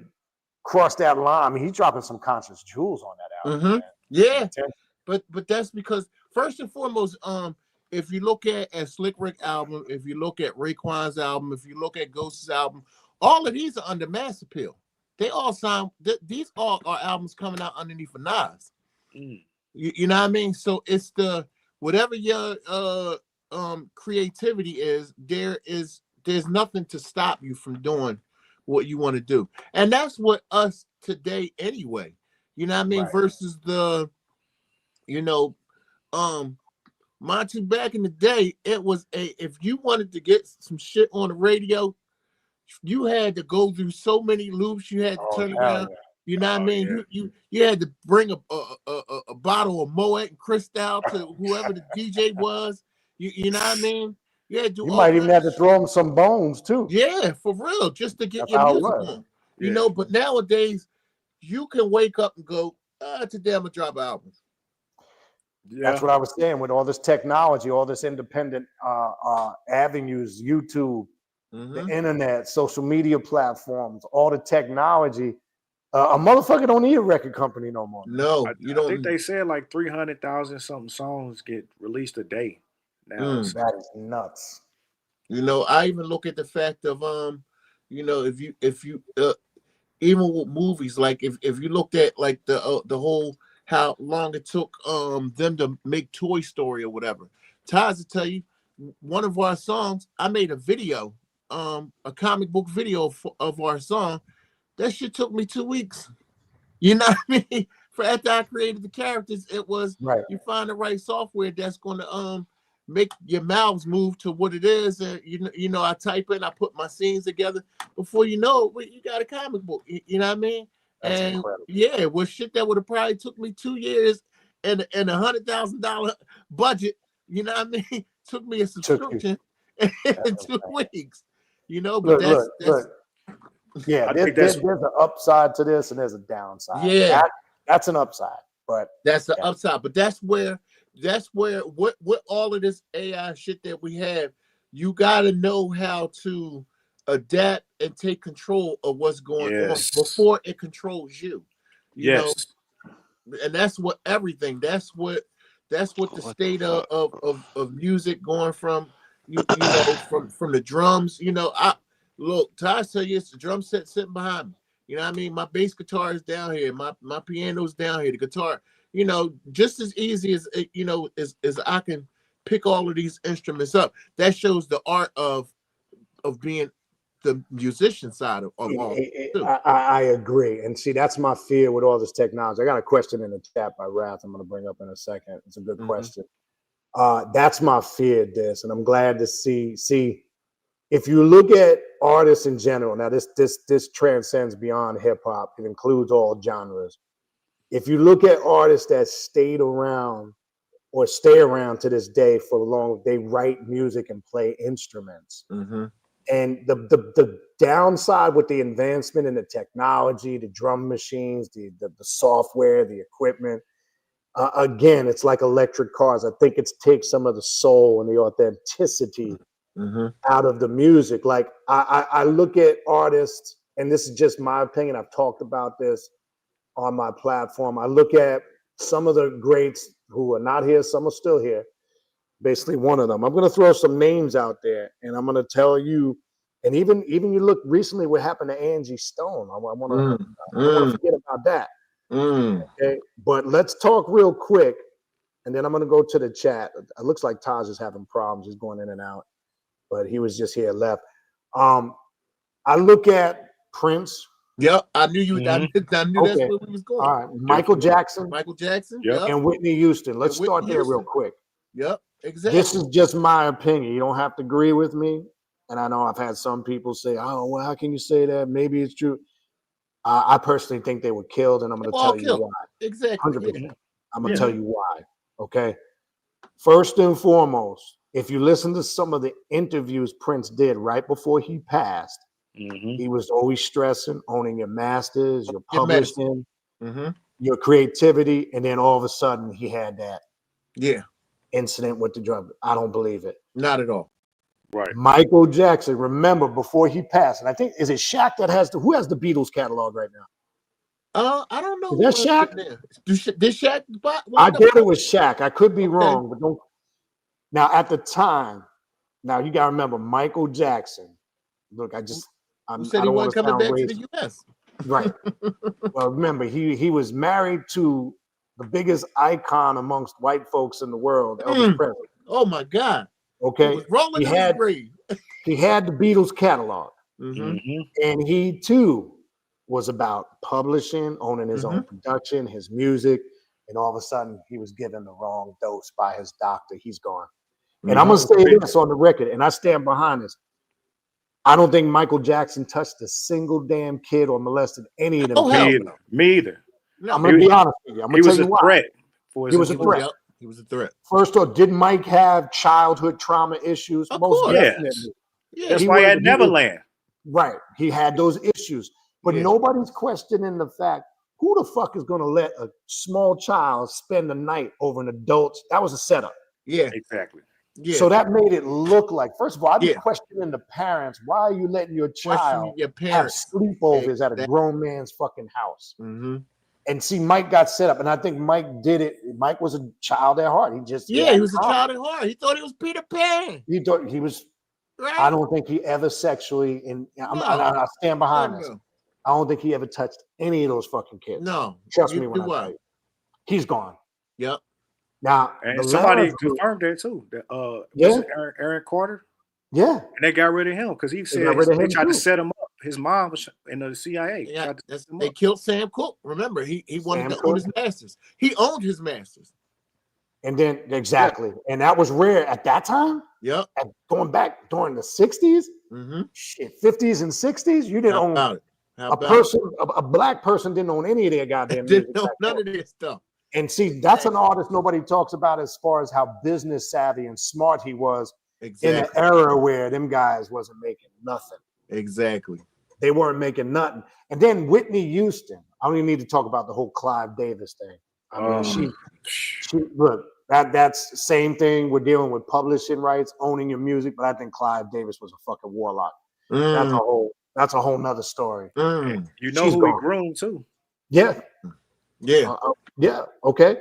crossed that line. I mean, he's dropping some conscious jewels on that album. Man. Yeah, but that's because first and foremost, if you look at Slick Rick album, if you look at Raekwon's album, if you look at Ghost's album, all of these are under Mass Appeal. They all sound. These all are albums coming out underneath a Nas. You know what I mean? So it's the whatever your creativity is, there's nothing to stop you from doing what you want to do, and that's what us today anyway. You know what I mean? Right. Versus the, Monty back in the day, it was if you wanted to get some shit on the radio, you had to go through so many loops. You had to turn around. Yeah. You know what I mean? You had to bring a bottle of Moet and Cristal to whoever the DJ was. You know what I mean? You might even have to throw him some bones too. Yeah, for real, just to get That's your how it music was. on. You know, but nowadays you can wake up and go, today I'm gonna drop albums. Yeah. That's what I was saying with all this technology, all this independent avenues, YouTube, the internet, social media platforms, all the technology. A motherfucker don't need a record company no more. No, you don't. I think they said like 300,000 something songs get released a day now. That is nuts. You know, I even look at the fact of if you even with movies, like if you looked at like the whole how long it took them to make Toy Story or whatever. Taz will tell you, one of our songs, I made a video, a comic book video of our song. That shit took me 2 weeks. You know what I mean? For after I created the characters, it was you find the right software that's going to make your mouths move to what it is. And you know, I type in, I put my scenes together. Before you know it, you got a comic book. You know what I mean? That's and incredible. Yeah, well, shit that would have probably took me 2 years and $100,000 budget. You know what I mean? Took me a subscription in 2 weeks. You know, but look. Yeah, there's an upside to this and there's a downside. Yeah, that's an upside, but that's the upside. But that's where what all of this AI shit that we have, you got to know how to adapt and take control of what's going on before it controls you. You know, and that's what everything. That's what the state of music going from you know from the drums. You know, Look, Ty tell you it's the drum set sitting behind me. You know what I mean? My bass guitar is down here. My piano's down here. The guitar, you know, just as easy as as I can pick all of these instruments up. That shows the art of being the musician side of all. I agree. And see, that's my fear with all this technology. I got a question in the chat by Wrath I'm going to bring up in a second. It's a good question. That's my fear, Dis, and I'm glad to see. If you look at artists in general, now this transcends beyond hip hop. It includes all genres. If you look at artists that stayed around or stay around to this day for long, they write music and play instruments. And the downside with the advancement in the technology, the drum machines, the software, the equipment, again, it's like electric cars. I think it takes some of the soul and the authenticity out of the music. Like I look at artists, and this is just my opinion. I've talked about this on my platform. I look at some of the greats who are not here, some are still here. Basically, one of them. I'm going to throw some names out there, and I'm going to tell you. And even you look recently, what happened to Angie Stone. I want to forget about that. Okay, but let's talk real quick, and then I'm going to go to the chat. It looks like Taj is having problems. He's going in and out. But he was just here left. I look at Prince. Yep, I knew you. I knew that's where we was going. All right, Michael Jackson. Yep. And Whitney Houston. Let's start there real quick. Yep, exactly. This is just my opinion. You don't have to agree with me. And I know I've had some people say, "Oh, well, how can you say that? Maybe it's true." I personally think they were killed, and I'm going to tell you why. Exactly. 100%. I'm going to tell you why. Okay. First and foremost, if you listen to some of the interviews Prince did right before he passed, he was always stressing owning your masters, your publishing. your creativity, and then all of a sudden he had that Yeah, incident with the drug. I don't believe it. not at all. Right. Michael Jackson, remember before he passed, and I think is it Shaq that has who has the Beatles catalog right now? I don't know. Is that Shaq? Did Shaq? I thought it was Shaq. I could be wrong, but don't. Now at the time, now you gotta remember Michael Jackson. Look, I said I he don't want wasn't to coming sound back racist. to the U.S. Right. Well, remember he was married to the biggest icon amongst white folks in the world, Elvis Presley. Oh my God. Okay, He was rolling in his grave. He had the Beatles catalog, and he too was about publishing, owning his own production, his music, and all of a sudden he was given the wrong dose by his doctor. He's gone. And I'm gonna say this on the record, and I stand behind this. I don't think Michael Jackson touched a single damn kid or molested any of them. Oh, hell no. Me either. No. I'm gonna be honest with you. I'm gonna tell you why. He was a threat. Yep. He was a threat. First off, did Mike have childhood trauma issues? Of Most course. definitely. Yeah. That's why he had Neverland. Right. He had those issues. But nobody's questioning the fact, who the fuck is going to let a small child spend the night over an adult? That was a setup. Yeah. Exactly. Yeah. So that made it look like, first of all, I'd be questioning the parents. Why are you letting your child have sleepovers at a grown man's fucking house? And see, Mike got set up, and I think Mike did it. Mike was a child at heart. He just he was a child at heart. He thought he was Peter Pan. He thought he was. Right? I don't think he ever sexually. I stand behind this. I don't think he ever touched any of those fucking kids. No, trust me when I tell you, he's gone. Yep. Now, and somebody confirmed that too. Aaron Carter. Yeah, and they got rid of him because he said they tried to set him up. His mom was in the CIA. Yeah, they killed Sam Cooke. Remember, he wanted to own his masters. He owned his masters. And then and that was rare at that time. Yep. Going back during the 60s, 50s and 60s, you didn't own a black person didn't own any of their goddamn music. None of this stuff. And see, that's an artist nobody talks about as far as how business savvy and smart he was in an era where them guys wasn't making nothing. Exactly. They weren't making nothing. And then Whitney Houston. I don't even need to talk about the whole Clive Davis thing. I mean, she look, that's the same thing. We're dealing with publishing rights, owning your music, but I think Clive Davis was a fucking warlock. That's a whole nother story. You know who he groomed too. Yeah. Yeah. Okay.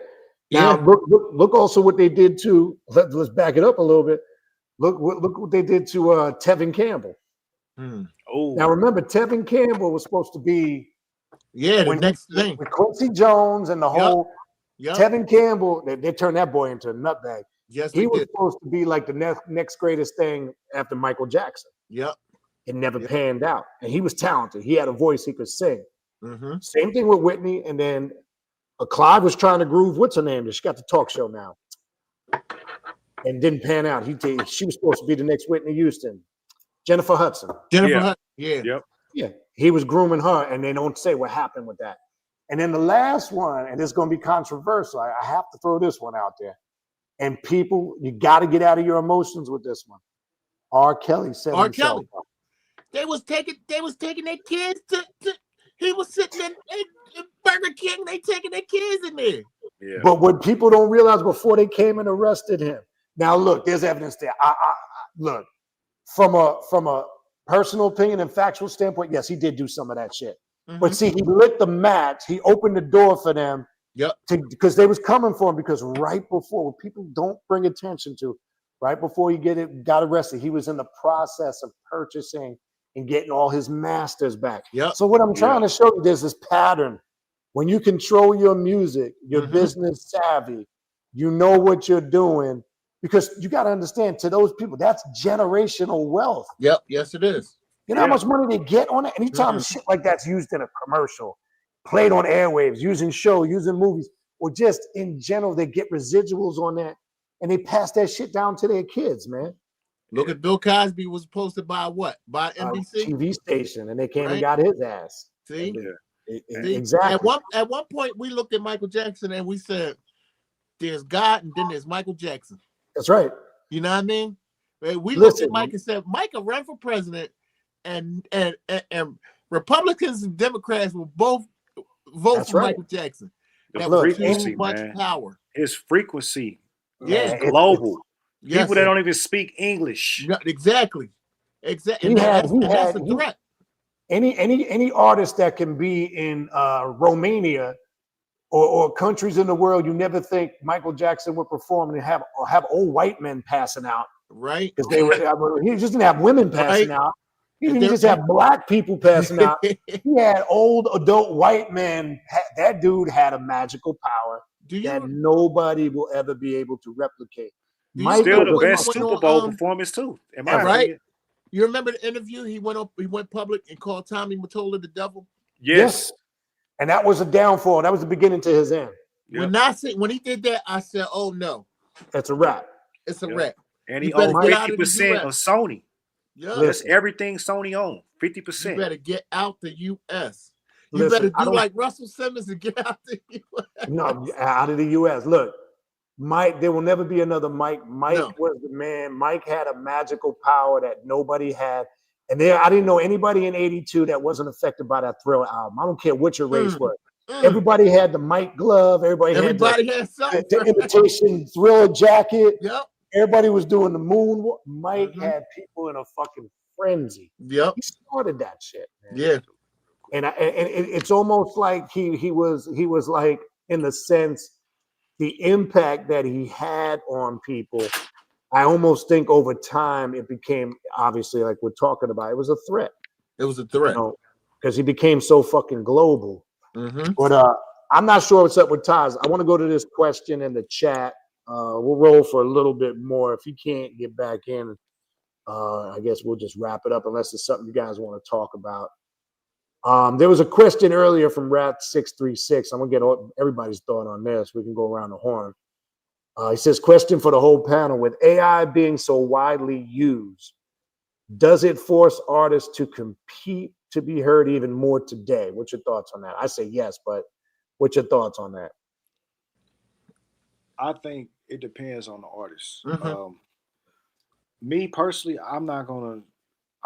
Now look also what they did to. Let's back it up a little bit. Look what they did to Tevin Campbell. Now remember, Tevin Campbell was supposed to be the next thing with Quincy Jones and the whole. Tevin Campbell, they turned that boy into a nutbag. Yes, he was supposed to be like the next greatest thing after Michael Jackson. Yep. It never panned out, and he was talented. He had a voice; he could sing. Same thing with Whitney, and then Clive was trying to groove. What's her name? She got the talk show now, and didn't pan out. She was supposed to be the next Whitney Houston, Jennifer Hudson. Hudson, yeah. He was grooming her, and they don't say what happened with that. And then the last one, and it's going to be controversial. I have to throw this one out there. And people, you got to get out of your emotions with this one. R. Kelly said himself. They was taking their kids to he was sitting in Burger King. They taking their kids in there. Yeah. But what people don't realize before they came and arrested him. Now look, there's evidence there. Look, from a personal opinion and factual standpoint, yes, he did do some of that shit. But see, he lit the match. He opened the door for them. Because they was coming for him. Because right before, what people don't bring attention to, right before he got arrested, he was in the process of purchasing and getting all his masters back. So what I'm trying to show you, there's this pattern. When you control your music, you're business savvy. You know what you're doing. Because you got to understand, to those people, that's generational wealth. Yep. Yes, it is. You know how much money they get on it? Anytime shit like that's used in a commercial, played on airwaves, using movies, or just in general, they get residuals on that, and they pass that shit down to their kids, man. Look at Bill Cosby was posted by what? By NBC? TV station, and they came and got his ass. See? Exactly. At one point, we looked at Michael Jackson and we said, there's God and then there's Michael Jackson. That's right. You know what I mean? We looked at Mike and said, Mike will run for president, and Republicans and Democrats will both vote That's for right. Michael Jackson. The That was frequency, too much man. power. His frequency Yeah. is global. Yes. People that don't even speak English. Yeah, exactly. Exactly. He had That's a threat. any artist that can be in Romania or countries in the world you never think Michael Jackson would perform and have old white men passing out. Right. Because he just didn't have women passing out. He didn't just have black people passing out. He had old adult white men. That dude had a magical power that nobody will ever be able to replicate. Still the best Super Bowl performance too, in my opinion. You remember the interview? He went public and called Tommy Mottola the devil. Yes. And that was a downfall. That was the beginning to his end. When he did that, I said, "Oh no, that's a wrap. It's a wrap." And he owned 50% of Sony. Yeah, that's everything Sony owned. 50%. You better get out the U.S. You better do like Russell Simmons and get out the U.S. No, out of the U.S. Look, Mike, there will never be another Mike. Mike was the man. Mike had a magical power that nobody had. And I didn't know anybody in '82 that wasn't affected by that Thriller album. I don't care what your race was. Everybody had the Mike glove. Everybody had the imitation Thriller jacket. Yep. Everybody was doing the moon. Mike had people in a fucking frenzy. Yep. He started that shit, man. Yeah. And it's almost like he was like, in the sense, the impact that he had on people. I almost think over time it became, obviously, like we're talking about, it was a threat. It was a threat. Because he became so fucking global. But I'm not sure what's up with Taz. I want to go to this question in the chat. We'll roll for a little bit more. If he can't get back in, I guess we'll just wrap it up unless it's something you guys want to talk about. There was a question earlier from Rat636. I'm going to get everybody's thought on this. We can go around the horn. He says, question for the whole panel. With AI being so widely used, does it force artists to compete to be heard even more today? What's your thoughts on that? I say yes, but what's your thoughts on that? I think it depends on the artist. Me personally, I'm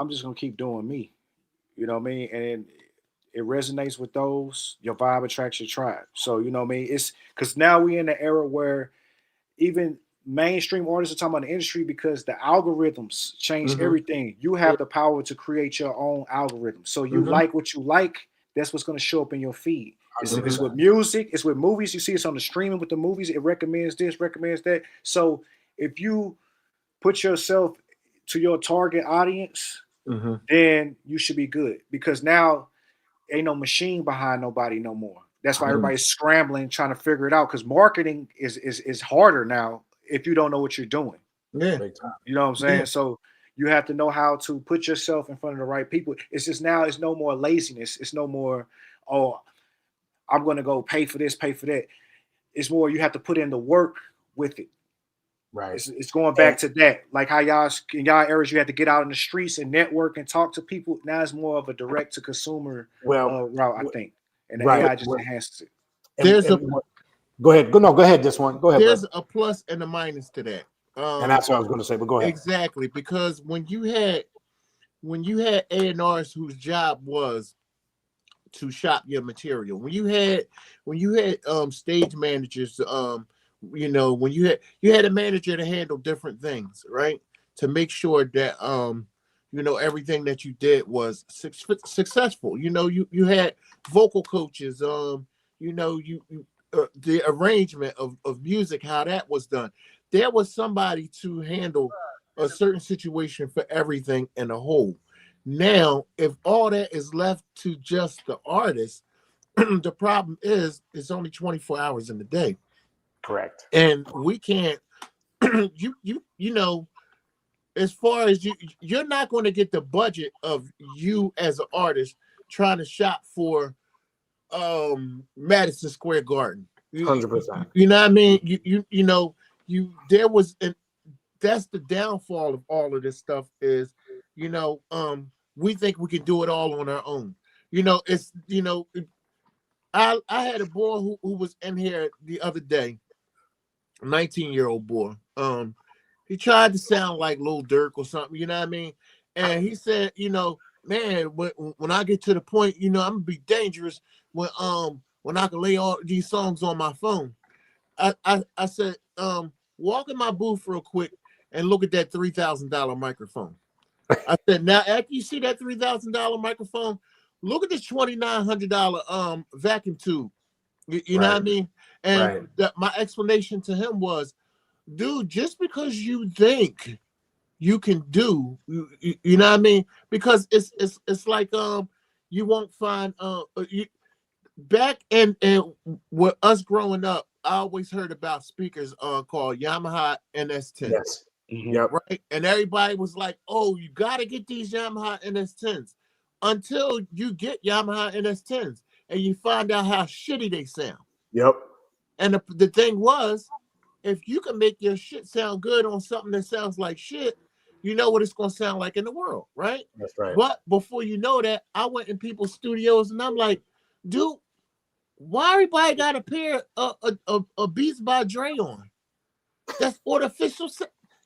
just gonna keep doing me. You know what I mean? And it resonates with those. Your vibe attracts your tribe. So you know what I mean? It's because now we're in the era where even mainstream artists are talking about the industry because the algorithms change everything. You have the power to create your own algorithm. So you like what you like, that's what's going to show up in your feed. It's with music, it's with movies. You see it's on the streaming with the movies. It recommends this, recommends that. So if you put yourself to your target audience, then you should be good because now ain't no machine behind nobody no more. That's why everybody's scrambling, trying to figure it out because marketing is harder now if you don't know what you're doing. Yeah. You know what I'm saying? So you have to know how to put yourself in front of the right people. It's just now it's no more laziness. It's no more, oh, I'm going to go pay for this, pay for that. It's more you have to put in the work with it. Right. It's going back to that. Like how in y'all areas you had to get out in the streets and network and talk to people. Now it's more of a direct to consumer route, I think. And the AI just enhances it. Go ahead. Go ahead. This one. Go ahead. There's a plus and a minus to that. And that's what I was going to say, but go ahead. Exactly, because when you had A&Rs whose job was to shop your material, when you had stage managers, when you had a manager to handle different things, right? To make sure that everything that you did was successful. You had vocal coaches, the arrangement of music, how that was done. There was somebody to handle a certain situation for everything in a whole. Now, if all that is left to just the artist, the problem is it's only 24 hours in the day. Correct. And we can't, as far as you're not going to get the budget of you as an artist trying to shop for Madison Square Garden. 100%. You know what I mean? That's the downfall of all of this stuff is, we think we can do it all on our own. I had a boy who was in here the other day, a 19-year-old boy. He tried to sound like Lil Durk or something, you know what I mean? And he said, man, when I get to the point, I'm gonna be dangerous when when I can lay all these songs on my phone. I said, walk in my booth real quick and look at that $3,000 microphone. I said, now after you see that $3,000 microphone, look at this $2,900 vacuum tube. You know what I mean? And my explanation to him was, dude, just because you think you can do, you know what I mean? Because it's like you won't find back and with us growing up, I always heard about speakers called Yamaha NS10. Yes. Yep. Right. And everybody was like, oh, you gotta get these Yamaha NS10s until you get Yamaha NS10s and you find out how shitty they sound. Yep. And the thing was, if you can make your shit sound good on something that sounds like shit, you know what it's going to sound like in the world, right? That's right. But before you know that, I went in people's studios and I'm like, dude, why everybody got a pair of Beats by Dre on? That's artificial.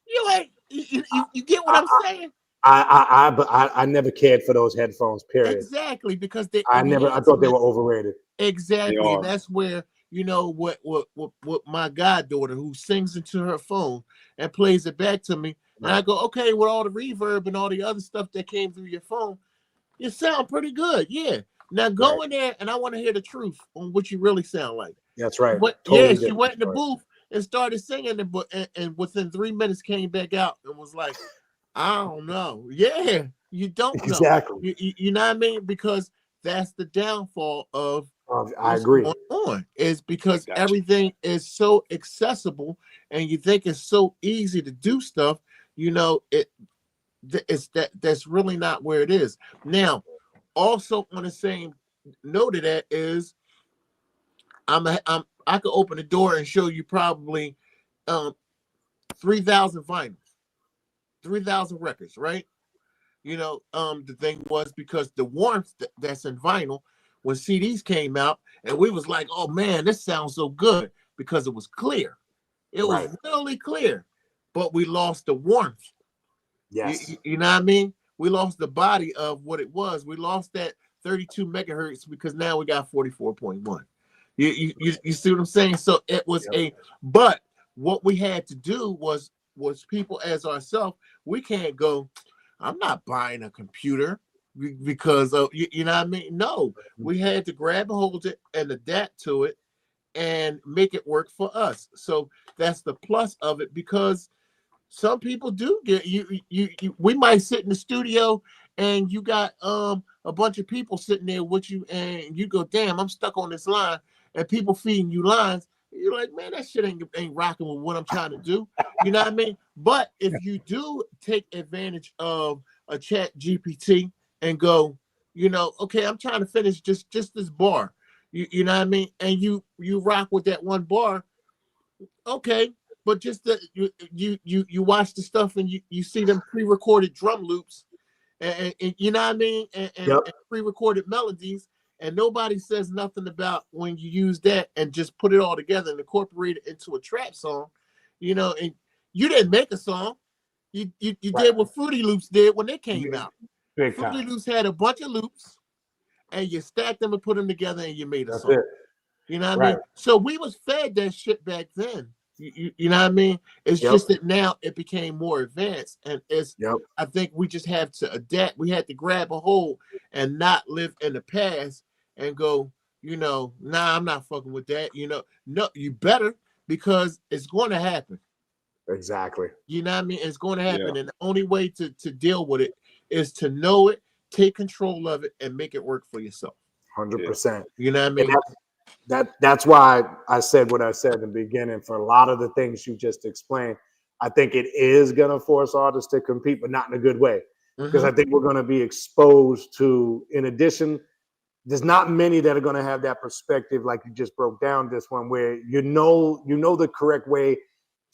You get what I'm saying? I never cared for those headphones. Period. Exactly, because I thought they were overrated. Exactly, and that's where what my goddaughter who sings into her phone and plays it back to me, and I go, okay, with all the reverb and all the other stuff that came through your phone, you sound pretty good, yeah. Now go in there, and I want to hear the truth on what you really sound like. That's right. But totally she went in the booth and started singing, and within 3 minutes came back out and was like, I don't know. Yeah, you don't know. Exactly. You know what I mean? Because that's the downfall of I agree. On is because everything is so accessible, and you think it's so easy to do stuff. That's really not where it is. Now, also on the same note of that is, I could open the door and show you probably 3,000 vinyls, 3,000 records, right? The thing was because the warmth that's in vinyl when CDs came out, and we was like, oh man, this sounds so good because it was clear. It was really clear, but we lost the warmth. Yes. You know what I mean? We lost the body of what it was. We lost that 32 megahertz because now we got 44.1. You see what I'm saying? So it was but what we had to do was people as ourselves, we can't go, I'm not buying a computer because of, you know what I mean? No, we had to grab a hold of it and adapt to it and make it work for us. So that's the plus of it, because some people do get we might sit in the studio and you got a bunch of people sitting there with you and you go, damn, I'm stuck on this line, and people feeding you lines. You're like, man, that shit ain't rocking with what I'm trying to do. You know what I mean? But if you do take advantage of a chat GPT and go, okay, I'm trying to finish just this bar. You know what I mean? And you rock with that one bar, okay. But just you watch the stuff and you see them pre-recorded drum loops and you know what I mean? And pre-recorded melodies. And nobody says nothing about when you use that and just put it all together and incorporate it into a trap song, and you didn't make a song. You did what Fruity Loops did when they came out. Fruity Loops had a bunch of loops and you stacked them and put them together and you made a song. You know what I mean? So we was fed that shit back then. You know what I mean? It's just that now it became more advanced, and I think we just have to adapt. We had to grab a hold and not live in the past and go, nah, I'm not fucking with that. No, you better, because it's going to happen. Exactly. You know what I mean? It's going to happen, and the only way to deal with it is to know it, take control of it, and make it work for yourself. 100%. You know what I mean? That's why I said what I said in the beginning. For a lot of the things you just explained, I think it is going to force artists to compete, but not in a good way. Because I think we're going to be exposed to, in addition, there's not many that are going to have that perspective like you just broke down this one, where you know the correct way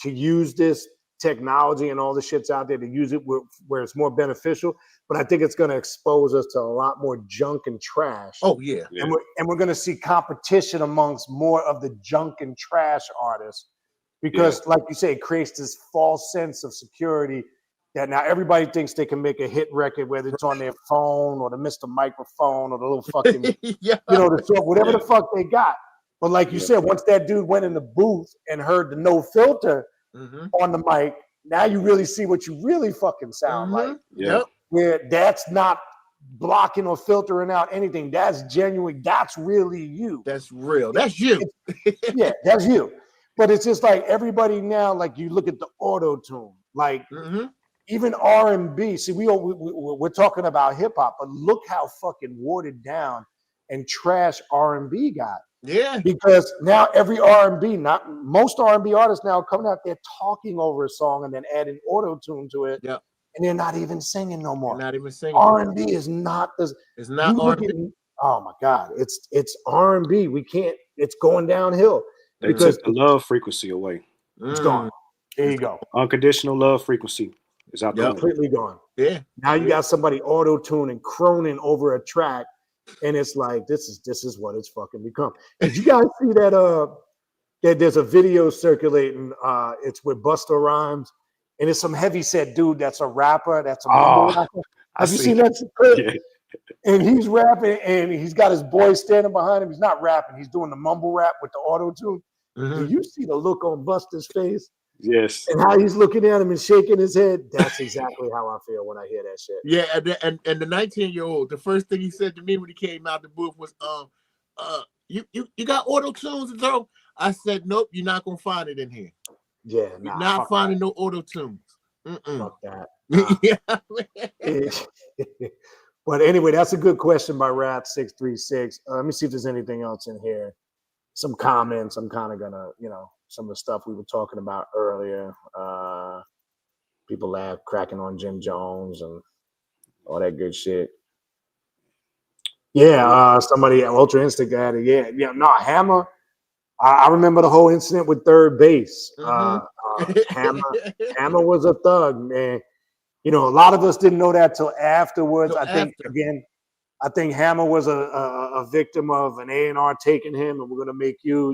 to use this technology and all the shit's out there, to use it where it's more beneficial. But I think it's going to expose us to a lot more junk and trash. Oh yeah. And we're going to see competition amongst more of the junk and trash artists, because like you say, it creates this false sense of security that now everybody thinks they can make a hit record, whether it's on their phone or the Mr. Microphone or the little fucking, Yeah. the song, whatever the fuck they got. But like you said, once that dude went in the booth and heard the no filter on the mic, now you really see what you really fucking sound like. Yep. Where that's not blocking or filtering out anything. That's genuine. That's really you. That's real. That's you. Yeah, that's you. But it's just like everybody now, like you look at the auto tune, like even R&B. See, we're talking about hip hop, but look how fucking watered down and trash R&B got. Yeah. Because now every R&B, not most R&B artists now coming out there talking over a song and then adding auto tune to it. Yeah. And they're not even singing no more. They're not even singing. R&B is not this. It's not R&B. Oh my God, it's R&B. We can't. It's going downhill They took the love frequency away. It's gone. There you go. Unconditional love frequency is out there. Completely gone. Yeah. Now you got somebody auto tuning, croning over a track, and it's like this is what it's fucking become. Did you guys see that? That there's a video circulating. It's with Busta Rhymes, and it's some heavyset dude that's a rapper. That's a rapper. Have you seen that? Yeah. And he's rapping, and he's got his boy standing behind him. He's not rapping; he's doing the mumble rap with the auto tune. Do you see the look on Busta's face? Yes. And how he's looking at him and shaking his head. That's exactly how I feel when I hear that shit. Yeah, and the 19-year-old, the first thing he said to me when he came out the booth was, you got auto tunes and throw? I said, nope, you're not gonna find it in here. Yeah, you're not finding no auto tunes. Fuck that. Yeah. But anyway, that's a good question by Rat636. Let me see if there's anything else in here. Some comments. I'm kind of gonna, some of the stuff we were talking about earlier. People cracking on Jim Jones and all that good shit. Yeah, somebody Ultra Instinct added. Hammer. I remember the whole incident with Third Base. Hammer was a thug, man. A lot of us didn't know that till afterwards. I think Hammer was a victim of an A&R taking him, and we're gonna make you,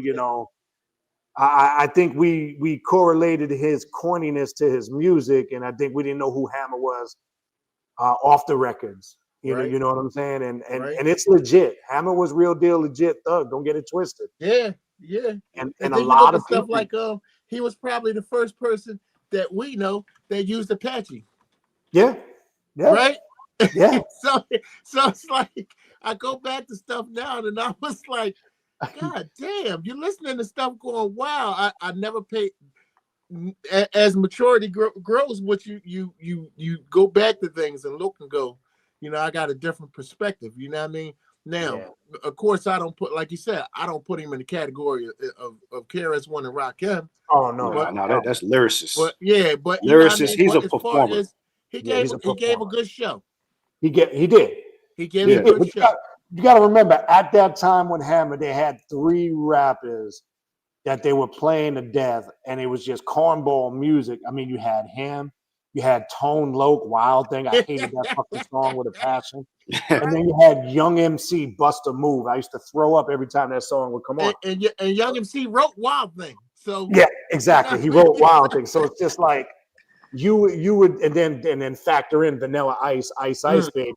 I think we correlated his corniness to his music, and I think we didn't know who Hammer was off the records. You know what I'm saying? And it's legit. Hammer was real deal legit thug. Don't get it twisted. Yeah. And a lot of stuff people, like he was probably the first person that we know that used Apache. Yeah. Right? Yeah. so it's like I go back to stuff now and I was like, God damn, you're listening to stuff going, wow, I never paid. As maturity grows, what you go back to things and look and go, I got a different perspective. You know what I mean? Now, of course, I don't put, like you said, I don't put him in the category of KRS-One and Rakim. Oh no, that's lyricist. But lyricist, he's a performer. He gave a good show. He did. He gave a good show. You got to remember, at that time when Hammer, they had 3 rappers that they were playing to death, and it was just cornball music. I mean, you had him, you had Tone Loc, Wild Thing. I hated that fucking song with a passion. And then you had Young MC, Bust a Move. I used to throw up every time that song would come on. And Young MC wrote Wild Thing. So yeah, exactly. He wrote Wild Thing. So it's just like you would, and then factor in Vanilla Ice, Ice Baby.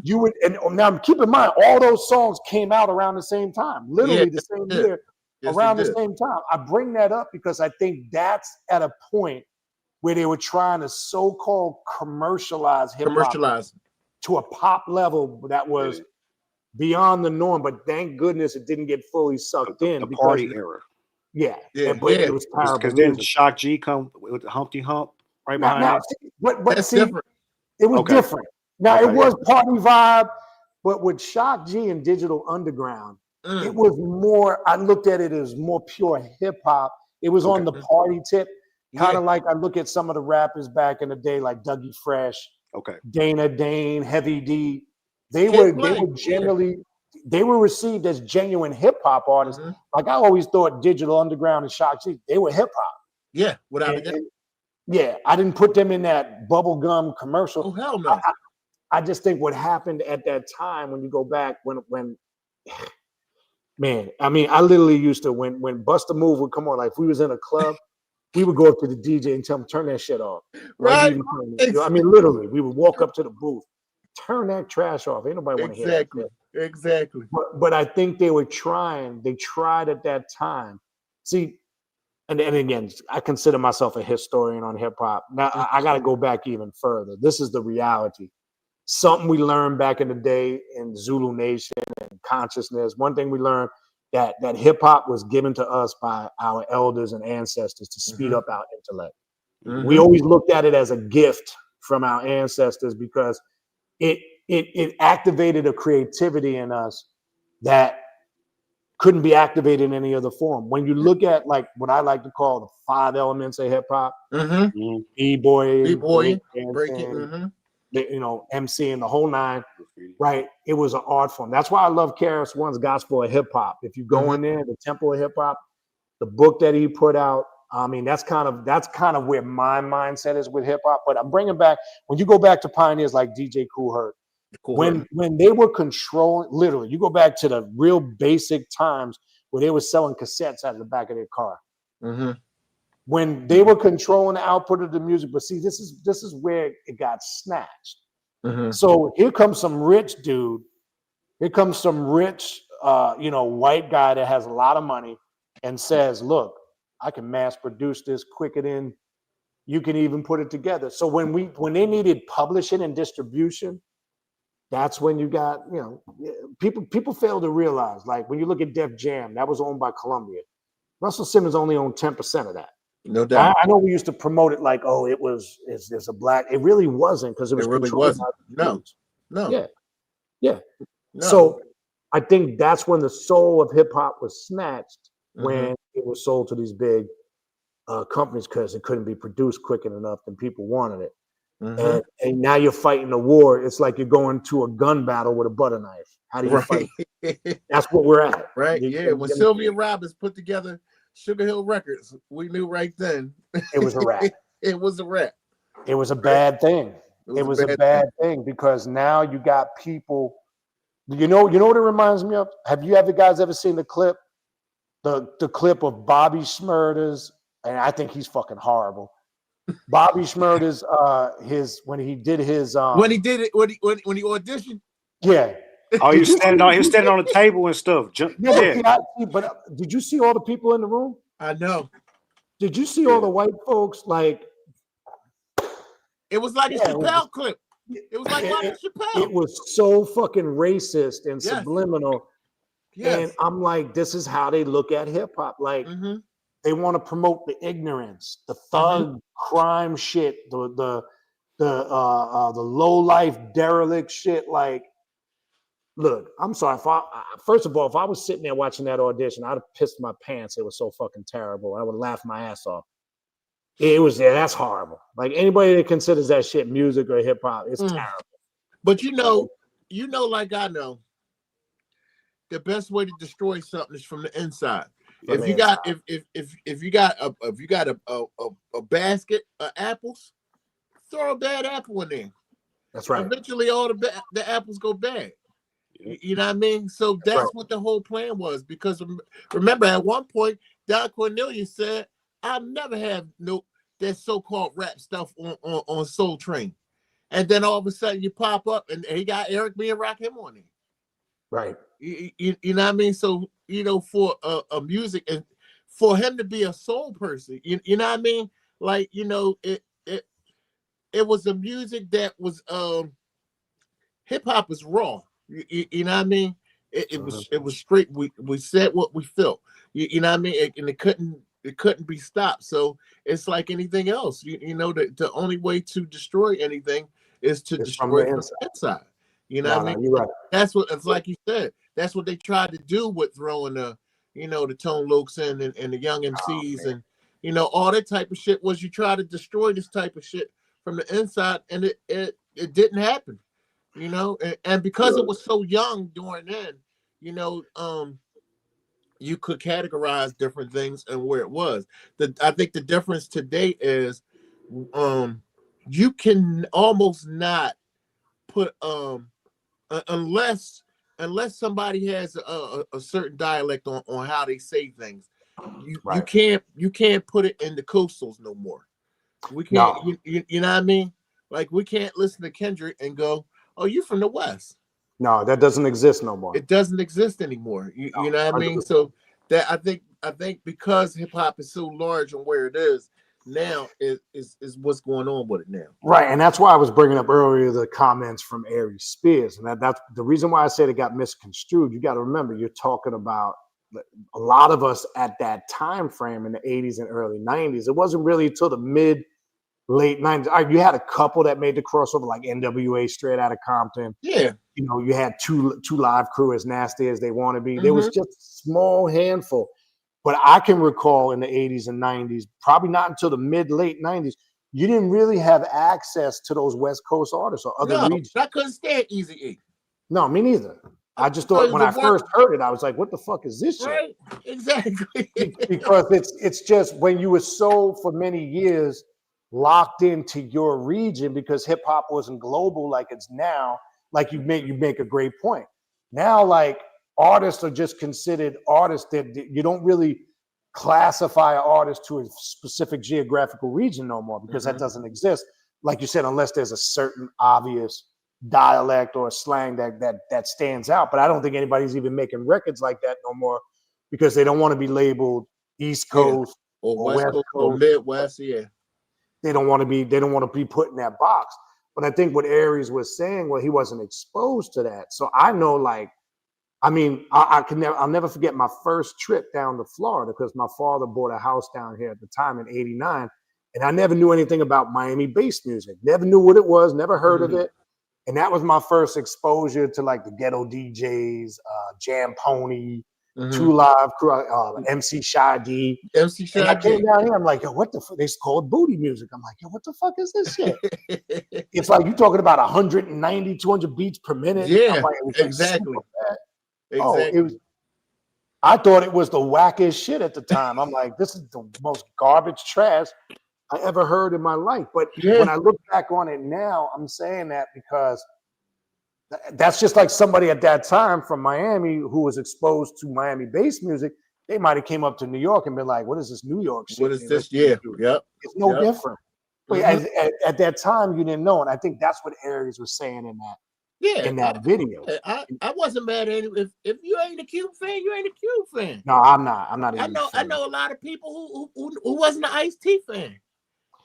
You would, and now keep in mind, all those songs came out around the same time, literally the same year, around the same time. I bring that up because I think that's at a point where they were trying to so-called commercialize hip-hop to a pop level that was beyond the norm. But thank goodness it didn't get fully sucked in. The party era. Yeah. But it was terrible. Because then Shock G come with the Humpty Hump right behind it. But see, different. It was different. Now, it was party vibe, but with Shock G and Digital Underground, it was more, I looked at it as more pure hip-hop. It was on the party tip. Kind of like I look at some of the rappers back in the day, like Dougie Fresh, Dana Dane, Heavy D. They were generally they were received as genuine hip hop artists. Like I always thought, Digital Underground and Shock G, they were hip hop. Yeah, without a doubt. Yeah, I didn't put them in that bubblegum commercial. Oh hell no! I just think what happened at that time, when you go back, when man, I mean, I literally used to when Bust a Move would come on, like if we was in a club. we would go up to the DJ and tell him, turn that shit off. Why you Right. even playing it? You know, I mean, literally, we would walk up to the booth, turn that trash off. Ain't nobody want to hear that Exactly. shit. Exactly. But I think they tried at that time. See, and again, I consider myself a historian on hip hop. Now I got to go back even further. This is the reality. Something we learned back in the day in Zulu Nation and consciousness. One thing we learned that hip hop was given to us by our elders and ancestors to speed up our intellect. We always looked at it as a gift from our ancestors because it activated a creativity in us that couldn't be activated in any other form. When you look at like what I like to call the 5 elements of hip hop, b-boying, breaking, you know, MC and the whole nine, right? It was an art form. That's why I love KRS-One's Gospel of Hip Hop. If you go in there, the Temple of Hip Hop, the book that he put out, I mean, that's kind of where my mindset is with hip hop. But I'm bringing back, when you go back to pioneers like DJ Kool Herc, when they were controlling, literally, you go back to the real basic times where they were selling cassettes out of the back of their car. When they were controlling the output of the music. But see, this is where it got snatched. So here comes some rich dude. Here comes some rich, white guy that has a lot of money and says, look, I can mass produce this quicker than you can even put it together. So when they needed publishing and distribution, that's when you got, people fail to realize, like when you look at Def Jam, that was owned by Columbia. Russell Simmons only owned 10% of that. No doubt. I know we used to promote it like, oh, it's a black. It really wasn't, because it was really controlled wasn't. by the Jews. No. Yeah. No. So I think that's when the soul of hip hop was snatched, when it was sold to these big companies because it couldn't be produced quick enough and people wanted it. And now you're fighting a war. It's like you're going to a gun battle with a butter knife. How do you fight? That's what we're at. Right. When Sylvia Robbins put together Sugar Hill Records, we knew right then it was a wrap. It was a wrap. It was a bad thing. It was a bad thing because now you got people. You know what it reminds me of? Have you guys ever seen the clip? The clip of Bobby Shmurda's, and I think he's fucking horrible. Bobby Shmurda's when he auditioned. Yeah. Oh, he was standing on the table and stuff. But did you see all the people in the room? I know. Did you see all the white folks? Like, it was like a Chappelle clip. It was like watching Chappelle. It was so fucking racist and subliminal. And I'm like, this is how they look at hip hop. Like, they want to promote the ignorance, the thug crime shit, the low life derelict shit. Like, look, I'm sorry. First of all, if I was sitting there watching that audition, I'd have pissed my pants. It was so fucking terrible. I would laugh my ass off. That's horrible. Like, anybody that considers that shit music or hip hop, it's terrible. But like I know, the best way to destroy something is from the inside. If you got a basket of apples, throw a bad apple in there. That's right. Eventually, all the apples go bad. You know what I mean? So that's what the whole plan was. Because remember, at one point, Don Cornelius said, "I'll never have that so-called rap stuff on Soul Train." And then all of a sudden, you pop up, and he got Eric B. and Rakim on there. Right. You know what I mean? So, for a music, and for him to be a soul person, you know what I mean? Like, it was a music that was hip hop is raw. You know what I mean? It was straight. We said what we felt. You know what I mean? And it couldn't be stopped. So it's like anything else. The only way to destroy anything is to destroy it from the inside. You know what I mean? You're right. That's what it's like you said. That's what they tried to do with throwing the Tone Lokes in and the young MCs and all that type of shit. Was you try to destroy this type of shit from the inside, and it didn't happen. And because it was so young during then, you could categorize different things and where it was. I think the difference today is you can almost not put unless somebody has a certain dialect on how they say things. You Right. you can't put it in the coastals no more. We can't. No. You know what I mean? Like we can't listen to Kendrick and go, "Oh, you from the West." No, that doesn't exist no more. It doesn't exist anymore. You know what I mean? 100%. So that I think because hip hop is so large and where it is now is what's going on with it now. Right, and that's why I was bringing up earlier the comments from Aries Spears, and that's the reason why I said it got misconstrued. You got to remember, you're talking about a lot of us at that time frame in the 80s and early 90s. It wasn't really until the late 90s. You had a couple that made the crossover, like NWA, Straight Outta Compton. Yeah. You know, you had two live crew, As Nasty as They Want to Be. Mm-hmm. There was just a small handful. But I can recall in the 80s and 90s, probably not until the late 90s, you didn't really have access to those West Coast artists or other regions. I couldn't stand Eazy-E. No, me neither. I just thought when I first heard it, I was like, what the fuck is this shit? Right, exactly. Because it's just when you were so for many years locked into your region, because hip hop wasn't global like it's now. Like you make a great point. Now, like artists are just considered artists that you don't really classify an artist to a specific geographical region no more, because that doesn't exist. Like you said, unless there's a certain obvious dialect or slang that stands out. But I don't think anybody's even making records like that no more, because they don't want to be labeled East Coast or West Coast or Midwest. Yeah, they don't want to be put in that box. But I think what Aries was saying, well, he wasn't exposed to that. So I know, like, I mean, I'll never forget my first trip down to Florida, because my father bought a house down here at the time in '89, and I never knew anything about Miami bass music. Never knew what it was. Never heard of it. And that was my first exposure to like the ghetto DJs, Jam Pony, Two Live Crew, MC Shy D. MC Shy D. And I came down here, I'm like, yo, what the fuck? They call it booty music. I'm like, yo, what the fuck is this shit? It's like you're talking about 190, 200 beats per minute. Yeah, like, exactly. Exactly. I thought it was the wackest shit at the time. I'm like, this is the most garbage trash I ever heard in my life. But when I look back on it now, I'm saying that because that's just like somebody at that time from Miami who was exposed to Miami bass music. They might have came up to New York and been like, what is this New York shit? What is this? Yeah. Yep. It's no different. But at that time, you didn't know. And I think that's what Aries was saying in that video. I wasn't mad at it. If you ain't a Cube fan, you ain't a Cube fan. No, I'm not. I'm not. I know a lot of people who wasn't an Ice-T fan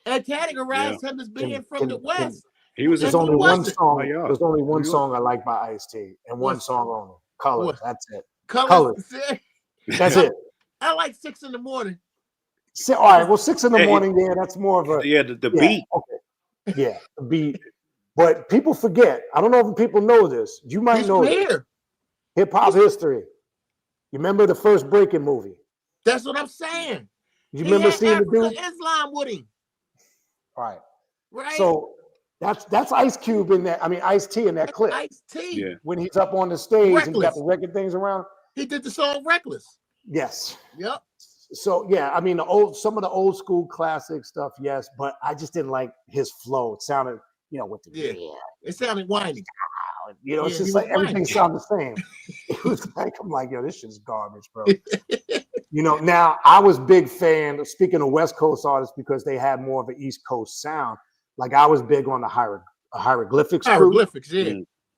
and categorized him as being from the West. There's only one song. There's only one song I like by Ice-T, and one song only. Colors. That's it. Colors. That's it. I like 6 in the morning. All right. Well, 6 in the morning. Yeah, that's more of a the beat. Okay. Yeah, the beat. But people forget. I don't know if people know this. You might know this. Hip hop history. You remember the first Breaking movie? That's what I'm saying. You remember seeing the dude? Islam with him. All right. Right. So that's Ice Cube in that. I mean, Ice-T in that clip. Ice-T. Yeah. When he's up on the stage Reckless. and got the record things around. He did the song Reckless. Yes. Yep. So yeah, I mean some of the old school classic stuff, yes, but I just didn't like his flow. It sounded, with the it sounded whiny. It's just like everything sounded the same. It was like, I'm like, yo, this shit's garbage, bro. Now I was big fan, speaking of West Coast artists, because they had more of an East Coast sound. Like I was big on the hieroglyphics. Hieroglyphics, yeah.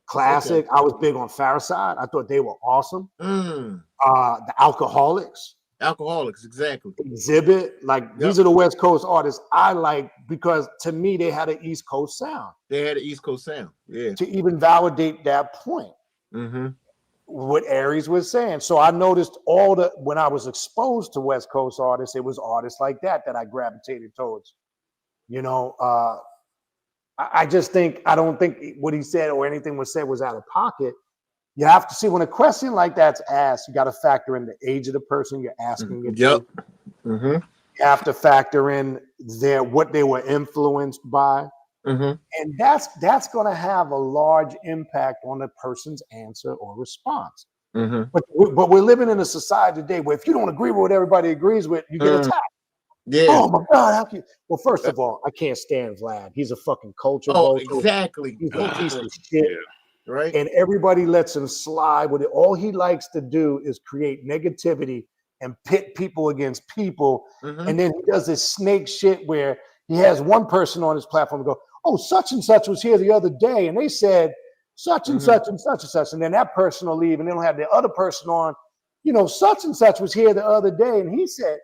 Classic. Okay. I was big on Phariside. I thought they were awesome. The Alcoholics. Alcoholics, exactly. Exhibit, these are the West Coast artists I like, because to me they had an East Coast sound. They had an East Coast sound, yeah. To even validate that point, what Aries was saying. So I noticed when I was exposed to West Coast artists, it was artists like that I gravitated towards. I just think I don't think what he said or anything was said was out of pocket. You have to see when a question like that's asked, you got to factor in the age of the person you're asking it to. You have to factor in what they were influenced by. And that's going to have a large impact on the person's answer or response. But we're living in a society today where if you don't agree with what everybody agrees with, you get attacked. Yeah. Oh my God, how can you? Well, first of all, I can't stand Vlad. He's a fucking culture. Exactly. He's a piece of shit. Right. And everybody lets him slide with it. All he likes to do is create negativity and pit people against people. Mhm. And then he does this snake shit where he has one person on his platform go, oh, such and such was here the other day, and they said such and such and such and such, and then that person will leave, and they'll have the other person on, such and such was here the other day, and he said,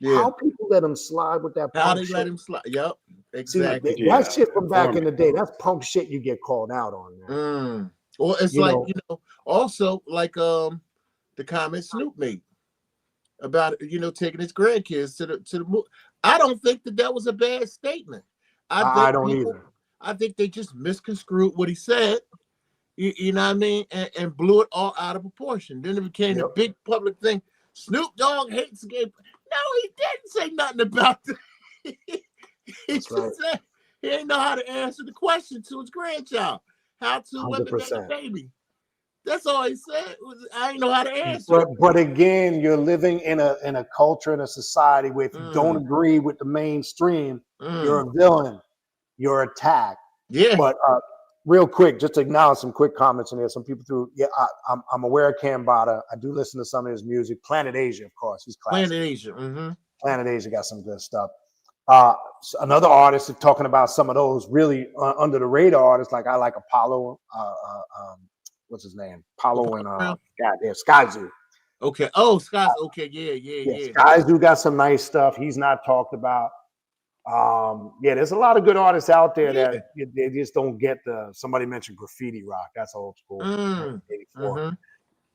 how people let him slide with that How punk they shit. let him slide. Yep, See, exactly. that shit from back in the day, that's punk shit you get called out on, man. Well, it's also like the comment Snoop made about taking his grandkids to the movie. I don't think that was a bad statement. I don't either. I think they just misconstrued what he said. You know what I mean, and blew it all out of proportion. Then it became a big public thing. Snoop Dogg hates gay. No, he didn't say nothing about that. He just said he didn't know how to answer the question to his grandchild. How to women get a baby. That's all he said. I didn't know how to answer. But again, you're living in a culture, in a society where if you don't agree with the mainstream, you're a villain, you're attacked. Yeah. But real quick, just to acknowledge some quick comments in there. Some people threw, I'm aware of Kambata. I do listen to some of his music. Planet Asia, of course, he's classic. Planet Asia. Planet Asia got some good stuff. Another artist is talking about some of those really under the radar artists. Like I like Apollo. What's his name? Apollo and goddamn Skyzoo. Okay. Oh, Skyzoo. Okay. Yeah. Skyzoo got some nice stuff. He's not talked about. There's a lot of good artists out there that they just don't get somebody mentioned graffiti rock. That's old school. 84.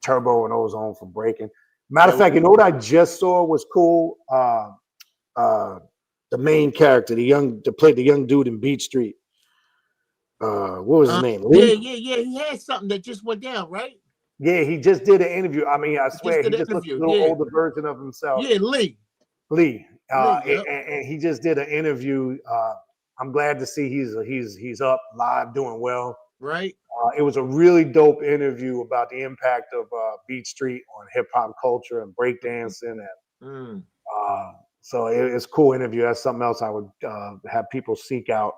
Turbo and Ozone for breaking. Matter of fact, you know what I just saw was cool? The main character, that played the young dude in Beat Street. What was his name? Yeah. He had something that just went down, right? Yeah, he just did an interview. I mean, I swear he just looked a little older version of himself. Yeah, Lee. And he just did an interview. I'm glad to see he's up live, doing well. Right. It was a really dope interview about the impact of Beat Street on hip hop culture and breakdancing, and so it's a cool interview. That's something else I would have people seek out.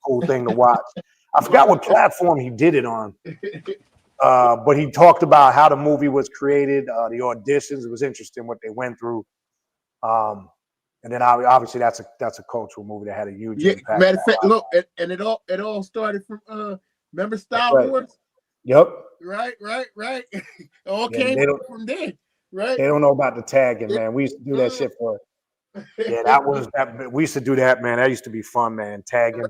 Cool thing to watch. I forgot what platform he did it on. But he talked about how the movie was created, the auditions. It was interesting what they went through. And then obviously that's a cultural movie that had a huge impact. Matter of fact, look, and it all started from remember Star Wars? Yep. Right. It all came from there, right? They don't know about the tagging, man. We used to do that shit for. Yeah, that we used to do that, man. That used to be fun, man. Tagging.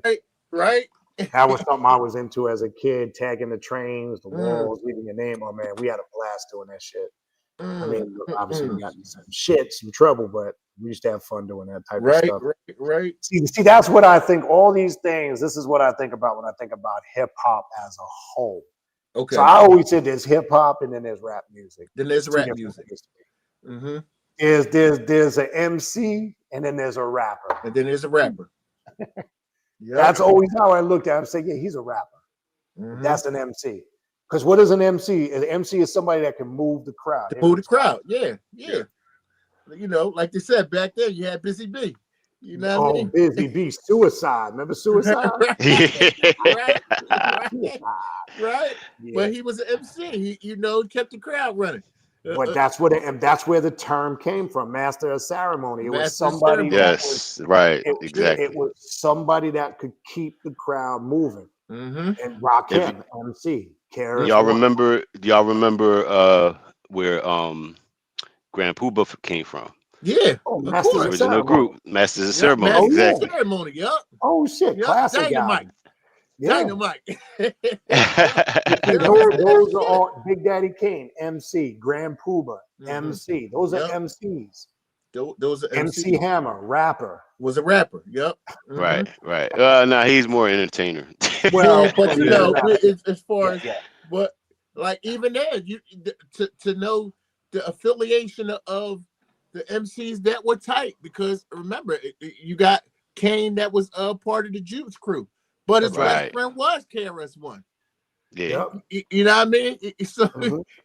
Right. That was something I was into as a kid, tagging the trains, the walls, leaving your name on, man. We had a blast doing that shit. I mean, obviously we got some trouble, but we used to have fun doing that type of stuff. Right. See, that's what I think. All these things, this is what I think about when I think about hip hop as a whole. Okay. So I always said there's hip hop and then there's rap music. There's an MC and then there's a rapper. That's always how I looked at him. Say, yeah, he's a rapper. That's an MC. Because what is an MC? An MC is somebody that can move the crowd. Yeah. Like they said back then, you had Busy B. You know what I mean? Busy B. Suicide. Remember Suicide? Right. Yeah. But he was an MC. He kept the crowd running. But that's where the term came from, master of ceremony. It was somebody. Exactly. It was somebody that could keep the crowd moving. And rock him, MC. Do y'all remember where Grand Poobah came from? Yeah. Masters of original group, Masters of Ceremony. Exactly. Ceremony. Yep. Oh shit! Classic Dynamite. Dynamite. Those are all Big Daddy Kane, MC, Grand Poobah, MC. Those are MCs. Those are MC Hammer, rapper. Was a rapper. Yep. Right. No, he's more entertainer. Well, but as far as but like even then, to know the affiliation of the MCs that were tight, because remember you got Kane that was part of the Juice Crew. But his best friend was KRS-One. Yeah. You know what I mean? So,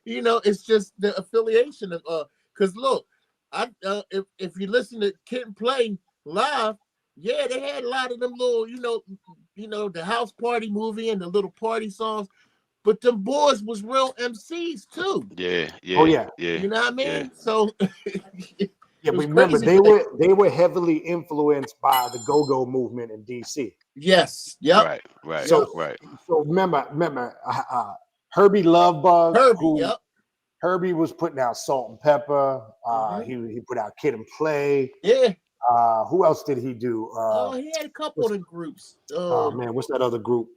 it's just the affiliation of, because look, if you listen to Kid Play live, they had a lot of them little, the house party movie and the little party songs. but them boys was real MCs too. Yeah, yeah, Oh yeah, yeah. You know what I mean? Yeah. So yeah. it was But remember, crazy. they were heavily influenced by the go-go movement in DC. Yes. Yep. Right, right, So right. so remember, Herbie Lovebug, Herbie. who Yep. Herbie was putting out Salt and Pepper. He put out Kid and Play. Yeah. Who else did he do? He had a couple of them groups. Oh man, what's that other group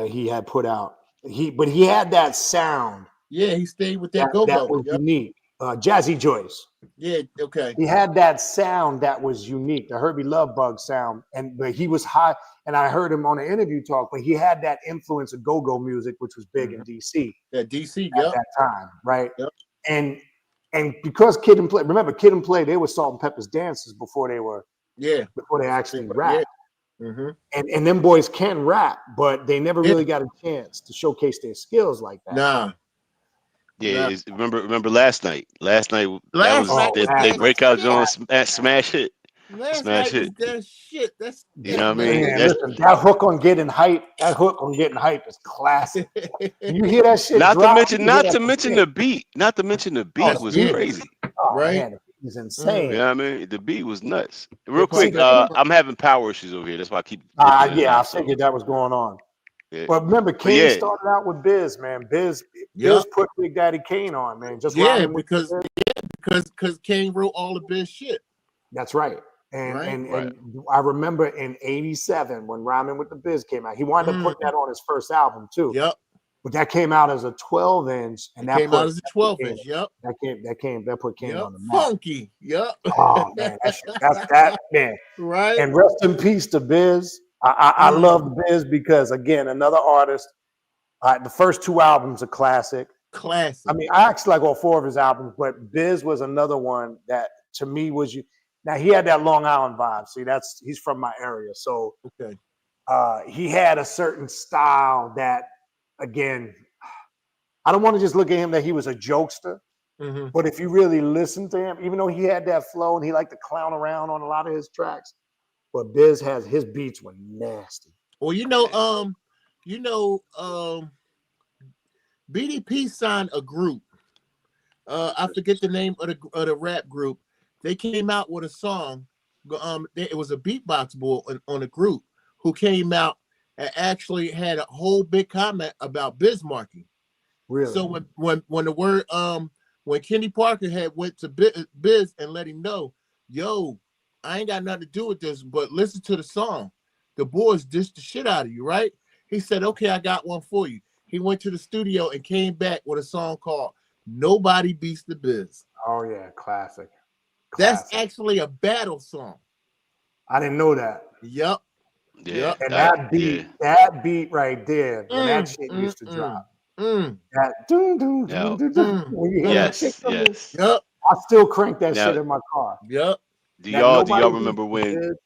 he had put out? But he had that sound Yeah, he stayed with that that go-go. was Yep. unique. Jazzy Joyce. Yeah, okay. He had that sound that was unique, the Herbie Lovebug sound, but he was high. And I heard him on an interview talk, but he had that influence of go-go music, which was big in DC Yeah, DC. at Yep. that time, right? Yep. And because Kid and Play, remember Kid and Play, they were Salt and Pepper's dancers before they actually rapped. Yeah. And them boys can rap, but they never really got a chance to showcase their skills like that. Nah. Yeah, remember last night. Last night Last night was was they that breakout shit. Jones smash hit. Last Smash night was hit. that shit. That's You know what I mean? Man, That's- listen, that hook on getting hype is classic. You hear that shit? Not drop, to mention you hear that the shit. beat. Not to mention the beat was yeah. crazy. Oh, Right? man, he's insane. You know what I mean? The beat was nuts. Real probably quick, got- I'm having power issues over here. That's why I keep. flipping in and Yeah, I out, so- figured that was going on. Yeah. But remember, Kane yeah. started out with Biz, man. Biz put Big Daddy Kane on, man. Just Yeah, rhyming with Biz. because Kane wrote all the best shit. That's right. And Right. and I remember in '87 when Rhyming with the Biz came out, he wound up putting that on his first album too. Yep. But that came out as a 12-inch, and that Came out as a 12-inch. Yep. That put Kane Yep. on the map. Funky. Yep. Oh man, that's that man. Right. And rest in peace to Biz. I love Biz because again, another artist. The first two albums are classic. Classic. I mean, I actually like all four of his albums, but Biz was another one that to me was you. Now he had that Long Island vibe. See, he's from my area, so Okay. he had a certain style that, again, I don't want to just look at him that he was a jokester, but if you really listen to him, even though he had that flow and he liked to clown around on a lot of his tracks, but Biz has his beats were nasty. Well, BDP signed a group. I forget the name of the rap group. They came out with a song. It was a beatbox boy on a group who came out and actually had a whole big comment about Bismarcky. Really? So when the word when Kenny Parker had went to Biz and let him know, yo, I ain't got nothing to do with this, but listen to the song. The boys dissed the shit out of you, right? He said, okay, I got one for you. He went to the studio and came back with a song called Nobody Beats the Biz. Oh yeah, classic. That's actually a battle song. I didn't know that. Yep. Yeah. And that beat right there, when that shit used to drop. That doom, doom, doom, doom, doom, when you hear that shit come in, Yep. I still crank that Now- shit in my car. Yep. Do That y'all nobody remember beats the when? Biz.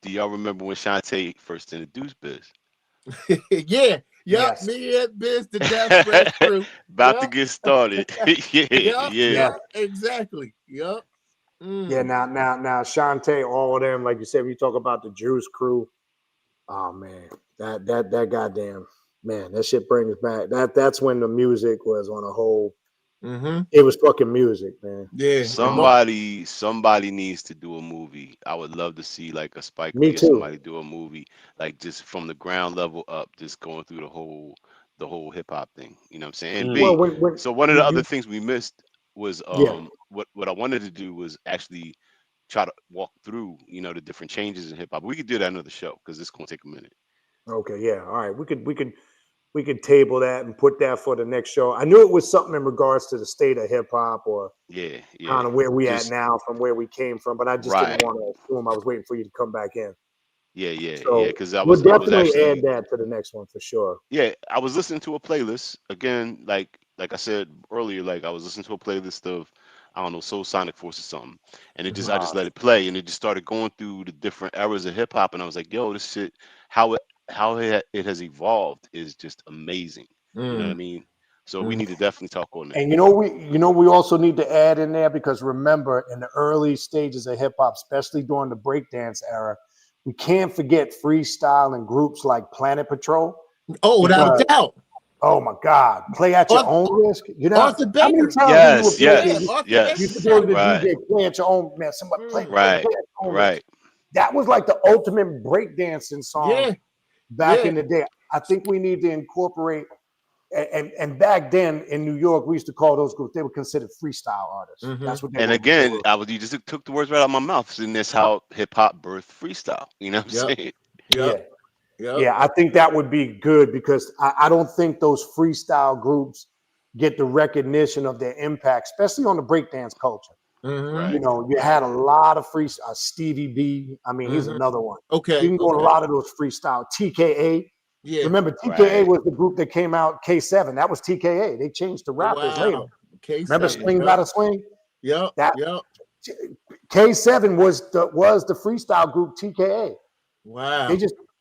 Do y'all remember when Shantae first introduced Biz? Yeah. Yep. Yes. Me and Biz, the Death Threat crew. About to get started. yeah. Exactly. Yep. Yeah, now Shantae, all of them, like you said, when you talk about the Juice Crew, oh man, that goddamn man, that shit brings back that's when the music was on a whole. It was fucking music, man. Yeah. Somebody needs to do a movie. I would love to see like a Spike Me Lee or too. somebody do a movie, like just from the ground level up, just going through the whole hip hop thing. You know what I'm saying? And B, Well, so one of the other things we missed was Yeah. what I wanted to do was actually try to walk through, the different changes in hip hop. We could do that another show because it's gonna take a minute. Okay, yeah, all right. We could table that and put that for the next show. I knew it was something in regards to the state of hip hop or Yeah. kind of where we Just- at now from where we came from, but I just Right. didn't want to assume. I was waiting for you to come back in. Yeah. So Because I we'll was definitely actually add that to the next one for sure. Yeah, I was listening to a playlist again, like I said earlier, like I was listening to a playlist of I don't know Soul Sonic Force or something, and I just let it play, and it just started going through the different eras of hip hop, and I was like, yo, this shit, how it has evolved is just amazing. You know what I mean? So we need to definitely talk on that. And we also need to add in there because remember in the early stages of hip hop, especially during the breakdance era, we can't forget freestyle and groups like Planet Patrol. Oh, without Because, a doubt. oh my God, play at your Arthur- own risk. You know, Arthur how many Baker. times when you were Yes, playing, Yeah, yes, Arthur Baker you used to yes. go to shot the it. Right, DJ, play at your own, man. Somebody play right, at your own risk. right. That was like the ultimate breakdancing song Yeah, back yeah. in the day. I think we need to incorporate, and back then in New York, we used to call those groups, they were considered freestyle artists. Mhm. That's what they And were. again, you just took the words right out of my mouth. And that's how hip hop birthed freestyle. You know what I'm Yep. saying? Yeah. Yep. Yep. Yeah, I think that would be good because I don't think those freestyle groups get the recognition of their impact, especially on the breakdance culture. Mhm. Right. You know, you had a lot of Stevie B. I mean, he's Mhm. another one. Okay. You can go on a Okay. lot of those freestyle. TKA. Yeah. Remember, TKA Right. was the group that came out, K7. That was TKA. They changed the rappers later. Wow. K7. Remember Swing Yep. Battle Swing? Yep. That Yep. K7 was the freestyle group TKA. Wow.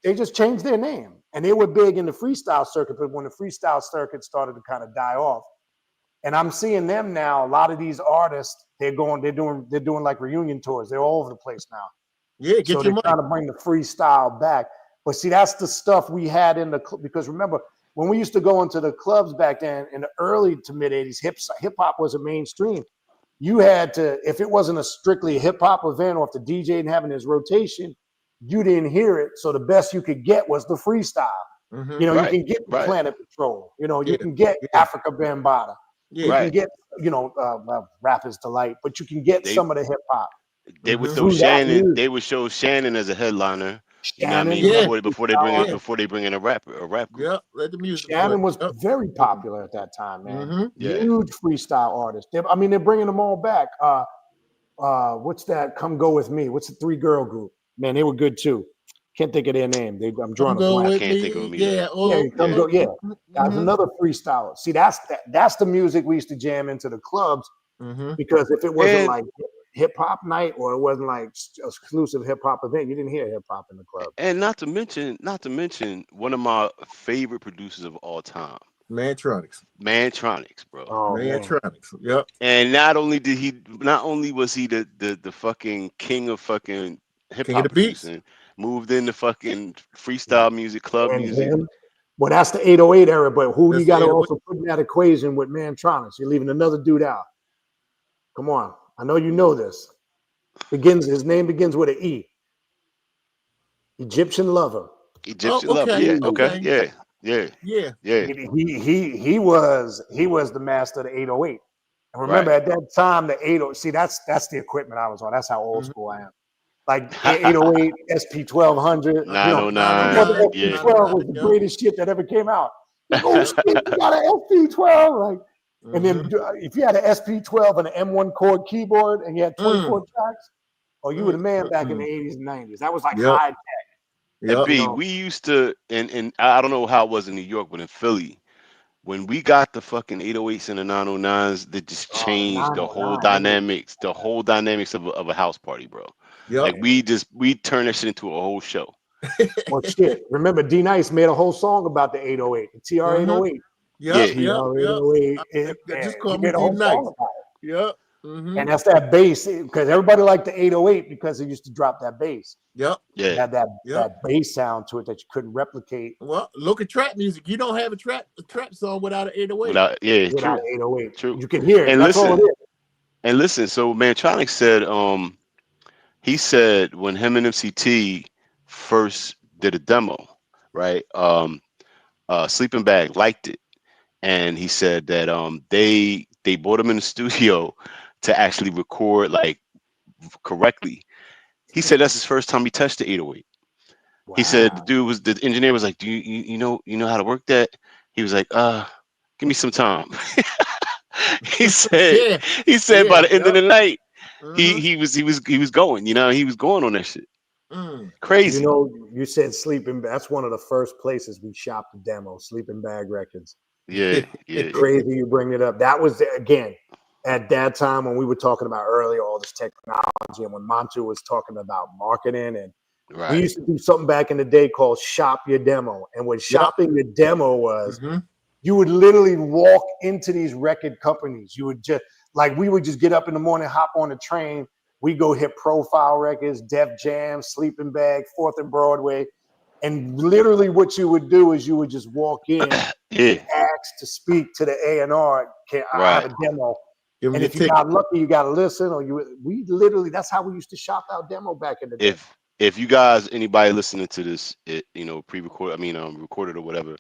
They just changed their name, and they were big in the freestyle circuit. But when the freestyle circuit started to kind of die off, and I'm seeing them now, a lot of these artists, they're doing like reunion tours. They're all over the place now. Yeah. Get So your they're money. trying to bring the freestyle back. But see, that's the stuff we had in the because remember when we used to go into the clubs back then in the early to mid '80s, hip hop was a mainstream. You had to, if it wasn't a strictly hip hop event or if the DJ didn't have in his rotation, you didn't hear it. So the best you could get was the freestyle. Mhm. You know, you Right. can get Right. Planet Patrol. You know, you Yeah. can get Yeah. Africa Bambaataa. You Yeah. can Right. get, you know, Rapper's Delight, but you can get They some of the hip hop they would Mhm. throw through that Shannon. music. They would show Shannon as a headliner. You know what I Shannon, mean? Yeah. yeah. Before they bring in a rap group. Yep. Let the music play. Shannon was Yep. very popular at that time, man. Mhm. Yeah. Huge freestyle artist. I mean, they're bringing them all back. What's that? Come Go With Me. What's the 3-girl group? Man, they were good too. Can't think of their name. I'm Come drawing a go blank. I with can't think of me. him either. Yeah. Yeah, Oh. Come Yeah. Go. Yeah, that was Mhm. another freestyle. See, that's the music we used to jam into the clubs Mhm. because if it wasn't And like hip hop night or it wasn't like exclusive hip hop event, you didn't hear hip hop in the club. and not to mention one of my favorite producers of all time, Mantronics. Mantronics, bro. Oh man, Mantronics. Yep. And not only was he the fucking king of fucking hip King of hop the beats. producing, moved into fucking freestyle music, club and music. him. Well, that's the 808 era, but who do That's you got the to 808. also put in that equation with Mantronics? You're leaving another dude out. Come on, I know you know this. His name begins with an E. Egyptian Lover. Egyptian Oh, Lover. okay. Yeah, okay, Okay. yeah, yeah, Yeah. yeah. He was the master of the 808. And remember, Right. at that time, the 808. See, that's the equipment I was on. That's how old Mhm. school I am. Like 808, SP 1200. You know, I thought 909. the 909. Yeah. SP 12 was the 909. Yep. greatest shit that ever came out. Like, oh shit, you got an SP 12. Like, and then Mhm. if you had an SP 12 and an M1 chord keyboard and you had 24 Mm. tracks, oh, you were the man back in the Mm. 80s and 90s. That was like Yep. high. And Yep. You B, know, we used to, and I don't know how it was in New York, but in Philly, when we got the fucking 808s and the 909s, that just the changed the whole dynamics of a house party, bro. Yep. Like we turned that shit into a whole show. well, shit. Remember, D Nice made a whole song about the 808, the TR Mhm. 808. Yeah. Yep. TR Yep. Yep. 808. Just And call he me made a D whole Nice. song about it. Yep. Mhm. And that's that bass, because everybody liked the 808 because it used to drop that bass. Yep. It Yeah. had that Yep. bass sound to it that you couldn't replicate Well, look at trap music. You don't have a trap song without an 808. Yeah, without true. 808. True. You can hear it. And That's all it is. listen, so Mantronic said, he said when him and MCT first did a demo, right? Sleeping Bag liked it. And he said that they brought him in the studio to actually record like correctly. He said that's his first time he touched the 808. He said the engineer was like, "Do you know how to work that?" He was like, give me some time." he said Yeah. by the end of Yep. the night, Mhm. he was going, he was going on that shit. Mm. Crazy. You know, you said Sleeping Bag. That's one of the first places we shopped the demo, Sleeping Bag Records. Yeah, yeah. Crazy you bring it up. That was, again, at that time when we were talking about earlier, all this technology, and when Montu was talking about marketing, and we Right. used to do something back in the day called Shop Your Demo. And what shopping your demo was, Mhm. you would literally walk into these record companies. You would just, like, we would just get up in the morning, hop on the train. We go hit Profile Records, Def Jam, Sleeping Bag, 4th and Broadway. And literally what you would do is you would just walk in, Yeah, ask to speak to the A&R. Can I have right. a demo? Give 'em And your if you ticket. got lucky, you got to listen. Or we literally, that's how we used to shop our demo back in the day. If you guys, anybody listening to this, pre-recorded, recorded or whatever,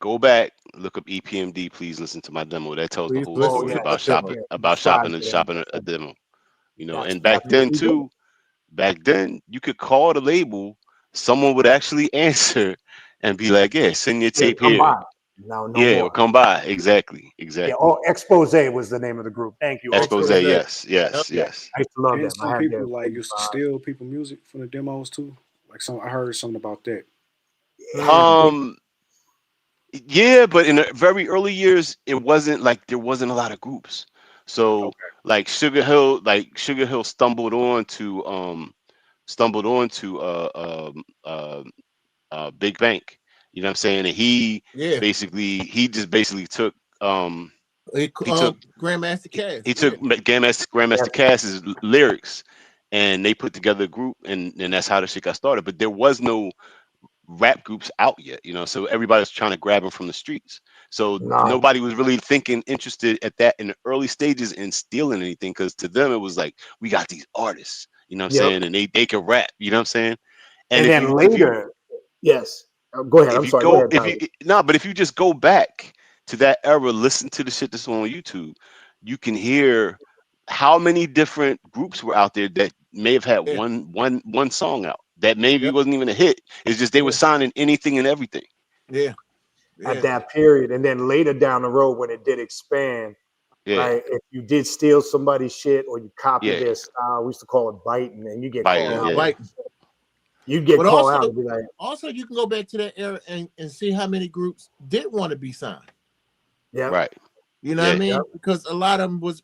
go back, look up EPMD. Please listen to my demo. That tells the Please whole listen story to about that demo. shopping and Yeah, shopping a demo. that's And back then what we did. too, you could call the label, someone would actually answer and be like, "Yeah, send your Yeah, tape come here." by. No Yeah, or more. come by. Exactly. Yeah. Oh, Expose was the name of the group. Thank you. Expose. Expose. Yes, Yep. Yeah, yes. I used to love And them. I some had people their like used to 45. steal people music from the demos too. Like I heard something about that. Um, yeah, but in the very early years, it wasn't like there wasn't a lot of groups. So Sugar Hill stumbled on to Big Bank. You know what I'm saying? And Yeah. he just basically took he took Grandmaster Cass. he Yeah. took Grandmaster Cass's lyrics, and they put together a group, and that's how the shit got started. But there was no rap groups out yet, so everybody was trying to grab them from the streets. So Nah. nobody was really interested at that in the early stages in stealing anything, because to them it was like, we got these artists, you know what I'm Yep. saying, and they can rap, you know what I'm saying. And if then you later, yes. Go ahead. I'm sorry. Go ahead, if Tyler. you no, but if you just go back to that era, listen to the shit that's on YouTube, you can hear how many different groups were out there that may have had Yeah. one song out that maybe Yep. wasn't even a hit. It's just they were Yeah. signing anything and everything. Yeah. At Yeah. that period, and then later down the road when it did expand, Yeah, right? If you did steal somebody's shit or you copied yeah, their style, we used to call it biting, and you get called biting, out. yeah, You'd get But called out also, and be like, also you can go back to that era and see how many groups did want to be signed. yeah, right, You know what I yeah, mean? Yep. Because a lot of them was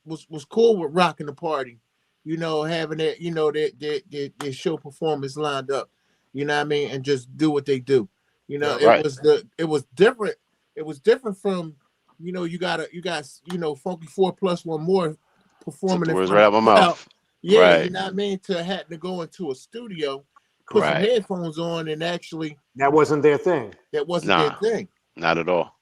cool with rocking the party, having that, their show performance lined up, you know what I mean, and just do what they do. Yep. right. It was different. It was different from, you got Funky 4+1 More Took performing the in words front right of out my the crowd. mouth. Yeah, you Right, know what I mean? To have to go into a studio, put some right. headphones on, and actually That wasn't their thing. that wasn't their Nah, thing. not at all.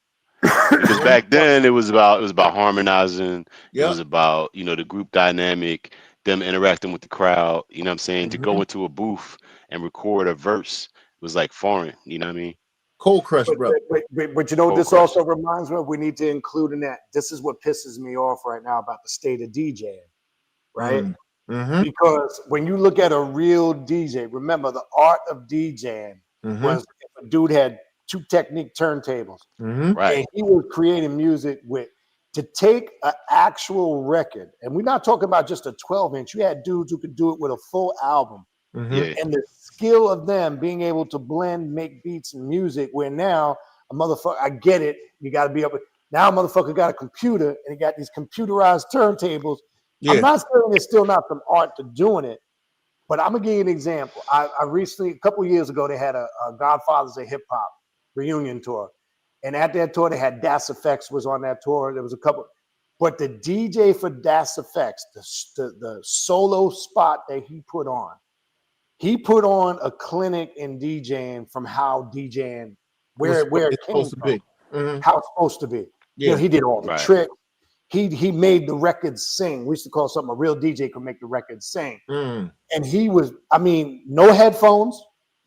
Because back then it was about harmonizing. It Yep. was about the group dynamic, them interacting with the crowd. You know what I'm saying? To go Mhm. into a booth and record a verse was like foreign. You know what I mean? Cold Crush, But, brother. but you know what Cold this crush. also reminds me of? We need to include in that. This is what pisses me off right now about the state of DJing, right? Mm-hmm. Because when you look at a real DJ, remember the art of DJing Mm-hmm. was if a dude had 2 Technique turntables Mm-hmm. Right. and he was creating music to take an actual record, and we're not talking about just a 12-inch. You had dudes who could do it with a full album. Mm-hmm. Yeah. And the skill of them being able to blend, make beats and music, where now a motherfucker, I get it, you got to be up with, now a motherfucker got a computer and he got these computerized turntables. I'm Yeah. not saying there's still not some art to doing it, but I'm going to give you an example. I recently, a couple of years ago, they had a Godfathers of Hip Hop reunion tour. And at that tour, they had Das Effects was on that tour. There was a couple, but the DJ for Das Effects, the solo spot that he put on a clinic in DJing from how DJing, where it it's came supposed to from, be. Mm-hmm. how it's supposed to be. Yeah. He did all the Right. tricks. He made the records sing. We used to call something a real DJ could make the records sing. Mm. And he was, no headphones.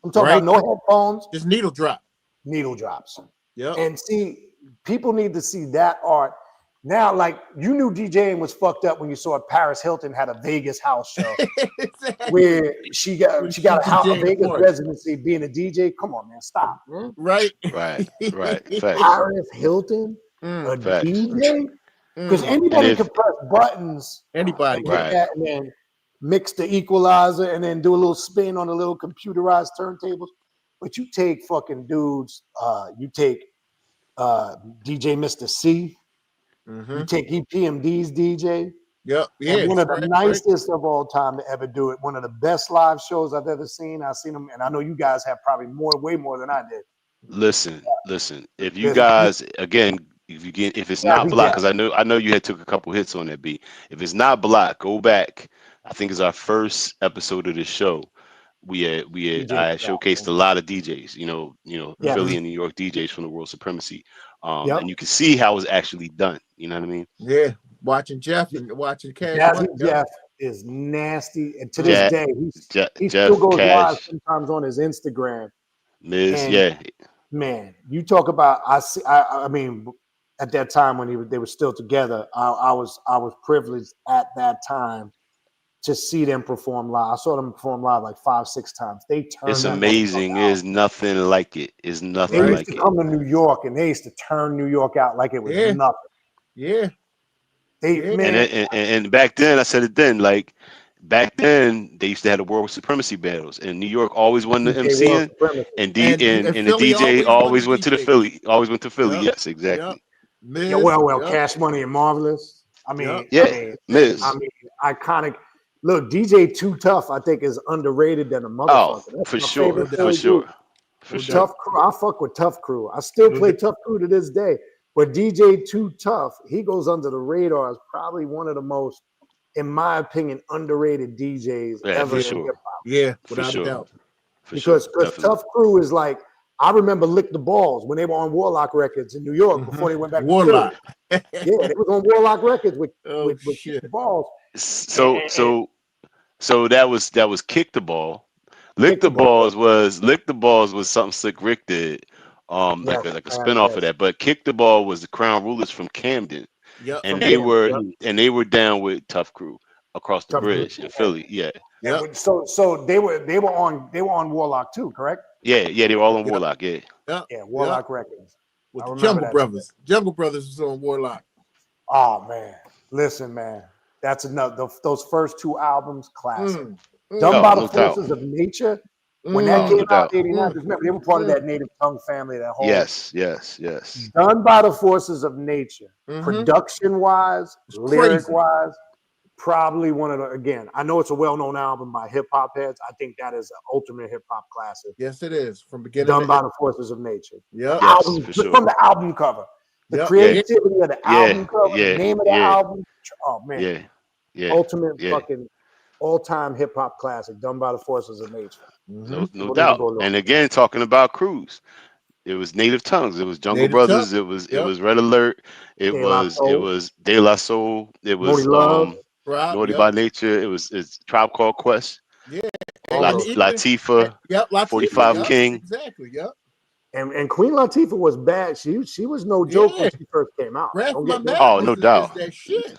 I'm talking Right. about no headphones, Just needle drop. needle drops. Yep. And see, people need to see that art. Now, like, you knew DJing was fucked up when you saw Paris Hilton had a Vegas house show Exactly. where she got a DJing Vegas party. residency being a DJ. Come on, man, stop. Man. Right. Right. Facts. Paris Hilton, Mm. a Facts. DJ? Because anybody And if- can press buttons Anybody. and hit Right. that and then mix the equalizer and then do a little spin on the little computerized turntables. But you take fucking dudes, you take DJ Mr. C, Mm-hmm. you take EPMD's DJ. Yep. Yeah. And one of the right. nicest of all time to ever do it. One of the best live shows I've ever seen. I've seen them, and I know you guys have probably way more than I did. Listen. If you Yes. guys, again, if it's Yeah, not we blocked, get because I know you had took a couple hits on that beat. If it's not blocked, go back. I think it's our first episode of the show. DJ I crowd. showcased a lot of DJs, Yes. Philly and New York DJs from the World Supremacy. Yep. And you can see how it's actually done. You know what I mean? Yeah, watching Jeff and watching Cash. Jazzy Money, Jeff is nasty, and to this Ja- day, he still Jeff, goes live Cash, sometimes on his Instagram. Miz, And yeah. man, you talk about I mean, at that time when they were still together, I was privileged at that time to see them perform live. I saw them perform live like 5-6 times. They turned It's that amazing. motherfucker out. There's nothing like it. It's They nothing used like to it. come to New York and they used to turn New York out like it was Yeah. nothing. Yeah. They Yeah. man, And back then, I said it then, like back then they used to have the World Supremacy battles, and New York always won the DJ World MCing, Supremacy. and And the Philly DJ always always won went the to the DJs. Philly, always went to Philly. Yep. Yes, exactly. Yep. Miz, Yeah, well, yep. Cash Money and Marvelous. I mean, Yeah, Miz. iconic. Look, DJ Too Tough, I think, is underrated than a Oh, motherfucker. That's for my sure, favorite for Philly sure, group. for No sure. doubt. Tough Crew. I fuck with Tough Crew. I still No play doubt. Tough Crew to this day. But DJ Too Tough, he goes under the radar as probably one of the most, in my opinion, underrated DJs Yeah, ever for in sure, hip hop. Yeah, for without a sure, doubt. for sure, Because definitely. Tough Crew is like, I remember Lick the Balls when they were on Warlock Records in New York before they went back to Warlock. Philly. Yeah, they was on Warlock Records with Oh Kick shit. the Balls. So that was Kick the Ball. Kick the Ball. Lick the Balls was something Slick Rick did, Yes, like a spinoff of that. But Kick the Ball was the Crown Rulers from Camden, Yep. and From they Camden, were yep. down with Tough Crew across the Tough Crew. bridge in Philly. Yeah, Yep. And so they were on Warlock too, correct? yeah, they were all on Yep. Warlock. Yeah, Yep. Yeah, Warlock Records. With I the remember Jungle that. Brothers. Jungle Brothers was on Warlock. Oh man, listen, man, that's another. Those first two albums, classic. Mm. Done Oh, by the no doubt. Forces of Nature. When Oh, that no came out doubt. in '89, just remember they were part of that Native Tongue family. That whole Yes. Done by the Forces of Nature. Mhm. Production wise, It's lyric crazy. wise, probably one of the. Again, I know it's a well known album by hip hop heads. I think that is an ultimate hip hop classic. Yes, it is. From beginning Done to by end. the Forces of Nature. Yep. Yes, Album for sure. from the album cover. The Yep. creativity of the album cover, the yeah, name of the yeah. album. Oh man, Yeah. ultimate Yeah. fucking all-time hip hop classic, Done by the Forces of Nature. No People need to doubt. go look. And again, talking about crews, it was Native Tongues, it was Jungle Native Brothers, Tongue. it was Red Alert, it De La was Soul, De La Soul, it was Naughty Love. Rob. Naughty Yep. by Nature, it's Tribe Called Quest, Yeah. All And those. even, Latifah, yep. Latifah. 45 Yep. King. Exactly. Yep. And Queen Latifah was bad. She was no joke when Yeah. she first came out. Wrath Don't of My get me Oh, Madness no is doubt. that shit.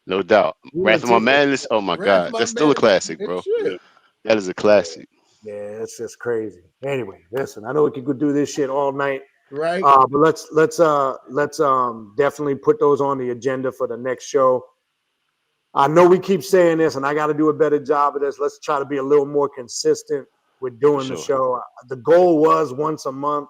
No doubt. Queen Wrath of My Latifah. Madness, oh my Wrath of God. My That's still a Madness classic, is bro. shit. That is a classic. Yeah, it's just crazy. Anyway, listen, I know we could do this shit all night. Right. But let's definitely put those on the agenda for the next show. I know we keep saying this, and I got to do a better job of this. Let's try to be a little more consistent with doing the sure. show. The goal was once a month.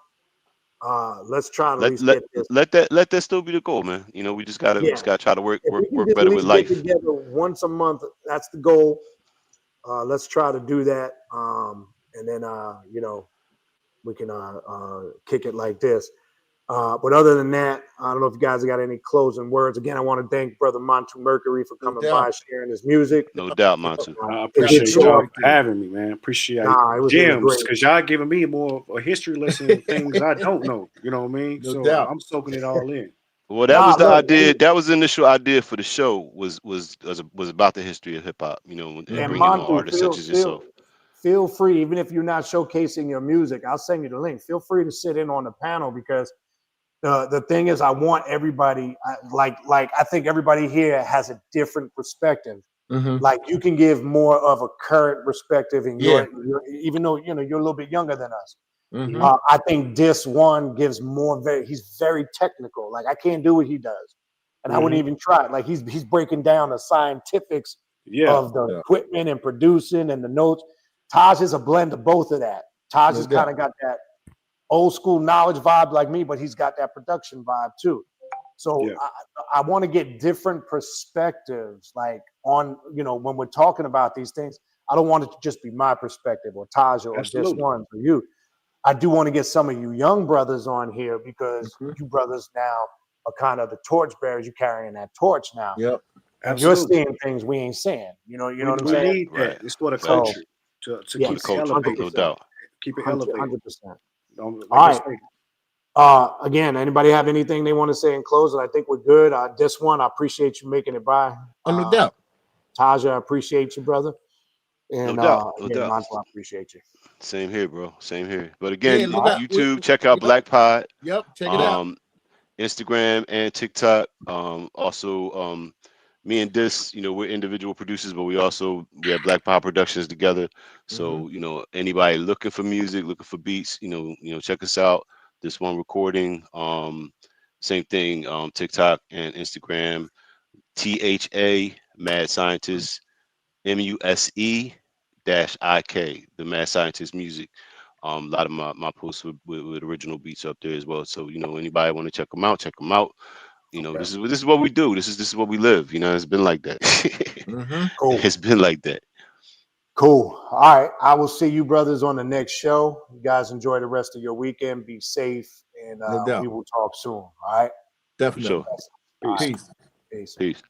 Let's try to at least get this. Let that still be the goal, man. We just gotta try to work If we can just better at with least life. get together once a month, that's the goal. Let's try to do that, and then we can kick it like this. But other than that, I don't know if you guys got any closing words. Again, I want to thank Brother Montu Mercury for coming by, sharing his music. No doubt, Montu. I appreciate show y'all up. for having me, man. Appreciate Nah, it was gems great. because y'all giving me more of a history lesson of things I don't know. You know what I mean? No So doubt. I'm soaking it all in. Well, that was the look, idea. That was the initial idea for the show. Was about the history of hip hop. And And bringing on Montu, artists such as yourself. feel free, even if you're not showcasing your music, I'll send you the link. Feel free to sit in on the panel because the thing is, I want everybody. I think everybody here has a different perspective. Mhm. Like you can give more of a current perspective, in Yeah. your even though you're a little bit younger than us. Mhm. I think Dis One gives more. He's very technical. Like I can't do what he does, and I wouldn't even try it. Like he's breaking down the scientifics of the equipment and producing and the notes. Taj is a blend of both of that. Taj has kind of got that old school knowledge vibe like me, but he's got that production vibe too. So I want to get different perspectives, like on when we're talking about these things. I don't want it to just be my perspective or Taj or Dis One or you. I do want to get some of you young brothers on here because you brothers now are kind of the torchbearers. You're carrying that torch now. Yep. And you're seeing things we ain't seeing. You know what I'm saying? We need that. It's for the So, culture. to Yes, keep it culture, elevated. no doubt. Keep it elevated. 100%. Like All I right. say, Again, anybody have anything they want to say in closing? I think we're good. This one, I appreciate you making it by. No doubt. Taja, I appreciate you, brother. And No doubt, no again, doubt. Montel, I appreciate you. Same here, bro. Same here. But Yeah, again, look out. YouTube, check out Black Pod. Yep, check it out. Instagram and TikTok. Also, me and Dis, we're individual producers, but we have Black Pod Productions together. So, anybody looking for music, looking for beats, check us out. This one recording. Same thing, TikTok and Instagram. THA Mad Scientist, MUSE-IK, the Mad Scientist Music. A lot of my posts with original beats up there as well. So anybody want to check them out, check them out. This is what we do. This is what we live. It's been like that. Cool. It's been like that. Cool. All right. I will see you brothers on the next show. You guys enjoy the rest of your weekend. Be safe, and No doubt. we will talk soon. All right. Definitely. For sure. All right. peace. Peace. Peace.